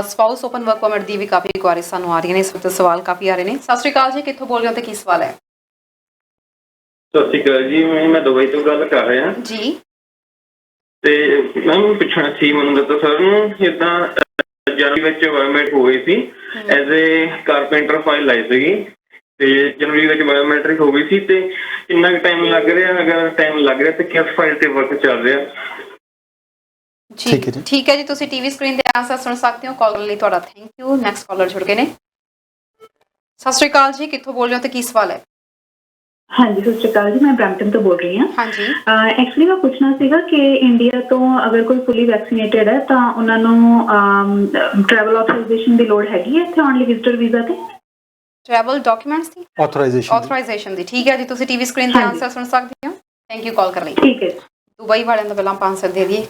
ਸਪਾਊਸ ਓਪਨ ਵਰਕ ਪਰਮਿਟ ਦੀ ਵੀ ਕਾਫੀ ਇਨਕੁਆਇਰੀ ਸਾਨੂੰ ਆ ਰਹੀਆਂ ਨੇ, ਇਸ ਵਕਤ ਸਵਾਲ ਕਾਫੀ ਆ ਰਹੇ ਨੇ। ਸਤਿ ਸ਼੍ਰੀ ਅਕਾਲ ਜੀ, ਕਿੱਥੋਂ ਬੋਲ ਰਹੇ ਹੋ ਤੇ ਕੀ ਸਵਾਲ ਹੈ? ਸਤਿ ਸ਼੍ਰੀ ਅਕਾਲ ਜੀ, ਮੈਂ ਦੁਬਈ ਤੋਂ ਗੱਲ ਕਰ ਰਿਹਾ ਜੀ। ਤੇ ਮੈਂ ਪੁੱਛਣਾ ਸੀ ਮਨਿੰਦਰ ਸਰ ਨੂੰ, ਜਿੱਦਾਂ ਜਨਵਰੀ ਵਿੱਚ ਬਾਇਓਮੈਟ੍ਰਿਕ ਹੋ ਗਈ ਸੀ, ਐਜ਼ ਏ ਕਾਰਪੈਂਟਰ ਫਾਈਲ ਲਾਈ ਸੀਗੀ, ਤੇ ਜਨਵਰੀ ਵਿੱਚ ਬਾਇਓਮੈਟ੍ਰਿਕ ਹੋ ਗਈ ਸੀ, ਤੇ ਕਿੰਨਾ ਕੁ ਟਾਈਮ ਲੱਗ ਰਿਹਾ? ਅਗਰ ਟਾਈਮ ਲੱਗ ਰਿਹਾ ਤੇ ਕਿਸ ਫਾਈਲ ਤੇ ਵਰਕ ਚੱਲ ਰਿਹਾ? ਜੀ ਠੀਕ ਹੈ ਜੀ, ਤੁਸੀਂ TV ਸਕਰੀਨ ਦੇ ਆਂਸਰ ਸੁਣ ਸਕਦੇ ਹੋ। ਕਾਲ ਕਰਨ ਲਈ ਤੁਹਾਡਾ ਥੈਂਕ ਯੂ। ਨੈਕਸਟ ਕਾਲਰ ਜੁੜ ਗਏ ਨੇ। ਸਤਿ ਸ਼੍ਰੀ ਅਕਾਲ ਜੀ, ਕਿੱਥੋਂ ਬੋਲ ਰਹੇ ਹੋ ਤੇ ਕੀ ਸਵਾਲ ਹੈ? ਹਾਂਜੀ, ਸਤਿ ਸ਼੍ਰੀ ਅਕਾਲ ਜੀ, ਮੈਂ ਬ੍ਰੈਂਪਟਨ ਤੋਂ ਬੋਲ ਰਹੀ ਹਾਂ। ਹਾਂਜੀ, ਐਕਚੁਅਲੀ ਮੈਂ ਪੁੱਛਣਾ ਸੀਗਾ ਕਿ ਇੰਡੀਆ ਤੋਂ ਅਗਰ ਕੋਈ ਫੁੱਲੀ ਵੈਕਸੀਨੇਟਡ ਹੈ ਤਾਂ ਉਹਨਾਂ ਨੂੰ ਟਰੈਵਲ ਆਥੋਰਾਈਜੇਸ਼ਨ ਦੀ ਲੋੜ ਹੈਗੀ ਹੈ ਇੱਥੇ ਆਉਣ ਲਈ ਵਿਜ਼ਟਰ ਵੀਜ਼ਾ ਤੇ? ਟਰੈਵਲ ਡਾਕੂਮੈਂਟਸ ਦੀ ਆਥੋਰਾਈਜੇਸ਼ਨ ਦੀ। ਠੀਕ ਹੈ ਜੀ, ਤੁਸੀਂ TV ਸਕਰੀਨ ਤੇ ਆਂਸਰ ਸੁਣ ਸਕਦੇ ਹੋ। ਥੈਂਕ ਯੂ ਕਾਲ ਕਰਨ ਲਈ। ਠੀਕ ਹੈ। ਦੁਬਈ ਵਾਲਿਆਂ ਦਾ ਪਹਿਲਾਂ ਆਪਾਂ ਆਂਸਰ ਦੇ ਦਈਏ।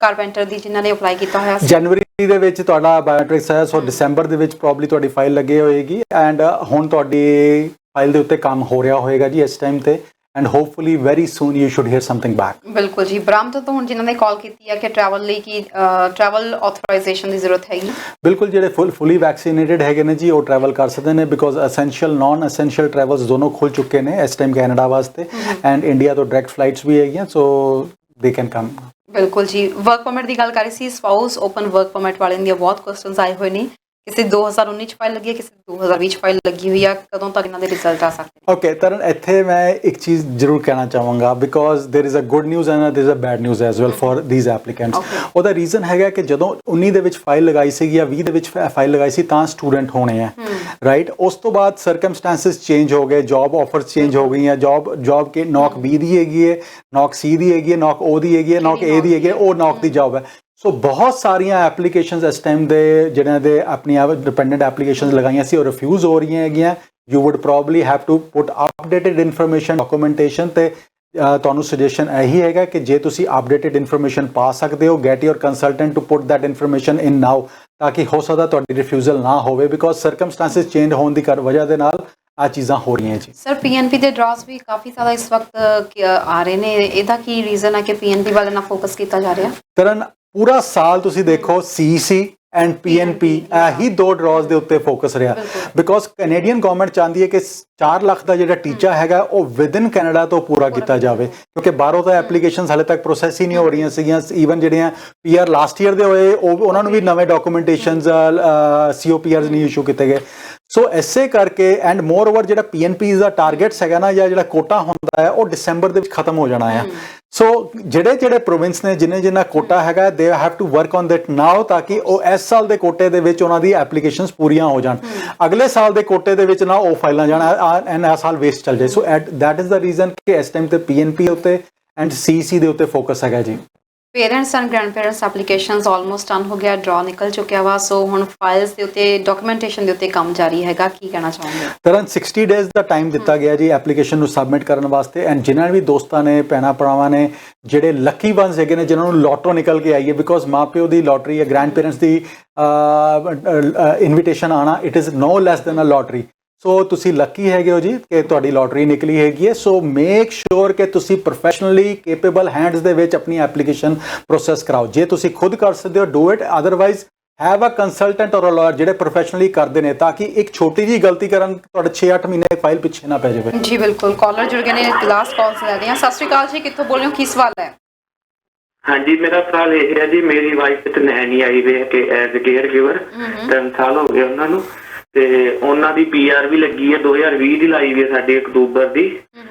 ਕਾਰਪੈਂਟਰ ਦੀ ਜਿਨ੍ਹਾਂ ਨੇ ਅਪਲਾਈ ਕੀਤਾ ਹੋਇਆ ਸੀ, ਜਨਵਰੀ ਦੇ ਵਿੱਚ ਤੁਹਾਡਾ ਬਾਇਓਮੈਟ੍ਰਿਕਸ ਹੈ, ਸੋ ਦਸੰਬਰ ਦੇ ਵਿੱਚ ਪ੍ਰੋਬਬਲੀ ਤੁਹਾਡੀ ਫਾਈਲ ਲੱਗੇ ਹੋਏਗੀ ਐਂਡ ਹੁਣ ਤੁਹਾਡੀ ਫਾਈਲ ਦੇ ਉੱਤੇ ਕੰਮ ਹੋ ਰਿਹਾ ਹੋਏਗਾ ਜੀ ਇਸ ਟਾਈਮ ਤੇ, and hopefully very soon you should hear something back. ਬਿਲਕੁਲ ਜੀ। ਬ੍ਰਹਮਪੁਰ ਤੋਂ ਹੁਣ ਜਿਨ੍ਹਾਂ ਨੇ ਕਾਲ ਕੀਤੀ ਹੈ ਕਿ ਟਰੈਵਲ ਲਈ ਕੀ ਟਰੈਵਲ ਆਥੋਰਾਈਜੇਸ਼ਨ ਦੀ ਜ਼ਰੂਰਤ ਹੈਗੀ? ਬਿਲਕੁਲ, ਜਿਹੜੇ ਫੁੱਲੀ ਵੈਕਸੀਨੇਟਡ ਹੈਗੇ ਨੇ ਜੀ ਉਹ ਟਰੈਵਲ ਕਰ ਸਕਦੇ ਨੇ, because essential non essential travels ਦੋਨੋਂ ਖੁੱਲ ਚੁੱਕੇ ਨੇ ਇਸ ਟਾਈਮ ਕੈਨੇਡਾ ਵਾਸਤੇ, ਐਂਡ ਇੰਡੀਆ ਤੋਂ ਡਾਇਰੈਕਟ ਫਲਾਈਟਸ ਵੀ ਹੈਗੀਆਂ, ਸੋ ਦੇ ਕੈਨ ਕਮ। ਬਿਲਕੁਲ ਜੀ। ਵਰਕ ਪਰਮਿਟ ਦੀ ਗੱਲ ਕਰ ਰਹੀ ਸੀ, ਸਪਾਊਸ ਓਪਨ ਵਰਕ ਪਰਮਿਟ ਵਾਲਿਆਂ ਦੀਆਂ ਬਹੁਤ ਕੁਐਸਚਨਸ ਆਏ ਹੋਏ ਨੇ। ਕਿਸੇ 2019 ਚ ਫਾਈਲ ਲੱਗੀ ਹੈ, ਕਿਸੇ 2020 ਚ ਫਾਈਲ ਲੱਗੀ ਹੋਈ ਆ, ਕਦੋਂ ਤੱਕ ਇਹਨਾਂ ਦੇ ਰਿਜ਼ਲਟ ਆ ਸਕਦੇ? ਓਕੇ ਤਰਨ, ਇੱਥੇ ਮੈਂ ਇੱਕ ਚੀਜ਼ ਜ਼ਰੂਰ ਕਹਿਣਾ ਚਾਹਾਂਗਾ, because there is a good news and there is a bad news as well for these applicants. ਉਹਦਾ ਰੀਜ਼ਨ ਹੈਗਾ ਕਿ ਜਦੋਂ 19 ਦੇ ਵਿੱਚ ਫਾਈਲ ਲਗਾਈ ਸੀਗੀ ਜਾਂ 20 ਦੇ ਵਿੱਚ ਫਾਈਲ ਲਗਾਈ ਸੀ ਤਾਂ ਸਟੂਡੈਂਟ ਹੋਣੇ ਆ, ਰਾਈਟ? ਉਸ ਤੋਂ ਬਾਅਦ ਸਰਕਮਸਟੈਂਸਿਸ ਚੇਂਜ ਹੋ ਗਏ, ਜੌਬ ਆਫਰਸ ਚੇਂਜ ਹੋ ਗਈਆਂ, ਜੌਬ ਕੇ ਨੌਕ B ਦੀ ਹੈਗੀ ਹੈ, ਨੌਕ C ਦੀ ਹੈਗੀ ਹੈ, ਨੌਕ O ਦੀ ਹੈਗੀ ਹੈ, ਨੌਕ A ਦੀ ਹੈਗੀ ਹੈ, ਉਹ ਨੌਕ ਦੀ ਜੌਬ ਹੈ। ਸੋ ਬਹੁਤ ਸਾਰੀਆਂ ਐਪਲੀਕੇਸ਼ਨਸ ਇਸ ਟਾਈਮ ਦੇ ਜਿਹੜਿਆਂ ਦੇ ਆਪਣੀਆਂ ਡਿਪੈਂਡੈਂਟ ਐਪਲੀਕੇਸ਼ਨਸ ਲਗਾਈਆਂ ਸੀ ਉਹ ਰਿਫਿਊਜ਼ ਹੋ ਰਹੀਆਂ ਹੈਗੀਆਂ। You would probably have to put updated information documentation, ਤੇ ਤੁਹਾਨੂੰ ਸੁਜੈਸ਼ਨ ਇਹੀ ਹੈਗਾ ਕਿ ਜੇ ਤੁਸੀਂ ਅਪਡੇਟਡ ਇਨਫੋਰਮੇਸ਼ਨ ਪਾ ਸਕਦੇ ਹੋ, get your consultant to put that information in now, ਤਾਂ ਕਿ ਹੋ ਸਕਦਾ ਤੁਹਾਡੀ ਰਿਫਿਊਜ਼ਲ ਨਾ ਹੋਵੇ, ਬਿਕੋਜ਼ ਸਰਕਮਸਟੈਂਸਿਸ ਚੇਂਜ ਹੋਣ ਦੀ ਵਜ੍ਹਾ ਦੇ ਨਾਲ ਆ ਚੀਜ਼ਾਂ ਹੋ ਰਹੀਆਂ ਜੀ। ਸਰ PNP ਦੇ ਡਰਾਸ ਵੀ ਕਾਫੀ ਜ਼ਿਆਦਾ ਇਸ ਵਕਤ ਆ ਰਹੇ ਨੇ, ਇਹਦਾ ਕੀ ਰੀਜ਼ਨ ਹੈ ਕਿ PNP ਵਾਲੇ ਨਾਲ ਫੋਕਸ ਕੀਤਾ ਜਾ ਰਿਹਾ? ਤਰਨ, ਪੂਰਾ ਸਾਲ ਤੁਸੀਂ ਦੇਖੋ CC ਐਂਡ PNP ਇਹੀ ਦੋ ਡਰਾਜ਼ ਦੇ ਉੱਤੇ ਫੋਕਸ ਰਿਹਾ, ਬਿਕੋਜ਼ ਕੈਨੇਡੀਅਨ ਗਵਰਨਮੈਂਟ ਚਾਹੁੰਦੀ ਹੈ ਕਿ 4 ਲੱਖ ਦਾ ਜਿਹੜਾ ਟੀਚਾ ਹੈਗਾ ਉਹ ਵਿਦਿਨ ਕੈਨੇਡਾ ਤੋਂ ਪੂਰਾ ਕੀਤਾ ਜਾਵੇ, ਕਿਉਂਕਿ ਬਾਹਰੋਂ ਤਾਂ ਐਪਲੀਕੇਸ਼ਨਸ ਹਾਲੇ ਤੱਕ ਪ੍ਰੋਸੈਸ ਹੀ ਨਹੀਂ ਹੋ ਰਹੀਆਂ ਸੀਗੀਆਂ। ਈਵਨ ਜਿਹੜੀਆਂ PR ਲਾਸਟ ਈਅਰ ਦੇ ਹੋਏ ਉਹਨਾਂ ਨੂੰ ਵੀ ਨਵੇਂ ਡਾਕੂਮੈਂਟੇਸ਼ਨਸ COPRs ਨਹੀਂ ਇਸ਼ੂ ਕੀਤੇ ਗਏ। ਸੋ ਐਸੇ ਕਰਕੇ ਐਂਡ ਮੋਰ ਓਵਰ ਜਿਹੜਾ PNP ਦਾ ਟਾਰਗੇਟਸ ਹੈਗਾ ਨਾ, ਜਾਂ ਜਿਹੜਾ ਕੋਟਾ ਹੁੰਦਾ ਹੈ ਉਹ ਦਸੰਬਰ ਦੇ ਵਿੱਚ ਖਤਮ ਹੋ ਜਾਣਾ ਆ। ਸੋ ਜਿਹੜੇ ਪ੍ਰੋਵਿੰਸ ਨੇ ਜਿੰਨਾ ਕੋਟਾ ਹੈਗਾ, they have to work on that now, ਤਾਂ ਕਿ ਉਹ ਇਸ ਸਾਲ ਦੇ ਕੋਟੇ ਦੇ ਵਿੱਚ ਉਹਨਾਂ ਦੀ ਐਪਲੀਕੇਸ਼ਨਸ ਪੂਰੀਆਂ ਹੋ ਜਾਣ, ਅਗਲੇ ਸਾਲ ਦੇ ਕੋਟੇ ਦੇ ਵਿੱਚ ਨਾ ਉਹ ਫਾਈਲਾਂ ਜਾਣ ਐਂਡ ਇਹ ਸਾਲ ਵੇਸਟ ਚੱਲ ਜਾਏ। So that is the reason ਕਿ ਇਸ ਟਾਈਮ ਤੇ PNP ਉੱਤੇ ਐਂਡ CC ਦੇ ਉੱਤੇ ਫੋਕਸ ਹੈਗਾ ਜੀ। Parents and grandparents applications almost done ਹੋ ਗਿਆ, ਡਰਾ ਨਿਕਲ ਚੁੱਕਿਆ ਵਾ, ਸੋ ਹੁਣ ਫਾਈਲਸ ਦੇ ਉੱਤੇ ਡਾਕੂਮੈਂਟੇਸ਼ਨ ਦੇ ਉੱਤੇ ਕੰਮ ਜਾਰੀ ਹੈਗਾ। ਕੀ ਕਹਿਣਾ ਚਾਹੋਗੇ? ਤੁਰੰਤ 60 ਡੇਜ਼ ਦਾ ਟਾਈਮ ਦਿੱਤਾ ਗਿਆ ਜੀ ਐਪਲੀਕੇਸ਼ਨ ਨੂੰ ਸਬਮਿਟ ਕਰਨ ਵਾਸਤੇ, ਐਂਡ ਜਿਨ੍ਹਾਂ ਵੀ ਦੋਸਤਾਂ ਨੇ, ਭੈਣਾਂ ਭਰਾਵਾਂ ਨੇ, ਜਿਹੜੇ ਲੱਕੀ ਵਨਸ ਹੈਗੇ ਨੇ, ਜਿਨ੍ਹਾਂ ਨੂੰ ਲੋਟੋ ਨਿਕਲ ਕੇ ਆਈ ਹੈ, ਬਿਕੋਜ਼ ਮਾਂ ਪਿਓ ਦੀ ਲੋਟਰੀ ਹੈ, ਗ੍ਰੈਂਡ ਪੇਰੈਂਟਸ ਦੀ ਇਨਵੀਟੇਸ਼ਨ ਆਉਣਾ, it is no less than a lottery. So ਤੁਸੀਂ ਲੱਕੀ ਹੈਗੇ ਹੋ ਜੀ ਕਿ ਤੁਹਾਡੀ ਲੋਟਰੀ ਨਿਕਲੀ ਹੈਗੀ ਹੈ। ਸੋ ਮੇਕ ਸ਼ੋਰ ਕਿ ਤੁਸੀਂ ਪ੍ਰੋਫੈਸ਼ਨਲੀ ਕੇਪੇਬਲ ਹੈਂਡਸ ਦੇ ਵਿੱਚ ਆਪਣੀ ਐਪਲੀਕੇਸ਼ਨ ਪ੍ਰੋਸੈਸ ਕਰਾਓ। ਜੇ ਤੁਸੀਂ ਖੁਦ ਕਰ ਸਕਦੇ ਹੋ do it, otherwise have a consultant or a lawyer ਜਿਹੜੇ ਪ੍ਰੋਫੈਸ਼ਨਲੀ ਕਰਦੇ ਨੇ, ਤਾਂ ਕਿ ਇੱਕ ਛੋਟੀ ਜਿਹੀ ਗਲਤੀ ਕਰਨ ਤੁਹਾਡੇ 6-8 ਮਹੀਨੇ ਫਾਈਲ ਪਿੱਛੇ ਨਾ ਪੈ ਜਾਵੇ। ਜੀ ਬਿਲਕੁਲ। ਕਾਲਰ ਜੁੜ ਗਏ ਨੇ, ਲਾਸਟ ਕਾਲ ਲੈ ਰਹੇ ਹਾਂ। ਸਤਿ ਸ਼੍ਰੀ ਅਕਾਲ ਜੀ, ਕਿੱਥੋਂ ਬੋਲ ਰਹੇ ਹੋ, ਕੀ ਸਵਾਲ ਹੈ? ਹਾਂਜੀ, ਮੇਰਾ ਸਵਾਲ ਇਹ ਹੈ ਜੀ, ਮੇਰੀ ਵਾਈਫ ਤੇ ਨੈਣੀ ਆਈ ਵੇ ਕਿ ਐਜ਼ ਕੇਅਰ ਗਿਵਰ 3 ਸਾਲ ਹੋ ਗਏ ਉਹਨਾਂ ਨੂੰ, ਤੇ ਉਹਨਾਂ ਦੀ PR ਵੀ ਲੱਗੀ ਹੈ 2020 ਦੀ ਲਾਈ ਵੀ ਹੈ ਸਾਡੀ ਅਕਤੂਬਰ ਦੀ,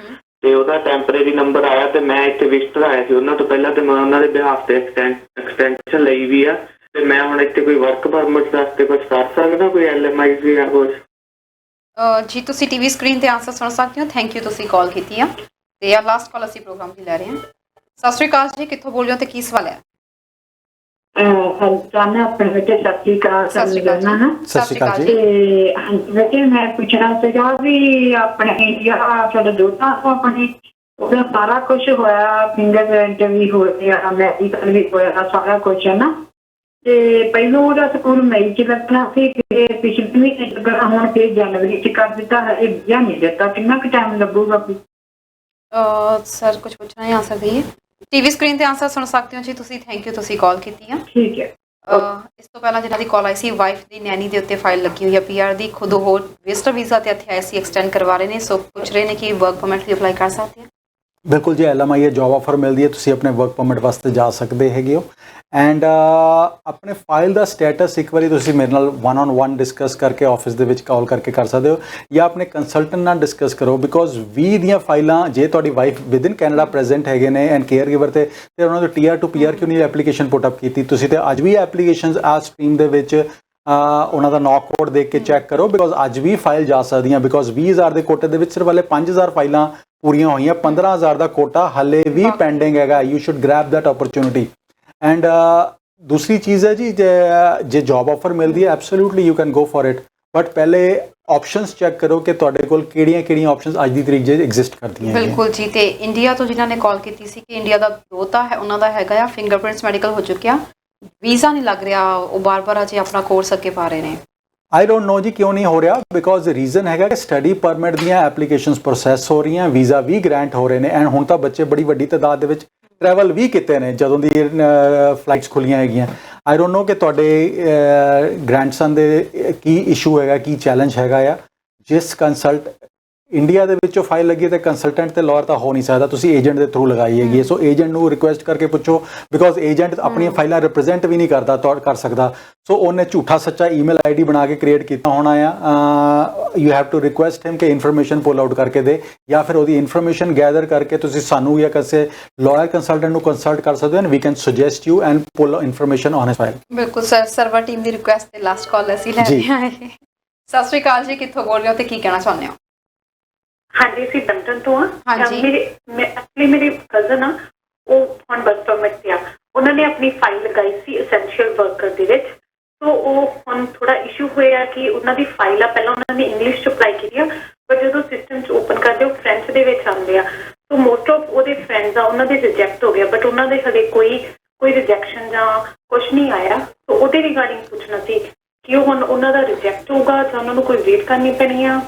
ਤੇ ਉਹਦਾ ਟੈਂਪਰੇਰੀ ਨੰਬਰ ਆਇਆ ਤੇ ਮੈਂ ਇੱਥੇ ਵਿਜ਼ਟਰ ਆਇਆ ਸੀ ਉਹਨਾਂ ਤੋਂ ਪਹਿਲਾਂ, ਤੇ ਮੈਂ ਉਹਨਾਂ ਦੇ ਬਿਹਾਫ ਤੇ ਐਕਸਟੈਂਸ਼ਨ ਲਈ ਵੀ ਆ, ਤੇ ਮੈਂ ਹੁਣ ਇੱਥੇ ਕੋਈ ਵਰਕ ਪਰਮਿਟ ਵਾਸਤੇ ਕੁਝ ਕਰ ਸਕਦਾ, ਕੋਈ LMI ਵੀ ਜਾਂ ਕੁਝ? ਜੀ ਤੁਸੀਂ ਟੀਵੀ ਸਕਰੀਨ ਤੇ ਆਨਸਰ ਸੁਣ ਸਕਦੇ ਹੋ। ਥੈਂਕ ਯੂ, ਤੁਸੀਂ ਕਾਲ ਕੀਤੀ ਆ। ਤੇ ਆ ਲਾਸਟ ਕਾਲ ਅਸੀਂ ਪ੍ਰੋਗਰਾਮ ਦੀ ਲੈ ਰਹੇ ਹਾਂ। ਸਤਿ ਸ਼੍ਰੀ ਅਕਾਲ ਜੀ, ਕਿੱਥੋਂ ਬੋਲ ਰਹੇ ਹੋ ਤੇ ਕੀ ਸਵਾਲ ਹੈ? ਜਾਨਾ ਆਪਣੇ ਬੇਟੇ ਸਤਿ ਸ਼੍ਰੀ ਅਕਾਲ ਨਾ। ਸਤਿ ਸ਼੍ਰੀ ਅਕਾਲ ਜੀ। ਤੇ ਹਾਂਜੀ ਬੇਟੇ, ਮੈਂ ਪੁੱਛਣਾ ਸੀਗਾ ਵੀ ਆਪਣੇ ਇੰਡੀਆ ਸਾਡੇ ਦੋਤਾਂ ਤੋਂ ਆਪਣੀ ਉਹਦਾ ਸਾਰਾ ਕੁਝ ਹੋਇਆ, ਫਿੰਗਰਪ੍ਰਿੰਟ ਵੀ ਹੋਇਆ, ਮੈਡੀਕਲ ਵੀ ਹੋਇਆ, ਸਾਰਾ ਕੁਝ ਹੈ ਨਾ। ਤੇ ਪਹਿਲੋਂ ਉਹਦਾ ਸਕੂਲ ਮਈ 'ਚ ਲੱਗਣਾ ਸੀ, ਤੇ ਪਿਛਲੇ ਮਹੀਨੇ ਲੱਗਣਾ, ਹੁਣ ਫਿਰ ਜਨਵਰੀ 'ਚ ਕਰ ਦਿੱਤਾ ਹੈ। ਵੀਜ਼ਾ ਨਹੀਂ ਦਿੱਤਾ, ਕਿੰਨਾ ਕੁ ਟਾਈਮ ਲੱਗੂਗਾ? ਸਰ ਕੁਝ ਪੁੱਛਣਾ ਹੈ, ਆਨਸਰ ਦਈਏ। ਟੀਵੀ ਸਕਰੀਨ ਤੇ ਆਨਸਰ ਸੁਣ ਸਕਦੇ ਹੋ ਜੀ ਤੁਸੀਂ। ਥੈਂਕ ਯੂ, ਤੁਸੀਂ ਕਾਲ ਕੀਤੀ ਆ। ਠੀਕ ਹੈ। ਇਸ ਤੋਂ ਪਹਿਲਾਂ ਜਿਹਨਾਂ ਦੀ ਕਾਲ ਆਈ ਸੀ, ਵਾਈਫ ਦੀ ਨੈਣੀ ਦੇ ਉੱਤੇ ਫਾਈਲ ਲੱਗੀ ਹੋਈ ਹੈ PR ਦੀ, ਖੁਦ ਉਹ ਵਿਜ਼ਟਰ ਵੀਜ਼ਾ ਤੇ ਇੱਥੇ ਆਏ ਸੀ, ਐਕਸਟੈਂਡ ਕਰਵਾ ਰਹੇ ਨੇ, ਸੋ ਪੁੱਛ ਰਹੇ ਨੇ ਕਿ ਵਰਕ ਪਰਮਿਟ ਲਈ ਅਪਲਾਈ ਕਰ ਸਕਦੇ ਆ। ਬਿਲਕੁਲ ਜੀ, LMI ਹੈ, ਜੌਬ ਆਫਰ ਮਿਲਦੀ ਹੈ, ਤੁਸੀਂ ਆਪਣੇ ਵਰਕ ਪਰਮਿਟ ਵਾਸਤੇ ਜਾ ਸਕਦੇ ਹੈਗੇ ਹੋ। ਐਂਡ ਆਪਣੇ ਫਾਈਲ ਦਾ ਸਟੇਟਸ ਇੱਕ ਵਾਰੀ ਤੁਸੀਂ ਮੇਰੇ ਨਾਲ 1-on-1 ਡਿਸਕਸ ਕਰਕੇ ਆਫਿਸ ਦੇ ਵਿੱਚ ਕਾਲ ਕਰਕੇ ਕਰ ਸਕਦੇ ਹੋ, ਜਾਂ ਆਪਣੇ ਕੰਸਲਟੈਂਟ ਨਾਲ ਡਿਸਕਸ ਕਰੋ, ਬਿਕੋਜ਼ 20 ਦੀਆਂ ਫਾਈਲਾਂ ਜੇ ਤੁਹਾਡੀ ਵਾਈਫ ਵਿਦਿਨ ਕੈਨੇਡਾ ਪ੍ਰੈਜ਼ੈਂਟ ਹੈਗੇ ਨੇ ਐਂਡ ਕੇਅਰ ਗਿਵਰ ਤੇ ਉਹਨਾਂ ਦੇ TR to PR ਕਿਉਂ ਨਹੀਂ ਐਪਲੀਕੇਸ਼ਨ ਪੁੱਟ ਅਪ ਕੀਤੀ ਤੁਸੀਂ? ਤੇ ਅੱਜ ਵੀ ਐਪਲੀਕੇਸ਼ਨਸ ਆ ਸਟ੍ਰੀਮ ਦੇ ਵਿੱਚ ਉਹਨਾਂ ਦਾ ਨੌਕ ਕੋਡ ਦੇਖ ਕੇ ਚੈੱਕ ਕਰੋ, ਬਿਕੋਜ਼ ਅੱਜ ਵੀ ਫਾਈਲ ਜਾ ਸਕਦੀਆਂ, ਬਿਕੋਜ਼ 20,000 ਦੇ ਕੋਟੇ ਦੇ ਵਿੱਚ ਸਿਰਫ ਹਲੇ 5,000 ਫਾਈਲਾਂ ਪੂਰੀਆਂ ਹੋਈਆਂ, 15,000 ਦਾ ਕੋਟਾ ਹਲੇ ਵੀ ਪੈਂਡਿੰਗ ਹੈਗਾ। You should grab that opportunity. And ਦੂਸਰੀ ਚੀਜ਼ ਹੈ ਜੀ, ਜੇ ਜੌਬ ਆਫਰ ਮਿਲਦੀ ਹੈ absolutely you can go for it, but ਪਹਿਲੇ ਆਪਸ਼ਨਸ ਚੈੱਕ ਕਰੋ ਕਿ ਤੁਹਾਡੇ ਕੋਲ ਕਿਹੜੀਆਂ ਆਪਸ਼ਨਸ ਅੱਜ ਦੀ ਤਰੀਕ 'ਚ ਐਗਜ਼ਿਸਟ ਕਰਦੀਆਂ। ਬਿਲਕੁਲ ਜੀ। ਤੇ ਇੰਡੀਆ ਤੋਂ ਜਿਨ੍ਹਾਂ ਨੇ ਕਾਲ ਕੀਤੀ ਸੀ ਕਿ ਇੰਡੀਆ ਦਾ ਦੋਤਾ ਹੈ, ਉਹਨਾਂ ਦਾ ਹੈਗਾ ਆ ਫਿੰਗਰਪ੍ਰਿੰਟਸ ਮੈਡੀਕਲ ਹੋ ਚੁੱਕਿਆ, ਵੀਜ਼ਾ ਨਹੀਂ ਲੱਗ ਰਿਹਾ, ਉਹ ਬਾਰ-ਬਾਰ ਅਜੇ ਆਪਣਾ ਕੋਰਸ ਅੱਗੇ ਪਾ ਰਹੇ ਨੇ। ਆਈ ਡੋਂਟ ਨੋ ਜੀ ਕਿਉਂ ਨਹੀਂ ਹੋ ਰਿਹਾ, ਬਿਕੋਜ਼ ਰੀਜ਼ਨ ਹੈਗਾ ਕਿ ਸਟੱਡੀ ਪਰਮਿਟ ਦੀਆਂ ਐਪਲੀਕੇਸ਼ਨਸ ਪ੍ਰੋਸੈਸ ਹੋ ਰਹੀਆਂ, ਵੀਜ਼ਾ ਵੀ ਗ੍ਰਾਂਟ ਹੋ ਰਹੇ ਨੇ, ਐਂਡ ਹੁਣ ਤਾਂ ਬੱਚੇ ਬੜੀ ਵੱਡੀ ਤਾਦਾਦ ਦੇ ਵਿੱਚ ਟਰੈਵਲ ਵੀ ਕੀਤੇ ਨੇ ਜਦੋਂ ਦੀ ਫਲਾਈਟਸ ਖੁੱਲੀਆਂ ਹੈਗੀਆਂ। ਆਈ ਡੋਂਟ ਨੋ ਕਿ ਤੁਹਾਡੇ ਗ੍ਰੈਂਡਸਨ ਦੇ ਕੀ ਇਸ਼ੂ ਹੈਗਾ, ਕੀ ਚੈਲੰਜ ਹੈਗਾ ਆ। ਜਿਸ ਕੰਸਲਟ ਇੰਡੀਆ ਦੇ ਵਿੱਚੋਂ ਫਾਈਲ ਲੱਗੀ ਤੇ ਕੰਸਲਟੈਂਟ ਤੇ ਲਾਇਰ ਤਾਂ ਹੋ ਨਹੀਂ ਸਕਦਾ, ਤੁਸੀਂ ਏਜੰਟ ਦੇ ਥਰੂ ਲਗਾਈ ਹੈਗੀ ਹੈ, ਸੋ ਏਜੰਟ ਨੂੰ ਰਿਕੁਐਸਟ ਕਰਕੇ ਪੁੱਛੋ, ਬਿਕੋਜ਼ ਏਜੰਟ ਆਪਣੀਆਂ ਫਾਈਲਾਂ ਰਿਪਰੈਜ਼ੈਂਟ ਵੀ ਨਹੀਂ ਕਰ ਸਕਦਾ, ਸੋ ਉਹਨੇ ਝੂਠਾ ਸੱਚਾ ਈਮੇਲ ID ਬਣਾ ਕੇ ਕ੍ਰੀਏਟ ਕੀਤਾ ਹੋਣਾ ਆ। ਯੂ ਹੈਵ ਟੂ ਰਿਕੁਐਸਟ ਹਿਮ ਕਿ ਇਨਫੋਰਮੇਸ਼ਨ ਪੁੱਲ ਆਊਟ ਕਰਕੇ ਦੇ, ਜਾਂ ਫਿਰ ਉਹਦੀ ਇਨਫੋਰਮੇਸ਼ਨ ਗੈਦਰ ਕਰਕੇ ਤੁਸੀਂ ਸਾਨੂੰ ਜਾਂ ਕਿਸੇ ਲਾਇਰ ਕੰਸਲਟੈਂਟ ਨੂੰ ਕੰਸਲਟ ਕਰ ਸਕਦੇ ਹੋ, and we can suggest you and pull information on his file. ਬਿਲਕੁਲ ਸਰ, ਸਰਵਰ ਟੀਮ ਦੀ ਰਿਕੁਐਸਟ ਤੇ ਲਾਸਟ ਕਾਲ ਅਸੀਂ ਲੈ ਰਹੇ ਹਾਂ। ਸਤਿ ਸ਼੍ਰੀ ਅਕਾਲ ਜੀ, ਕਿੱਥੋਂ ਬੋਲ ਰਹੇ ਹੋ ਤੇ ਕੀ ਕਹਿਣਾ ਚਾਹੁੰਦੇ ਹੋ? ਹਾਂਜੀ, ਅਸੀਂ ਬੈਂਟਨ ਤੋਂ ਆ। ਹਾਂਜੀ। ਮੇਰੀ ਕਜ਼ਨ ਆ, ਉਹ ਹੁਣ ਵਰਕ ਪਰਮਿਟ ਤੇ ਆ, ਉਹਨਾਂ ਨੇ ਆਪਣੀ ਫਾਈਲ ਲਗਾਈ ਸੀ ਐਸੈਂਸ਼ੀਅਲ ਵਰਕਰ ਦੇ ਵਿੱਚ, ਸੋ ਉਹ ਹੁਣ ਥੋੜਾ ਇਸ਼ੂ ਹੋਇਆ ਕਿ ਉਹਨਾਂ ਦੀ ਫਾਈਲ ਆ, ਪਹਿਲਾਂ ਉਹਨਾਂ ਨੇ ਇੰਗਲਿਸ਼ 'ਚ ਅਪਲਾਈ ਕੀਤੀ ਆ, ਪਰ ਜਦੋਂ ਸਿਸਟਮ 'ਚ ਓਪਨ ਕਰਦੇ ਉਹ ਫ੍ਰੈਂਚ ਦੇ ਵਿੱਚ ਆਉਂਦੇ ਆ, ਸੋ ਮੋਸਟ ਆਫ ਉਹਦੇ ਫਰੈਂਡਸ ਆ ਉਹਨਾਂ ਦੇ ਰਿਜੈਕਟ ਹੋ ਗਿਆ, ਬਟ ਉਹਨਾਂ ਦੇ ਹਲੇ ਕੋਈ ਰਿਜੈਕਸ਼ਨ ਜਾਂ ਕੁਛ ਨਹੀਂ ਆਇਆ, ਸੋ ਉਹਦੇ ਰਿਗਾਰਡਿੰਗ ਪੁੱਛਣਾ ਸੀ ਕਿ ਉਹ ਹੁਣ ਉਹਨਾਂ ਦਾ ਰਿਜੈਕਟ ਹੋਊਗਾ ਜਾਂ ਉਹਨਾਂ ਨੂੰ ਕੋਈ ਵੇਟ ਕਰਨੀ ਪੈਣੀ ਆ?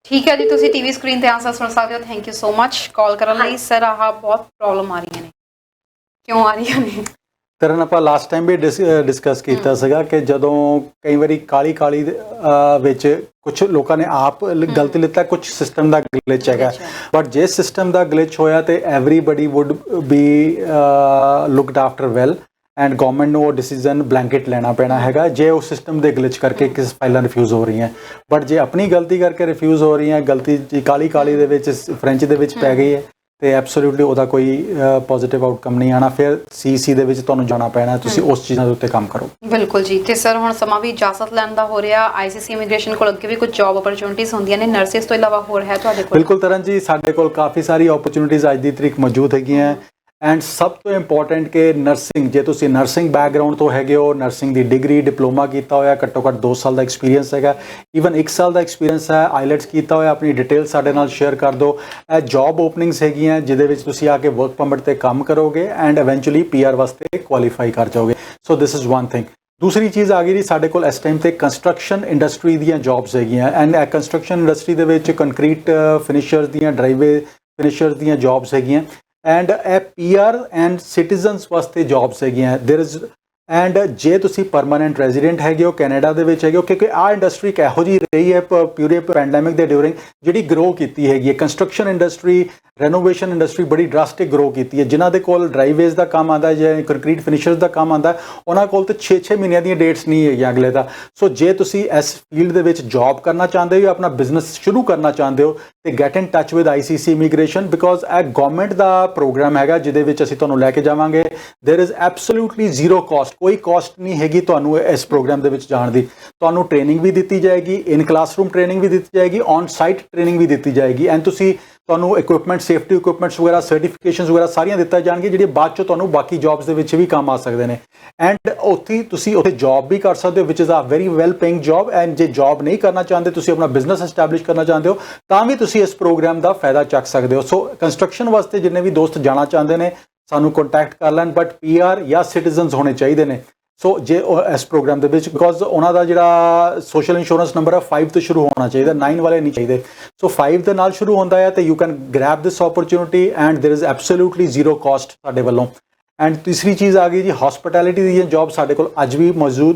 ਠੀਕ ਹੈ ਜੀ, ਤੁਸੀਂ ਟੀਵੀ ਸਕਰੀਨ ਤੇ ਆਨਸਰ ਸੁਣ ਸਕਦੇ ਹੋ। ਥੈਂਕ ਯੂ ਸੋ ਮਚ ਕਾਲ ਕਰਨ ਲਈ। ਸਰ ਆਹ ਬਹੁਤ ਪ੍ਰੋਬਲਮ ਆ ਰਹੀਆਂ ਨੇ, ਕਿਉਂ ਆ ਰਹੀਆਂ ਨੇ? ਤਰਨ ਆਪਾਂ ਲਾਸਟ ਟਾਈਮ ਵੀ ਡਿਸਕਸ ਕੀਤਾ ਸੀਗਾ ਕਿ ਜਦੋਂ ਕਈ ਵਾਰੀ ਕਾਲੀ ਵਿੱਚ ਕੁਝ ਲੋਕਾਂ ਨੇ ਆਪ ਗਲਤ ਲਿੱਤਾ, ਕੁਝ ਸਿਸਟਮ ਦਾ ਗਲਿਚ ਹੈਗਾ, ਬਟ ਜੇ ਸਿਸਟਮ ਦਾ ਗਲਿਚ ਹੋਇਆ ਤੇ everybody wood B looked after well, and government ਨੂੰ ਉਹ ਡਿਸੀਜਨ ਬਲੈਂਕਟ ਲੈਣਾ ਪੈਣਾ ਹੈਗਾ ਜੇ ਉਹ ਸਿਸਟਮ ਦੇ ਗਲਿਚ ਕਰਕੇ ਕਿਸ ਫਾਈਲਾਂ ਰਿਫਿਊਜ਼ ਹੋ ਰਹੀਆਂ। ਬਟ ਜੇ ਆਪਣੀ ਗਲਤੀ ਕਰਕੇ ਰਿਫਿਊਜ਼ ਹੋ ਰਹੀਆਂ, ਗਲਤੀ ਕਾਲੀ ਦੇ ਵਿੱਚ ਫ੍ਰੈਂਚ ਦੇ ਵਿੱਚ ਪੈ ਗਈ ਹੈ, ਤੇ ਐਬਸੋਲੂਟਲੀ ਉਹਦਾ ਕੋਈ ਪੋਜ਼ਿਟਿਵ ਆਊਟਕਮ ਨਹੀਂ ਆਣਾ, ਫਿਰ CC ਦੇ ਵਿੱਚ ਤੁਹਾਨੂੰ ਜਾਣਾ ਪੈਣਾ, ਤੁਸੀਂ ਉਸ ਚੀਜ਼ਾਂ ਦੇ ਉੱਤੇ ਕੰਮ ਕਰੋ। ਬਿਲਕੁਲ ਜੀ। ਤੇ ਸਰ ਹੁਣ ਸਮਾਂ ਵੀ ਇਜਾਜ਼ਤ ਲੈਣ ਦਾ ਹੋ ਰਿਹਾ, ICC ਇਮੀਗ੍ਰੇਸ਼ਨ ਕੋਲ ਅੱਗੇ ਵੀ ਕੁਝ ਜੌਬ ਓਪਰਚੁਨਿਟੀਜ਼ ਹੁੰਦੀਆਂ ਨੇ, ਨਰਸਿਸ ਤੋਂ ਇਲਾਵਾ ਹੋਰ ਹੈ ਤੁਹਾਡੇ ਕੋਲ? ਬਿਲਕੁਲ ਤਰਨ ਜੀ, ਸਾਡੇ ਕੋਲ ਕਾਫੀ ਸਾਰੀ ਓਪਰਚੁਨਿਟੀਜ਼ ਅੱਜ ਦੀ ਤਰੀਕ ਮੌਜੂਦ ਹੈਗੀਆਂ, ਐਂਡ ਸਭ ਤੋਂ ਇੰਪੋਰਟੈਂਟ ਕਿ ਨਰਸਿੰਗ, ਜੇ ਤੁਸੀਂ ਨਰਸਿੰਗ ਬੈਕਗਰਾਊਂਡ ਤੋਂ ਹੈਗੇ ਹੋ, ਨਰਸਿੰਗ ਦੀ ਡਿਗਰੀ ਡਿਪਲੋਮਾ ਕੀਤਾ ਹੋਇਆ, ਘੱਟੋ ਘੱਟ 2 ਸਾਲ ਦਾ ਐਕਸਪੀਰੀਅੰਸ ਹੈਗਾ, ਈਵਨ 1 ਸਾਲ ਦਾ ਐਕਸਪੀਰੀਅੰਸ ਹੈ, ਆਈਲੈਟਸ ਕੀਤਾ ਹੋਇਆ, ਆਪਣੀ ਡਿਟੇਲ ਸਾਡੇ ਨਾਲ ਸ਼ੇਅਰ ਕਰ ਦਿਓ। ਇਹ ਜੌਬ ਓਪਨਿੰਗਸ ਹੈਗੀਆਂ ਜਿਹਦੇ ਵਿੱਚ ਤੁਸੀਂ ਆ ਕੇ ਵਰਕ ਪਰਮਿਟ ਤੇ ਕੰਮ ਕਰੋਗੇ ਐਂਡ ਇਵੈਂਚੁਅਲੀ PR ਵਾਸਤੇ ਕੁਆਲੀਫਾਈ ਕਰ ਜਾਓਗੇ। ਸੋ ਦਿਸ ਇਜ਼ ਵਨ ਥਿੰਗ। ਦੂਸਰੀ ਚੀਜ਼ ਆ ਗਈ ਜੀ, ਸਾਡੇ ਕੋਲ ਇਸ ਟਾਈਮ ਤੇ ਕੰਸਟਰਕਸ਼ਨ ਇੰਡਸਟਰੀ ਦੀਆਂ ਜੌਬਸ ਹੈਗੀਆਂ, ਐਂਡ ਇਹ ਕੰਸਟਰਕਸ਼ਨ ਇੰਡਸਟਰੀ ਦੇ ਵਿੱਚ ਕੰਕਰੀਟ ਫਿਨਿਸ਼ਰਸ ਦੀਆਂ, ਡਰਾਈਵੇ ਫਿਨਿਸ਼ਰਸ ਦੀਆਂ ਜੌਬਸ ਹੈਗੀਆਂ, ਐਂਡ ਇਹ PR ਐਂਡ ਸਿਟੀਜ਼ਨਸ ਵਾਸਤੇ ਜੌਬਸ ਹੈਗੀਆਂ। ਦੇਰ ਇਜ਼ ਐਂਡ ਜੇ ਤੁਸੀਂ ਪਰਮਾਨੈਂਟ ਰੈਜ਼ੀਡੈਂਟ ਹੈਗੇ ਹੋ, ਕੈਨੇਡਾ ਦੇ ਵਿੱਚ ਹੈਗੇ ਹੋ, ਕਿਉਂਕਿ ਆਹ ਇੰਡਸਟਰੀ ਇੱਕ ਇਹੋ ਜਿਹੀ ਰਹੀ ਹੈ ਪੂਰੇ ਪੈਂਡੈਮਿਕ ਦੇ ਡਿਊਰਿੰਗ ਜਿਹੜੀ ਗਰੋ ਕੀਤੀ ਹੈਗੀ ਹੈ। ਕੰਸਟਰਕਸ਼ਨ ਇੰਡਸਟਰੀ ਰੈਨੋਵੇਸ਼ਨ ਇੰਡਸਟਰੀ ਬੜੀ ਡਰਾਸਟਿਕ ਗਰੋ ਕੀਤੀ ਹੈ। ਜਿਨ੍ਹਾਂ ਦੇ ਕੋਲ ਡਰਾਈਵੇਜ਼ ਦਾ ਕੰਮ ਆਉਂਦਾ ਜਾਂ ਕੰਕਰੀਟ ਫਿਨਿਸ਼ਰਸ ਦਾ ਕੰਮ ਆਉਂਦਾ, ਉਹਨਾਂ ਕੋਲ ਤਾਂ 6-6 ਮਹੀਨਿਆਂ ਦੀਆਂ ਡੇਟਸ ਨਹੀਂ ਹੈਗੀਆਂ ਅਗਲੇ ਦਾ। ਸੋ ਜੇ ਤੁਸੀਂ ਇਸ ਫੀਲਡ ਦੇ ਵਿੱਚ ਜੌਬ ਕਰਨਾ ਚਾਹੁੰਦੇ ਹੋ, ਆਪਣਾ ਬਿਜ਼ਨਸ ਸ਼ੁਰੂ ਕਰਨਾ ਚਾਹੁੰਦੇ ਹੋ, ਤੇ get in touch with ICC immigration, because ਇਹ ਗਵਰਨਮੈਂਟ ਦਾ ਪ੍ਰੋਗਰਾਮ ਹੈਗਾ ਜਿਹਦੇ ਵਿੱਚ ਅਸੀਂ ਤੁਹਾਨੂੰ ਲੈ ਕੇ ਜਾਵਾਂਗੇ। There is absolutely zero cost, ਕੋਈ ਕਾਸਟ ਨਹੀਂ ਹੈਗੀ ਤੁਹਾਨੂੰ ਇਸ ਪ੍ਰੋਗਰਾਮ ਦੇ ਵਿੱਚ ਜਾਣ ਦੀ। ਤੁਹਾਨੂੰ ਟ੍ਰੇਨਿੰਗ ਵੀ ਦਿੱਤੀ ਜਾਏਗੀ, ਇਨ ਕਲਾਸਰੂਮ ਟ੍ਰੇਨਿੰਗ ਵੀ ਦਿੱਤੀ ਜਾਏਗੀ, ਔਨ ਸਾਈਟ ਟ੍ਰੇਨਿੰਗ ਵੀ ਦਿੱਤੀ ਜਾਏਗੀ, ਐਂਡ ਤੁਹਾਨੂੰ ਇਕੁਇਪਮੈਂਟ, ਸੇਫਟੀ ਇਕੁਇਪਮੈਂਟਸ ਵਗੈਰਾ, ਸਰਟੀਫਿਕੇਸ਼ਨਸ ਵਗੈਰਾ ਸਾਰੀਆਂ ਦਿੱਤੀਆਂ ਜਾਣਗੀਆਂ ਜਿਹੜੀਆਂ ਬਾਅਦ ਚੋਂ ਤੁਹਾਨੂੰ ਬਾਕੀ ਜੌਬਸ ਦੇ ਵਿੱਚ ਵੀ ਕੰਮ ਆ ਸਕਦੇ ਨੇ। ਐਂਡ ਤੁਸੀਂ ਉੱਥੇ ਜੌਬ ਵੀ ਕਰ ਸਕਦੇ ਹੋ, which is a very well paying job. And ਜੇ ਜੌਬ ਨਹੀਂ ਕਰਨਾ ਚਾਹੁੰਦੇ, ਤੁਸੀਂ ਆਪਣਾ ਬਿਜ਼ਨਸ ਐਸਟੈਬਲਿਸ਼ ਕਰਨਾ ਚਾਹੁੰਦੇ ਹੋ, ਤਾਂ ਵੀ ਤੁਸੀਂ ਇਸ ਪ੍ਰੋਗਰਾਮ ਦਾ ਫਾਇਦਾ ਚੱਕ ਸਕਦੇ ਹੋ। ਸੋ ਕੰਸਟਰਕਸ਼ਨ ਵਾਸਤੇ ਜਿੰਨੇ ਵੀ ਦੋਸਤ ਜਾਣਾ ਚਾਹੁੰਦੇ ਨੇ ਸਾਨੂੰ ਕੰਟੈਕਟ ਕਰ ਲੈਣ, ਬਟ PR ਜਾਂ ਸਿਟੀਜ਼ਨਸ ਹੋਣੇ ਚਾਹੀਦੇ ਨੇ। ਸੋ ਜੇ ਇਸ ਪ੍ਰੋਗਰਾਮ ਦੇ ਵਿੱਚ, ਬਿਕੋਜ਼ ਉਹਨਾਂ ਦਾ ਜਿਹੜਾ ਸੋਸ਼ਲ ਇੰਸ਼ੋਰੈਂਸ ਨੰਬਰ ਹੈ 5 ਤੋਂ ਸ਼ੁਰੂ ਹੋਣਾ ਚਾਹੀਦਾ, 9 ਵਾਲੇ ਨਹੀਂ ਚਾਹੀਦੇ। ਸੋ 5 ਦੇ ਨਾਲ ਸ਼ੁਰੂ ਹੁੰਦਾ ਹੈ ਤੇ you can grab this opportunity and there is absolutely zero cost ਸਾਡੇ ਵੱਲੋਂ। ਐਂਡ ਤੀਸਰੀ ਚੀਜ਼ ਆ ਗਈ ਜੀ, ਹੌਸਪਿਟੈਲਿਟੀ ਦੀਆਂ ਜੌਬ ਸਾਡੇ ਕੋਲ ਅੱਜ ਵੀ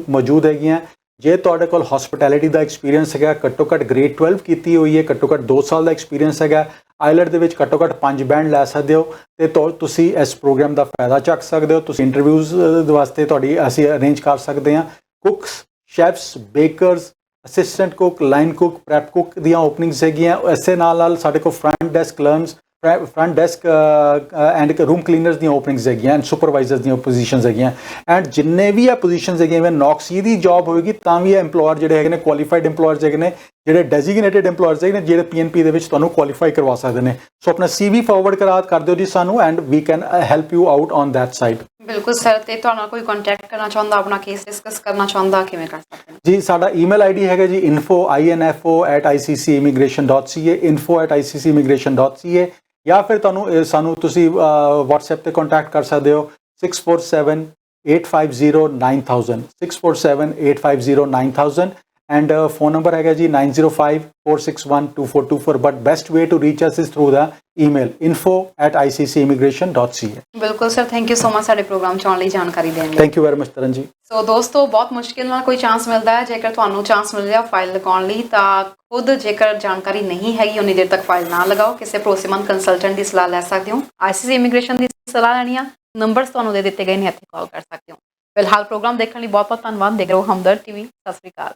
ਮੌਜੂਦ ਹੈਗੀਆਂ। ਜੇ ਤੁਹਾਡੇ ਕੋਲ ਹੌਸਪਿਟੈਲਿਟੀ ਦਾ ਐਕਸਪੀਰੀਅੰਸ ਹੈਗਾ, ਘੱਟੋ ਘੱਟ ਗ੍ਰੇਡ 12 ਕੀਤੀ ਹੋਈ ਹੈ, ਘੱਟੋ ਘੱਟ 2 ਸਾਲ ਦਾ ਐਕਸਪੀਰੀਅੰਸ ਹੈਗਾ, ਆਈਲੈਟ ਦੇ ਵਿੱਚ ਘੱਟੋ ਘੱਟ 5 ਬੈਂਡ ਲੈ ਸਕਦੇ ਹੋ, ਤੇ ਤੁਸੀਂ ਇਸ ਪ੍ਰੋਗਰਾਮ ਦਾ ਫਾਇਦਾ ਚੱਕ ਸਕਦੇ ਹੋ। ਤੁਸੀਂ ਇੰਟਰਵਿਊਜ਼ ਵਾਸਤੇ ਅਸੀਂ ਅਰੇਂਜ ਕਰ ਸਕਦੇ ਹਾਂ। Cooks, chefs, bakers, assistant cook, line cook, prep cook ਦੀਆਂ ਓਪਨਿੰਗਸ ਹੈਗੀਆਂ। ਇਸੇ ਨਾਲ ਸਾਡੇ ਕੋਲ front desk and room cleaners ਦੀਆਂ ਓਪਨਿੰਗਸ ਹੈਗੀਆਂ, ਐਂਡ ਸੁਪਰਵਾਈਜ਼ਰਸ ਦੀਆਂ ਪੋਜੀਸ਼ਨਸ ਹੈਗੀਆਂ। ਐਂਡ ਜਿੰਨੇ ਵੀ ਇਹ ਪੋਜੀਸ਼ਨਸ ਹੈਗੀਆਂ, ਇਵਨ ਨੌਕਸੀ ਦੀ ਜੌਬ ਹੋਏਗੀ ਤਾਂ ਵੀ ਇਹ EMPLOYER ਜਿਹੜੇ ਹੈਗੇ ਨੇ, ਕੁਆਲੀਫਾਈਡ EMPLOYERS ਹੈਗੇ ਨੇ, ਜਿਹੜੇ ਡੈਜ਼ਿਗਨੇਟਿਡ EMPLOYERS ਹੈਗੇ ਨੇ, ਜਿਹੜੇ PNP ਦੇ ਵਿੱਚ ਤੁਹਾਨੂੰ ਕੁਆਲੀਫਾਈ ਕਰਵਾ ਸਕਦੇ ਨੇ। ਸੋ ਆਪਣਾ CV ਫਾਰਵਰਡ ਕਰ ਦਿਓ ਜੀ ਸਾਨੂੰ, and we can help you out on that side. ਬਿਲਕੁਲ ਸਰ, ਤੇ ਤੁਹਾਨੂੰ ਕੋਈ ਕੰਟੈਕਟ ਕਰਨਾ ਚਾਹੁੰਦਾ, ਆਪਣਾ ਕੇਸ ਡਿਸਕਸ ਕਰਨਾ ਚਾਹੁੰਦਾ, ਕਿਵੇਂ ਕਰ ਸਕਦੇ ਨੇ? ਜੀ ਸਾਡਾ ਈਮੇਲ ID ਹੈਗਾ ਜੀ info@iccimmigration.ca, info@iccimmigration.ca, ਜਾਂ ਫਿਰ ਸਾਨੂੰ ਤੁਸੀਂ WhatsApp ਤੇ ਕੰਟੈਕਟ ਕਰ ਸਕਦੇ ਹੋ 647-850-9000, 647-850-9000, ਐਂਡ ਫੋਨ ਨੰਬਰ ਹੈਗਾ ਜੀ 9054612424। But best way to reach us is through the email info@iccimmigration.ca। ਬਿਲਕੁਲ sir, thank you so much ਸਾਡੇ ਪ੍ਰੋਗਰਾਮ 'ਚ ਆਉਣ ਲਈ, ਜਾਣਕਾਰੀ ਦੇਣ ਲਈ। Thank you very much Taran ji. So ਦੋਸਤੋ, ਬਹੁਤ ਮੁਸ਼ਕਿਲ ਨਾਲ ਕੋਈ ਚਾਂਸ ਮਿਲਦਾ ਹੈ। ਜੇਕਰ ਤੁਹਾਨੂੰ ਚਾਂਸ ਮਿਲ ਰਿਹਾ ਫਾਈਲ ਲਗਾਉਣ ਲਈ, ਤਾਂ ਖੁਦ ਜੇਕਰ ਜਾਣਕਾਰੀ ਨਹੀਂ ਹੈਗੀ ਉਨੀ ਦੇਰ ਤੱਕ ਫਾਈਲ ਨਾ ਲਗਾਓ। ਕਿਸੇ ਭਰੋਸੇਮੰਦ ਕੰਸਲਟੈਂਟ ਦੀ ਸਲਾਹ ਲੈ ਸਕਦੇ ਹੋ। ICC ਇਮੀਗ੍ਰੇਸ਼ਨ ਦੀ ਸਲਾਹ ਲੈਣੀ ਆ, ਨੰਬਰਸ ਤੁਹਾਨੂੰ ਦੇ ਦਿੱਤੇ ਗਏ ਨੇ, ਇੱਥੇ ਕਾਲ ਕਰ ਸਕਦੇ ਹੋ। ਫਿਲਹਾਲ ਪ੍ਰੋਗਰਾਮ ਦੇਖਣ ਲਈ ਬਹੁਤ ਬਹੁਤ ਧੰਨਵਾਦ। ਦੇਖ ਰਹੇ ਹੋ ਹਮਦਰਦ TV। ਸਤਿ ਸ਼੍ਰੀ ਅਕਾਲ।